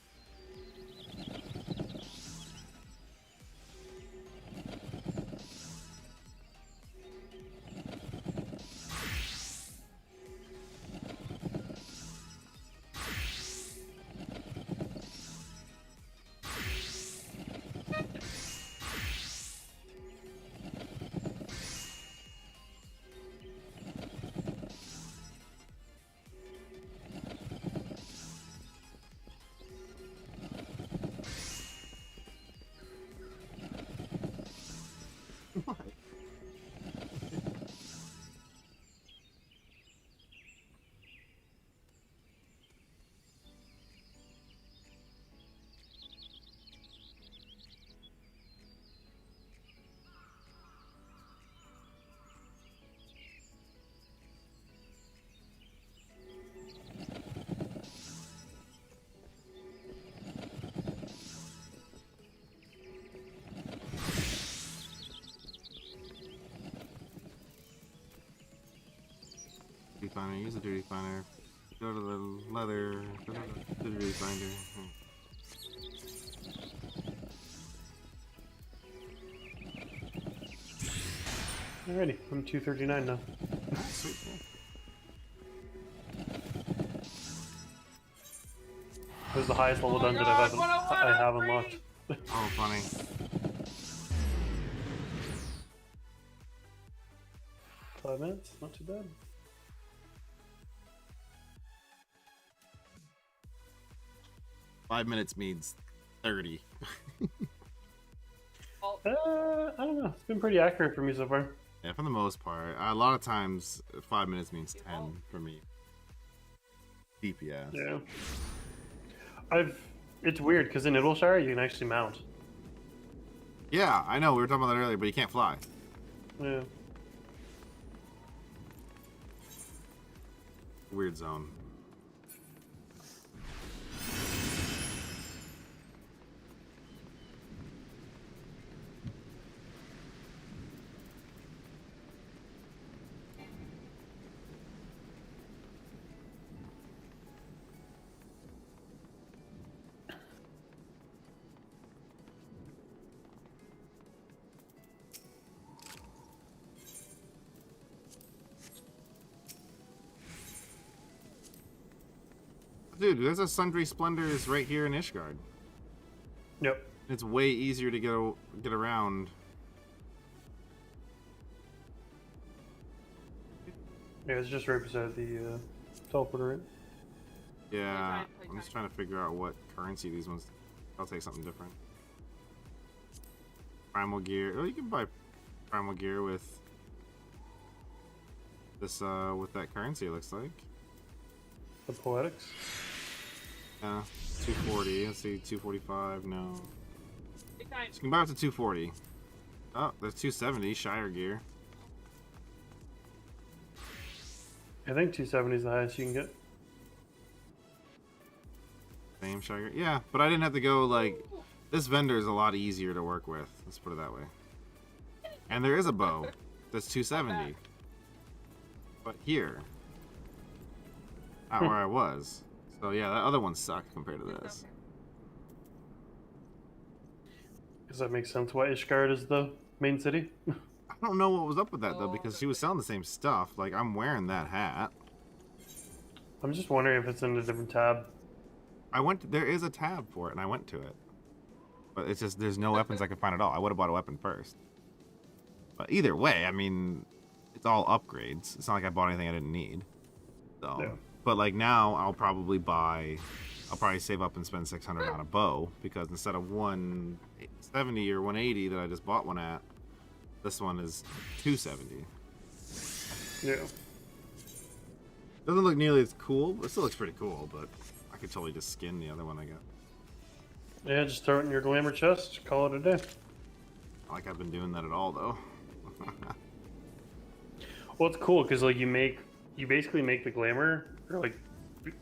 Duty finder, use the duty finder. Go to the leather. Go to the duty finder. Alrighty, I'm 239 now. Sweet. Yeah. This is the highest level Oh my dungeon God, I have unlocked. Oh, funny. 5 minutes, not too bad. Five minutes means 30. Oh, I don't know. It's been pretty accurate for me so far. Yeah, for the most part. A lot of times, 5 minutes means 10 for me. DPS. Yeah. It's weird because in Idleshire you can actually mount. Yeah, I know. We were talking about that earlier, but you can't fly. Yeah. Weird zone. Dude, there's a Sundry Splendors right here in Ishgard. Yep. It's way easier to get around. Yeah, it's just right beside the teleporter, right? Yeah, I'm just trying to figure out what currency these ones. I'll take something different. Primal gear. Oh, you can buy primal gear with this with that currency. It looks like. The poetics. Yeah, 240. Let's see, 245. No. Big time. So you can buy up to 240. Oh, there's 270 Shire gear. I think 270 is the highest you can get. Same Shire. Yeah, but I didn't have to go like. This vendor is a lot easier to work with. Let's put it that way. And there is a bow that's 270. But here, not where I was. So yeah, that other one sucked compared to this. Does that make sense why Ishgard is the main city? I don't know what was up with that though, because she was selling the same stuff. Like I'm wearing that hat. I'm just wondering if it's in a different tab. There is a tab for it, and I went to it. But it's just there's no weapons I can find at all. I would have bought a weapon first. But either way, I mean, it's all upgrades. It's not like I bought anything I didn't need. So, Yeah. but like now, I'll probably save up and spend 600 on a bow because instead of 170 or 180 that I just bought one at, this one is 270. Yeah. Doesn't look nearly as cool. It still looks pretty cool, but I could totally just skin the other one I got. Yeah, just throw it in your glamour chest, call it a day. Not like I've been doing that at all though. Well, it's cool because like you basically make the glamour or like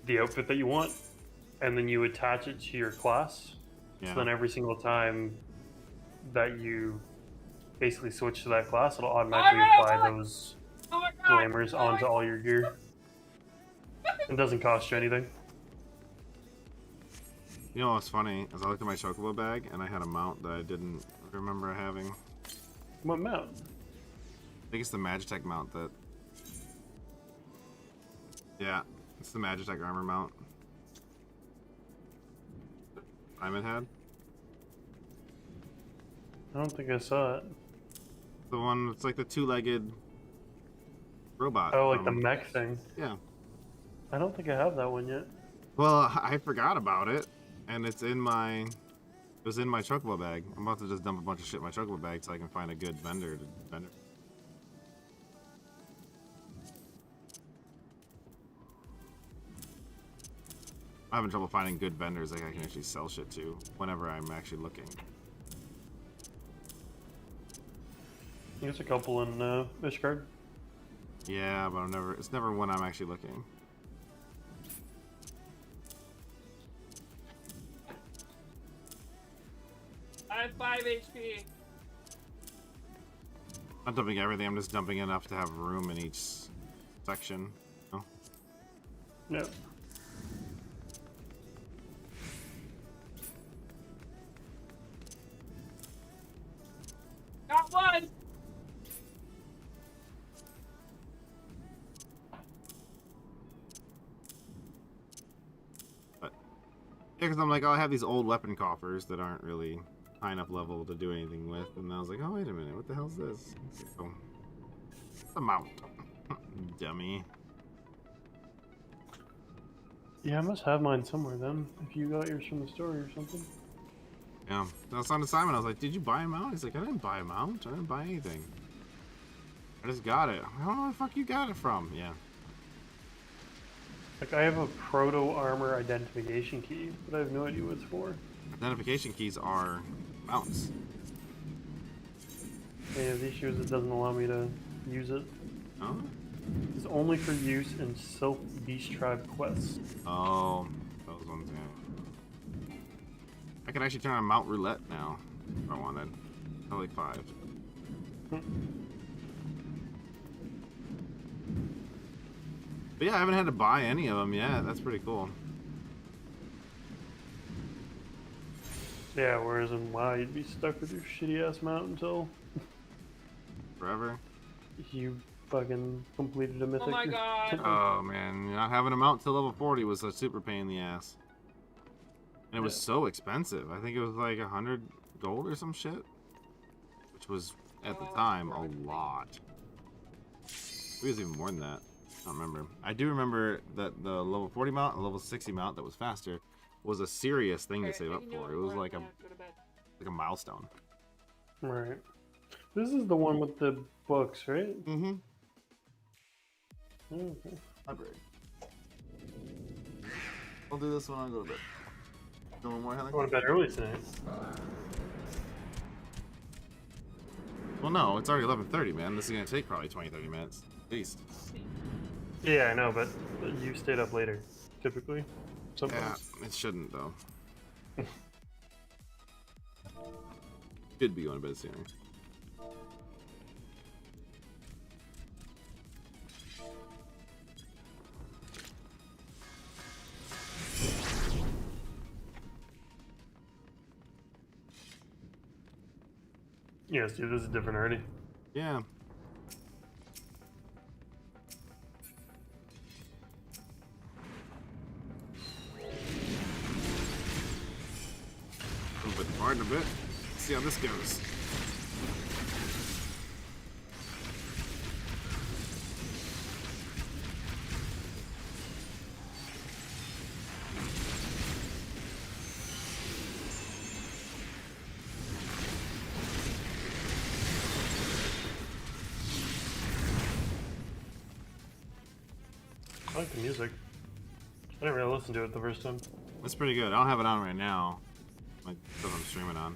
the outfit that you want, and then you attach it to your class. Yeah. So then every single time that you basically switch to that class, it'll automatically apply those Oh my god! glamours onto all your gear. It doesn't cost you anything. You know what's funny is I looked at my chocobo bag and I had a mount that I didn't remember having. What mount? I think it's the Magitech mount that. Yeah, it's the Magitech armor mount. Diamond had. I don't think I saw it. The one, it's like the two-legged robot. Oh, like the mech thing. Yeah. I don't think I have that one yet. Well, I forgot about it, and it was in my chocobo bag. I'm about to just dump a bunch of shit in my chocobo bag so I can find a good vendor to vend it. I'm having trouble finding good vendors like I can actually sell shit to whenever I'm actually looking. There's a couple in Ishgard. Yeah, but it's never when I'm actually looking. I have 5 HP. I'm dumping everything, I'm just dumping enough to have room in each section. Oh. Yeah. Got one! But yeah, because I'm like, oh, I have these old weapon coffers that aren't really high enough level to do anything with, and I was like, oh, wait a minute, what the hell's this? So, it's a mount. Dummy. Yeah, I must have mine somewhere then. If you got yours from the store or something. Yeah. I was on to Simon, I was like, did you buy a mount? He's like, I didn't buy a mount. I didn't buy anything. I just got it. I don't know where the fuck you got it from. Yeah. Like, I have a proto armor identification key, but I have no idea what it's for. Identification keys are mounts. Yeah, the issue is it doesn't allow me to use it. Oh? It's only for use in Silk Beast Tribe quests. Oh, those ones, yeah. I can actually turn on Mount Roulette now, if I wanted. I like 5. But yeah, I haven't had to buy any of them yet. That's pretty cool. Yeah, whereas in WoW, you'd be stuck with your shitty ass mount until Forever. you fucking completed a mythic. Oh my god. Oh man, not having a mount till level 40 was a super pain in the ass. And it was so expensive. I think it was like 100 gold or some shit. Which was, at the time, a lot. It was even more than that. I don't remember. I do remember that the level 40 mount and level 60 mount that was faster was a serious thing to save up for. It was like a milestone. Right. This is the one with the books, right? Mm-hmm. Okay. Library. I'll do this one. I'll go to bed. No more, Heather? I went to bed early tonight. Well, no, it's already 11:30, man. This is gonna take probably 20-30 minutes, at least. Yeah, I know, but you stayed up later, typically. Yeah, Sometimes. it shouldn't though. Should be going to bed sooner. Yes, dude, this is different already. Yeah. Move it forward a bit. See how this goes. I like the music. I didn't really listen to it the first time. That's pretty good. I don't have it on right now. Like stuff I'm streaming on.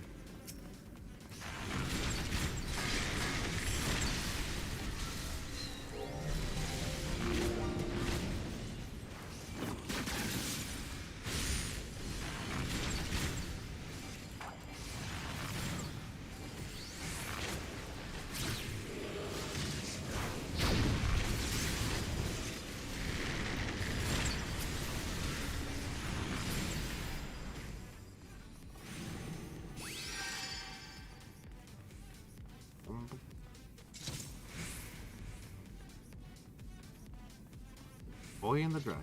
Boy and the Dragon.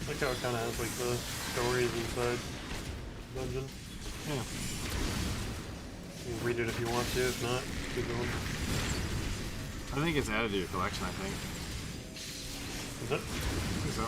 I like how it kind of has like the stories inside the dungeon. Yeah. You can read it if you want to, if not, keep going. I think it's added to your collection, I think. Is it? I think so.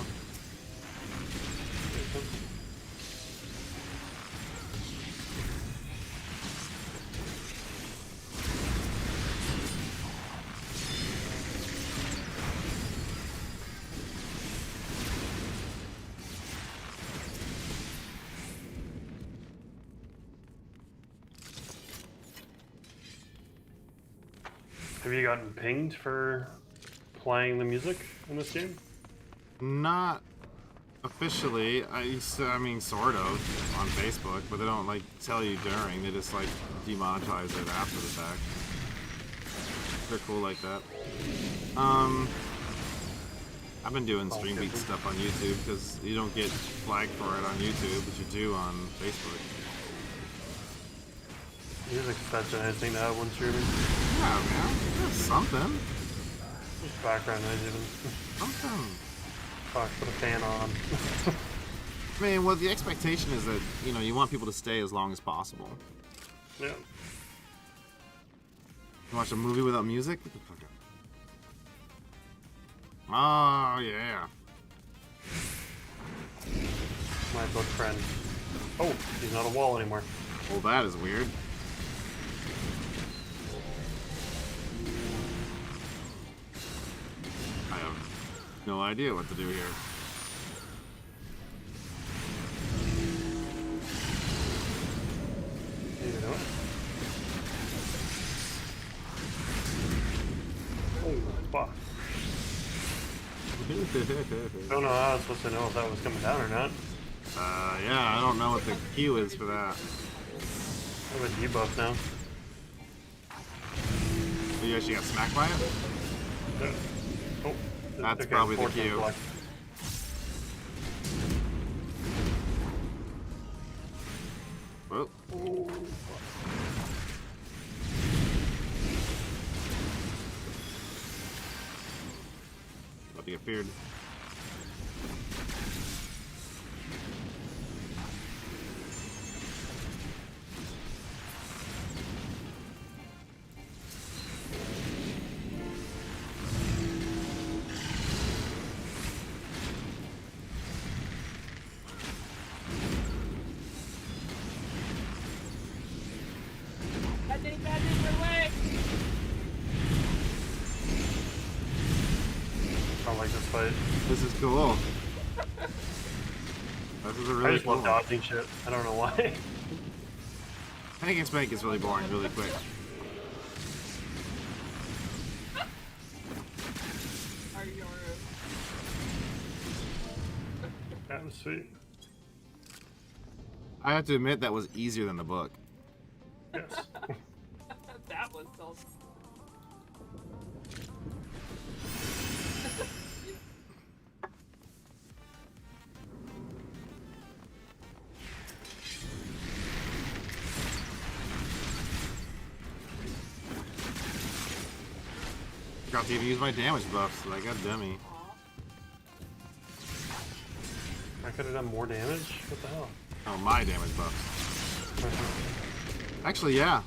Have you gotten pinged for playing the music in this game? Not officially. I mean, sort of on Facebook, but they don't like tell you during. They just like demonetize it after the fact. They're cool like that. I've been doing stream beat stuff on YouTube because you don't get flagged for it on YouTube, but you do on Facebook. Music's such a nice thing to have when streaming. Yeah, man. That's something. Just background noise even. Something. Fuck, put a fan on. I mean, well, the expectation is that, you know, you want people to stay as long as possible. Yeah. You watch a movie without music? Get the fuck up. Oh, yeah. My book friend. Oh, he's not a wall anymore. Well, that is weird. I have no idea what to do here. You know it? Oh, fuck. I don't know how I was supposed to know if that was coming down or not. Yeah, I don't know what the Q is for that. I have a debuff now. You actually got smacked by it? Oh, That's okay, probably the 14 Q. block. Whoa. About to get feared. Bad thing, my leg! I like this fight. This is cool. This is a I really just cool love one. dodging shit. I don't know why. Tanking Spank is really boring really quick. Are you alright? That was sweet. I have to admit that was easier than the book. Yes. That was so. Forgot to even use my damage buffs, like a dummy. I could have done more damage? What the hell? Oh, my damage buffs. Actually, yeah.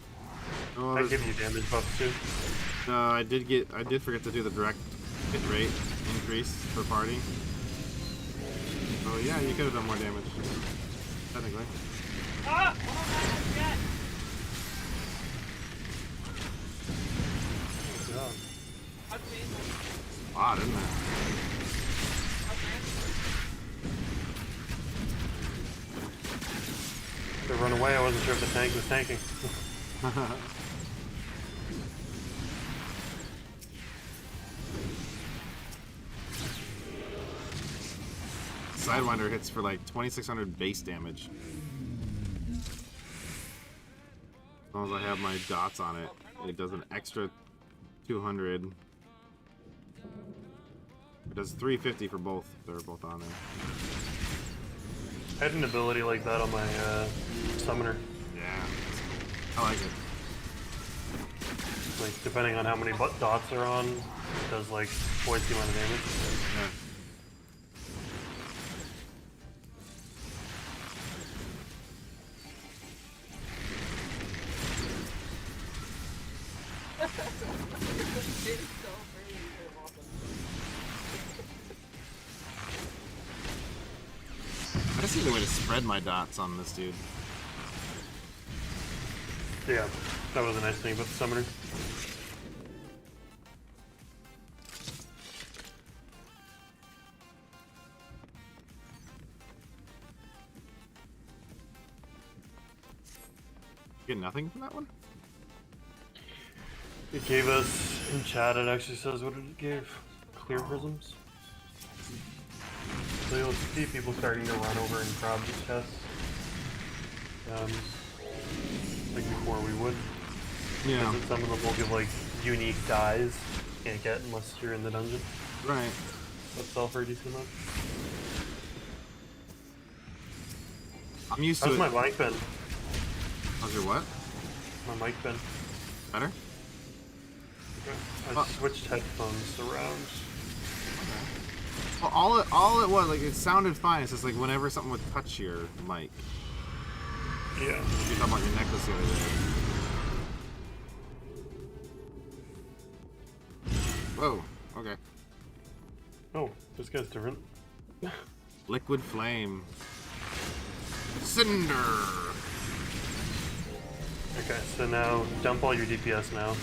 Oh, I give you damage buffs too. I did forget to do the direct hit rate increase for party. Oh yeah, you could have done more damage. Technically. Ah! Oh my god! God. That's me. Odd, isn't it? To run away, I wasn't sure if the tank was tanking. Sidewinder hits for like 2,600 base damage. As long as I have my dots on it, it does an extra 200. It does 350 for both. They're both on there. I had an ability like that on my summoner. Yeah, I like it. Like, depending on how many dots are on, it does like twice the amount of damage. Yeah. It's so very awesome. I just need a way to spread my dots on this dude. Yeah, that was a nice thing about the summoner. Get nothing from that one? It gave us, in chat it actually says what it gave. Clear prisms. So you'll see people starting to run over and grab the chests. Like before we would. Yeah. Because some of them will give like unique dyes you can't get unless you're in the dungeon. Right. That sell for a decent amount. I'm used to How's it. my mic been? How's your what? My mic been? Better? I switched headphones around. Well, all it was, like, it sounded fine. It's just like whenever something would touch your mic. Yeah. You talking about your necklace the other day. Whoa. Okay. Oh, this guy's different. Liquid flame. Cinder. Okay, so now dump all your DPS now.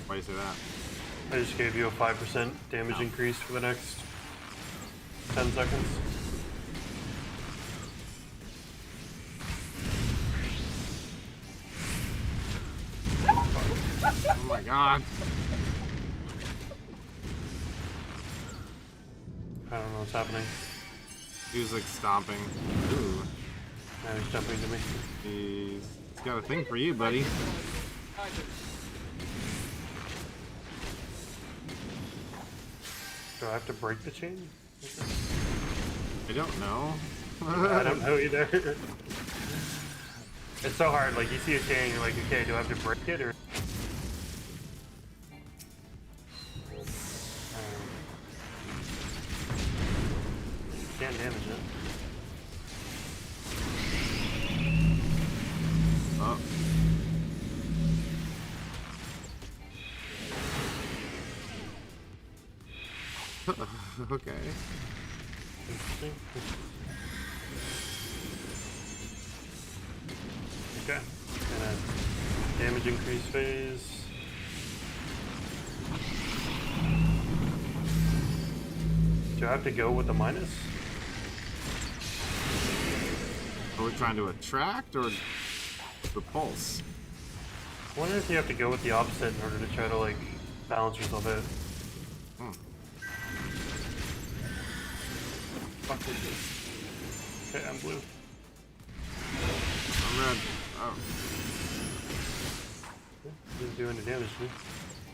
Why do you say that? I just gave you a 5% damage increase for the next 10 seconds. Oh my god. I don't know what's happening. He was like stomping. Ooh. Now he's jumping to me. He's got a thing for you, buddy. Do I have to break the chain? I don't know. I don't know either. It's so hard, like you see a chain, you're like, okay, do I have to break it or? Can't damage it. Oh. Okay. Interesting. Okay. And a damage increase phase. Do I have to go with the minus? Are we trying to attract or repulse? I wonder if you have to go with the opposite in order to try to like balance yourself out. Hmm. Fuck is this? Okay, I'm blue. I'm red. Oh. Didn't do any damage to me.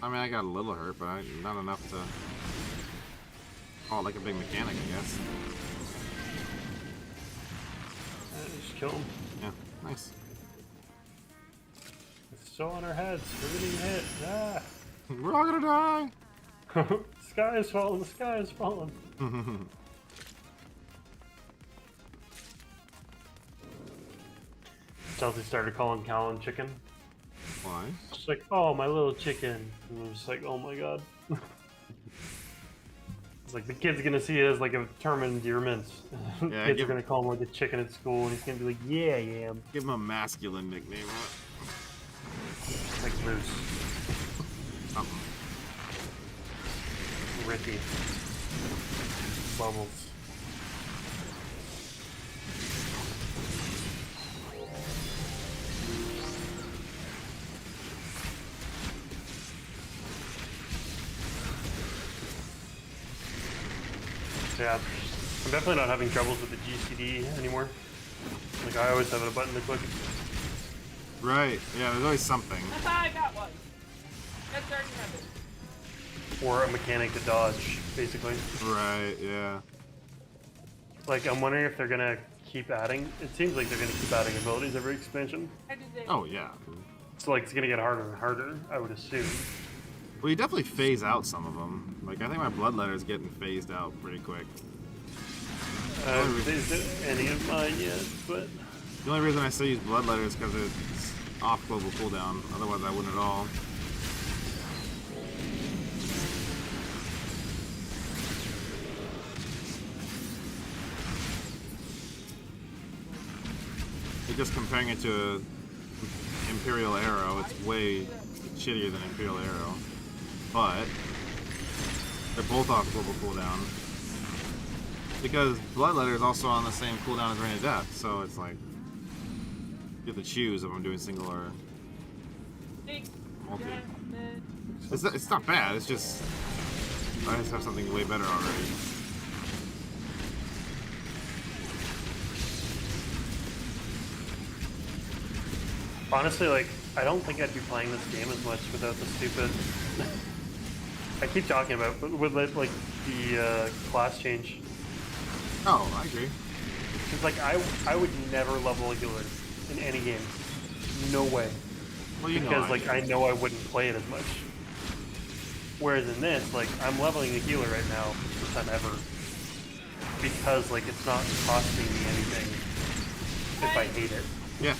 I mean, I got a little hurt, but not enough to call it like a big mechanic, I guess. Just kill him. Yeah, nice. It's still on our heads. We're getting hit. Ah! We're all gonna die! The sky is falling. The sky is falling. Chelsea started calling Callan chicken. Why? She's like, oh, my little chicken. And I'm just like, oh my god. It's like the kid's gonna see it as like a term of endearment. Yeah, Kids are gonna call him like a chicken at school, and he's gonna be like, yeah, I am. Give him a masculine nickname. Like Moose. Something. Ricky. Bubbles. Yeah, I'm definitely not having troubles with the GCD anymore. Like I always have a button to click. Right, yeah, there's always something. I got one. That's already happened. Or a mechanic to dodge, basically. Right, yeah. Like, I'm wondering if they're gonna keep adding. It seems like they're gonna keep adding abilities every expansion. I did that. Oh, yeah. So, like, it's gonna get harder and harder, I would assume. Well, you definitely phase out some of them. Like, I think my bloodletter is getting phased out pretty quick. I haven't used any of mine yet, but... The only reason I still use bloodletter is because it's off global cooldown. Otherwise, I wouldn't at all. You're just comparing it to Imperial Arrow. It's way shittier than Imperial Arrow. But they're both off global cooldown. Because Bloodletter is also on the same cooldown as Rain of Death, so it's like you have to choose if I'm doing single or multi. It's not bad, it's just I just have something way better already. Honestly, like, I don't think I'd be playing this game as much without the stupid... I keep talking about, but with, like, the class change. Oh, I agree. Because, like, I would never level a healer in any game. No way. Well, you because, know like, I know I wouldn't play it as much. Whereas in this, like, I'm leveling a healer right now, first time ever. Because, like, it's not costing me anything if I hate it. Yeah.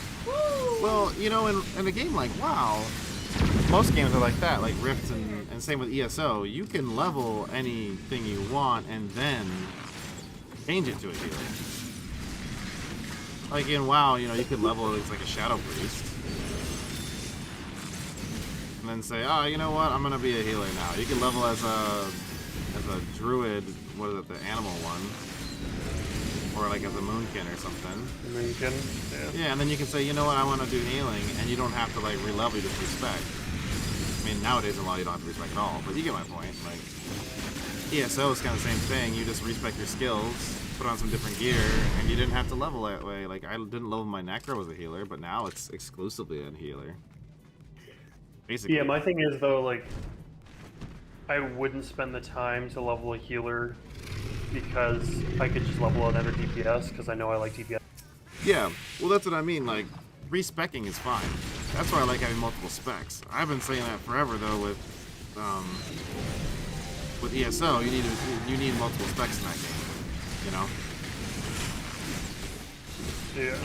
Well, you know, in a game like WoW, most games are like that, like Rift and same with ESO. You can level anything you want and then change it to a healer. Like in WoW, you know, you could level it as like a Shadow Priest, and then say, oh, you know what? I'm gonna be a healer now. You can level as a druid. What is it? The animal one, or like as a moonkin or something. Moonkin. Yeah. Yeah, and then you can say, you know what? I want to do healing, and you don't have to like re-level. You just respect. I mean, nowadays in law you don't have to respect at all, but you get my point. Like ESO is kind of the same thing. You just respect your skills, put on some different gear, and you didn't have to level that way. Like I didn't level my necro as a healer, but now it's exclusively a healer. Basically. Yeah, my thing is though, like, I wouldn't spend the time to level a healer because I could just level another DPS because I know I like DPS. Yeah, well that's what I mean. Like respecking is fine. That's why I like having multiple specs. I've been saying that forever though. With ESO, you need multiple specs in that game. You know. Yeah.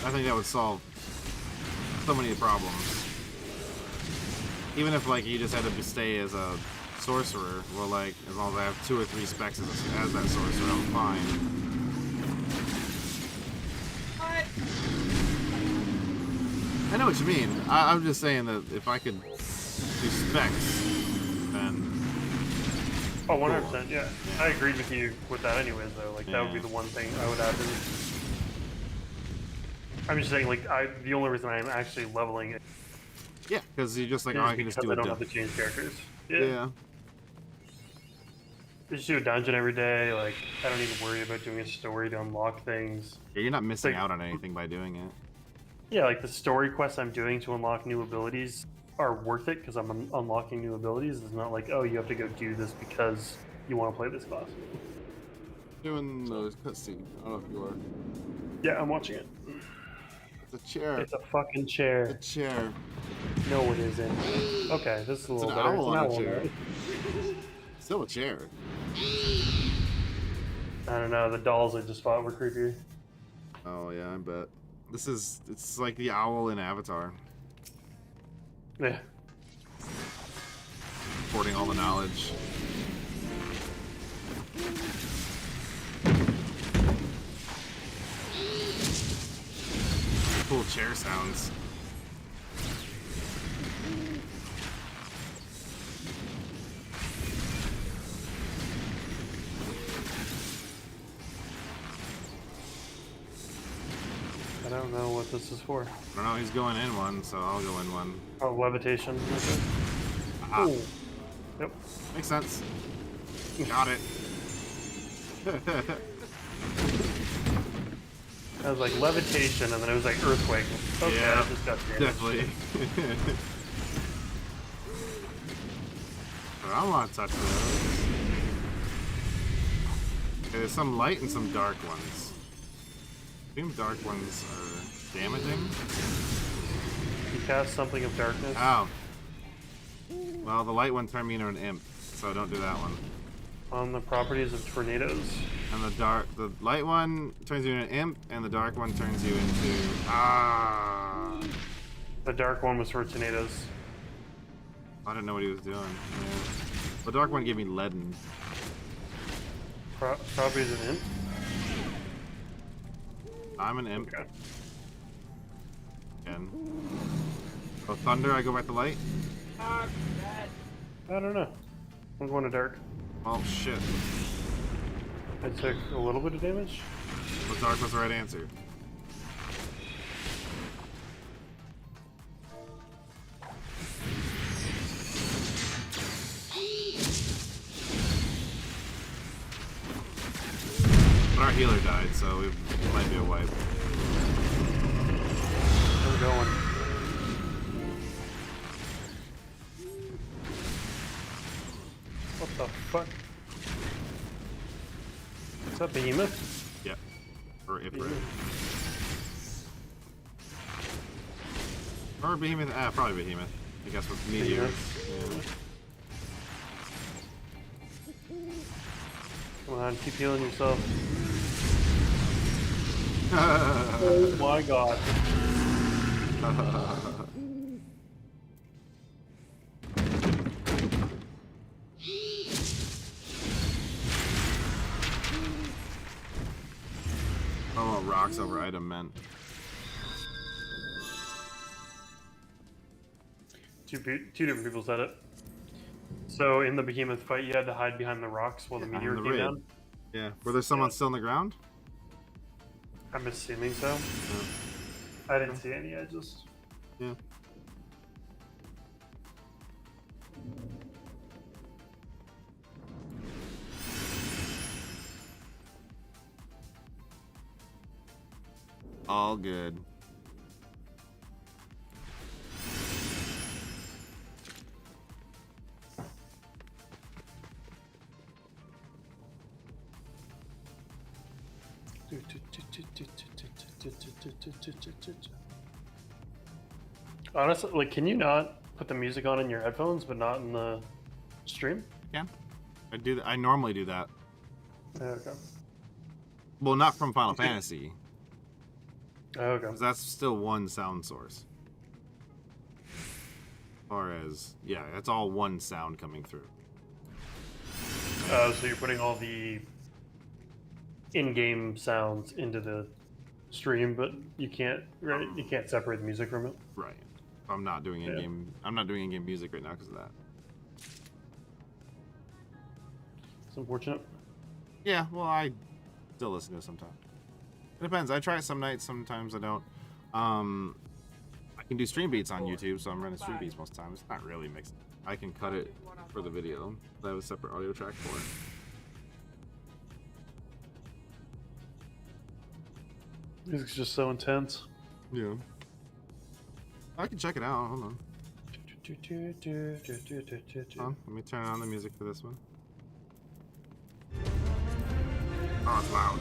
I think that would solve so many problems. Even if like you just had to stay as a sorcerer, well, like as long as I have 2 or 3 specs as that sorcerer, I'm fine. What? I know what you mean. I'm just saying that if I could do specs, then Oh, 100%. Yeah. I agreed with you with that, anyways. Though, like that would be Yeah. the one thing I would add. I'm just saying, like, the only reason I'm actually leveling it yeah, because you're just like, oh, is I can just because do I a don't dungeon. have to change characters. Yeah. I just do a dungeon every day. Like, I don't need to worry about doing a story to unlock things. Yeah, you're not missing Like- out on anything by doing it. Yeah, like the story quests I'm doing to unlock new abilities are worth it because I'm unlocking new abilities. It's not like, oh, you have to go do this because you want to play this class. Doing those cutscene. I don't know if you are. Yeah, I'm watching it. It's a chair. It's a fucking chair. A chair. No, it isn't. Okay, this is a It's little an better. owl It's an on a owl, chair. right? Still a chair. I don't know. The dolls I just fought were creepy. Oh yeah, I bet. It's like the owl in Avatar, Yeah. hoarding all the knowledge. Cool chair sounds. I don't know what this is for. I don't know, he's going in one, so I'll go in one. Oh, levitation. Okay. Ah, Ooh. Yep. makes sense. Got it. I was like levitation, and then it was like earthquake. Okay, Yeah, I just got damaged. definitely. But I don't want to touch those. Okay, there's some light and some dark ones. I think dark ones are damaging. You cast something of darkness. Oh. Well, the light one turned me into an imp, so don't do that one. On the properties of tornadoes. And the light one turns you into an imp, and the dark one turns you into The dark one was for tornadoes. I didn't know what he was doing. Yeah. The dark one gave me leaden. Properties of imp. I'm an imp. Okay. Again. Oh, thunder, I go back to light? Fuck that. I don't know. I'm going to dark. Oh, shit. I took a little bit of damage. The dark was the right answer. But our healer died, so it might be a wipe. I'm going. What the fuck? Is that Behemoth? Yeah. Or Ifrit. Or Behemoth. Probably Behemoth. I guess with meteors. Come on, keep healing yourself. Yeah. Oh my god. Oh, rocks over item meant. Two different people said it. So in the behemoth fight, you had to hide behind the rocks while the meteor the came raid. down. Yeah. Were there someone still on the ground? I'm assuming so. Yeah. I didn't see any. I just. Yeah. All good. Honestly, like, can you not put the music on in your headphones, but not in the stream? Yeah. I do. I normally do that. Okay. Well, not from Final Fantasy. Okay. 'Cause that's still one sound source. As far as, yeah, that's all one sound coming through. So you're putting all the in-game sounds into the stream, but you can't, right? You can't separate the music from it. Right. I'm not doing in-game. I'm not doing in-game music right now because of that. It's unfortunate. Yeah. Well, I still listen to it sometimes. It depends. I try it some nights. Sometimes I don't. I can do stream beats on YouTube, so I'm running stream beats most of the time. It's not really mixed. I can cut it for the video. I have a separate audio track for it. Music's just so intense. Yeah. I can check it out. Hold on. Let me turn on the music for this one. Oh, it's loud.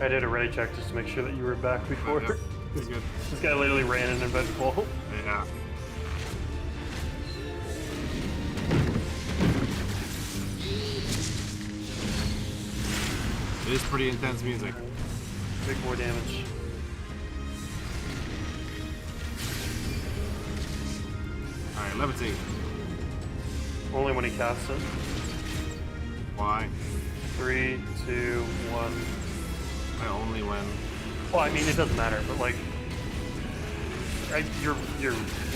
I did a ready check just to make sure that you were back before. Yep. It's good. This guy literally ran an invincible. Yeah. It is pretty intense music. Big more damage. Alright, levitate. Only when he casts it. Why? 3, 2, 1. I only when. Well, I mean, it doesn't matter, but like, you're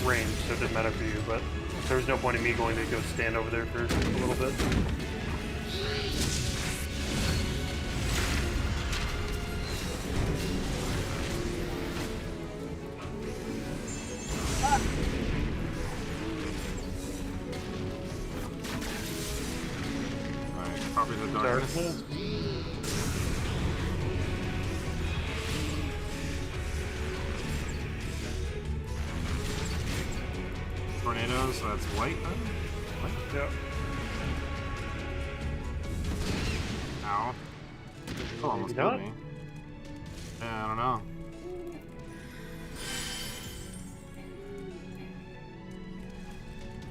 ranged, so it doesn't matter for you. But there was no point in me going to go stand over there for a little bit. Alright, copy the darkness. Darkness. Tornadoes, so that's white then? What? Yeah. Ow. Oh, almost Maybe killed me. Yeah, I don't know.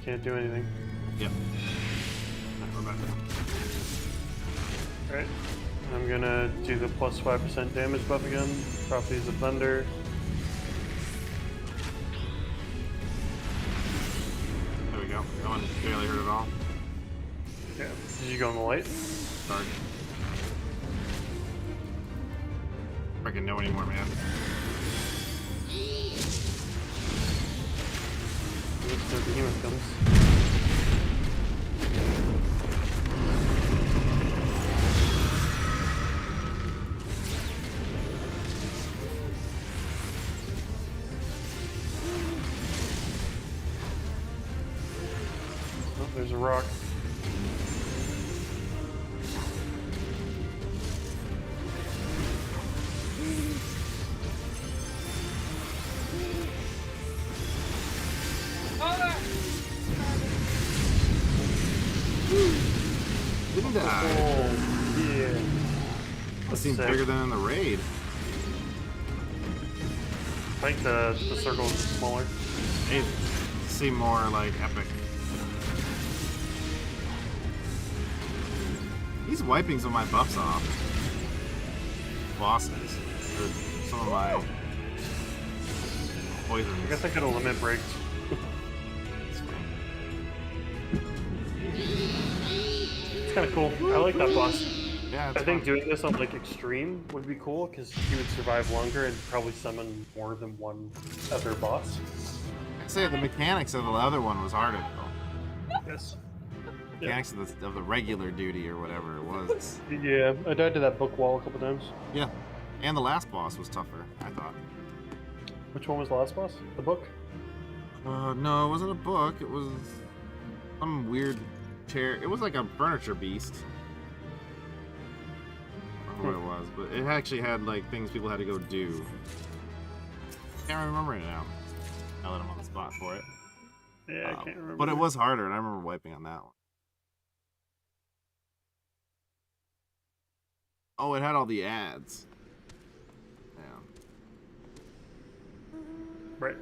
Can't do anything. Yep. Alright, we're back. Alright. I'm gonna do the plus 5% damage buff again. Properties of Thunder. There we go. No one barely hurt at all. Yeah. Did you go in the light? Dark. Freaking know anymore, man. The behemoth comes. Oh, there's a rock. Didn't die. Oh, yeah. That seems sick. bigger than in the raid. I think the circle is smaller. They seem more like epic. He's wiping some of my buffs off. Bosses. Or some of my poisons. I guess I could have limit breaks. It's kind of cool. I like that boss. Yeah, it's I think fun. doing this on like extreme would be cool because you would survive longer and probably summon more than one other boss. I'd say the mechanics of the other one was harder though. Yes. Mechanics of the regular duty or whatever it was. Yeah, I died to that book wall a couple times. Yeah, and the last boss was tougher, I thought. Which one was the last boss? The book? No, it wasn't a book. It was some weird chair. It was like a furniture beast. I don't know what it was, but it actually had like things people had to go do. Can't remember it now. Now that I'm on the spot for it. Yeah, I can't remember. But it was harder, and I remember wiping on that one. Oh, it had all the ads. Yeah. Right.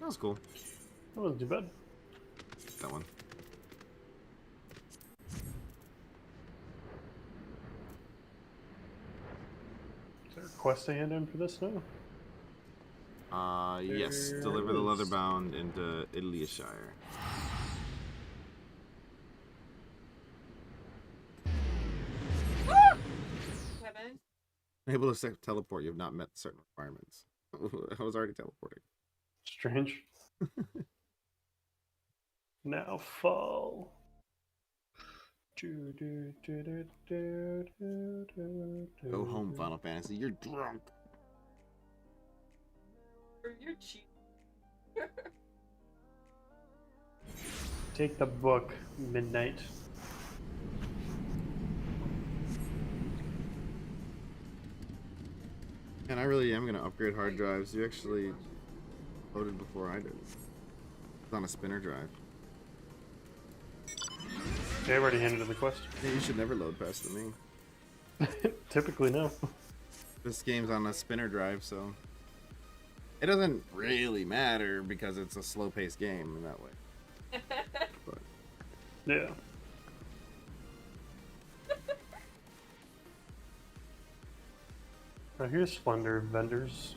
That was cool. That wasn't too bad. That one. Is there a quest to hand in for this now? Yes. There Deliver the is. Leatherbound into Iliashire. Kevin? Able to teleport, you have not met certain requirements. I was already teleporting. Strange. Now fall. Go home, Final Fantasy. You're drunk. You're cheap. Take the book, Midnight. And I really am going to upgrade hard drives. You actually loaded before I did. It's on a spinner drive. Okay, I already handed in the quest. Yeah, you should never load faster than me. Typically, no. This game's on a spinner drive, so it doesn't really matter because it's a slow-paced game in that way. But Yeah. Now here's Splendor vendors.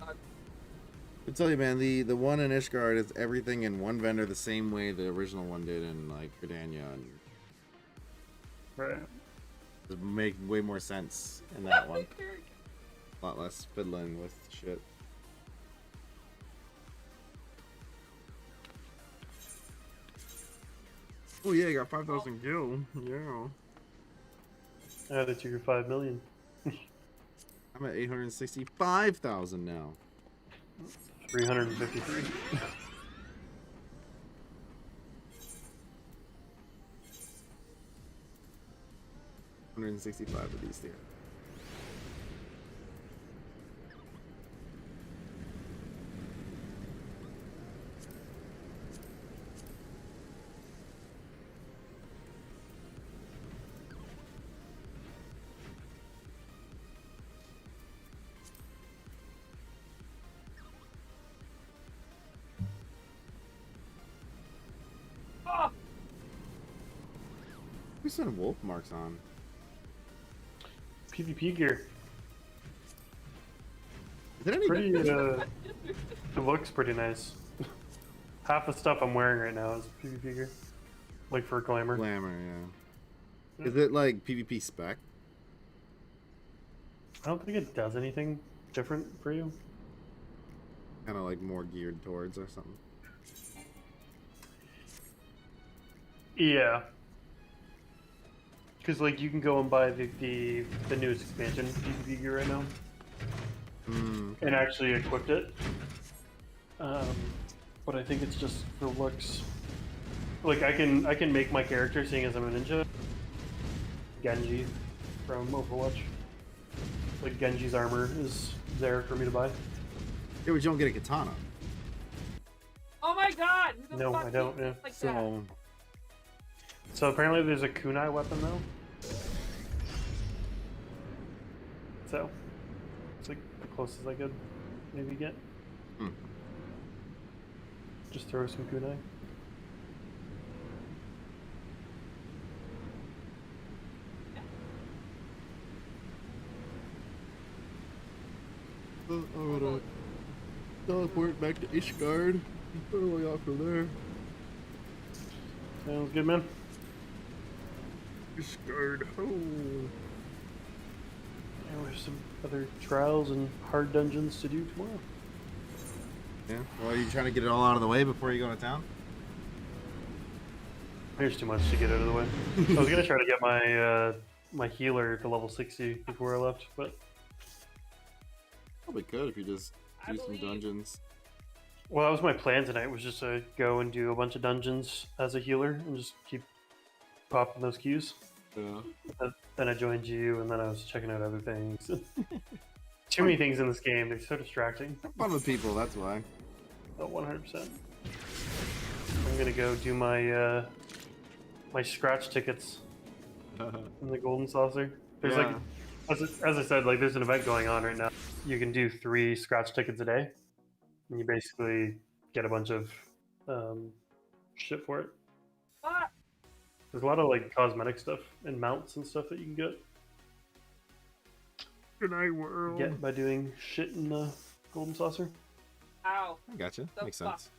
I tell you, man, the one in Ishgard is everything in one vendor the same way the original one did in like Gridania, and Right. it make way more sense in that one. A lot less fiddling with shit. Oh yeah, you got 5,000 gil. Yeah. Added to your 5 million. I'm at 865,000 now. 353. 165 of these here. Oh, Who's sending wolf marks on? PvP gear. Is it any Pretty, it looks pretty nice. Half the stuff I'm wearing right now is PvP gear. Like for glamour. glamour? Yeah. Is it like PvP spec? I don't think it does anything different for you. Kind of like more geared towards or something. Yeah. Because like you can go and buy the newest expansion PvP gear right now and actually equip it. But I think it's just for looks. Like I can make my character, seeing as I'm a ninja, Genji from Overwatch. Like Genji's armor is there for me to buy. Yeah, but you don't get a katana. oh my god! Who the No, fuck I don't, thinks yeah. Like So So apparently there's a kunai weapon though. So it's like the closest I could maybe get. Just throw some kunai. I'm gonna teleport back to Ishgard. What do we got for there? Sounds good, man. Discard. Oh. And we have some other trials and hard dungeons to do tomorrow. Yeah. Well, are you trying to get it all out of the way before you go to town? There's too much to get out of the way. I was gonna try to get my my healer to level 60 before I left, but Probably could if you just do some dungeons. well, that was my plan tonight. Was just to go and do a bunch of dungeons as a healer and just keep popping those queues. Yeah. Then I joined you, and then I was checking out other things. Too many things in this game. They're so distracting. Have fun with people. That's why. Oh, 100%. I'm gonna go do my my scratch tickets in the golden saucer. There's Yeah. like, as I said, like there's an event going on right now. You can do 3 scratch tickets a day, and you basically get a bunch of shit for it. Ah! There's a lot of like cosmetic stuff and mounts and stuff that you can get by doing shit in the golden saucer. Ow. I gotcha. The Makes fuck? sense.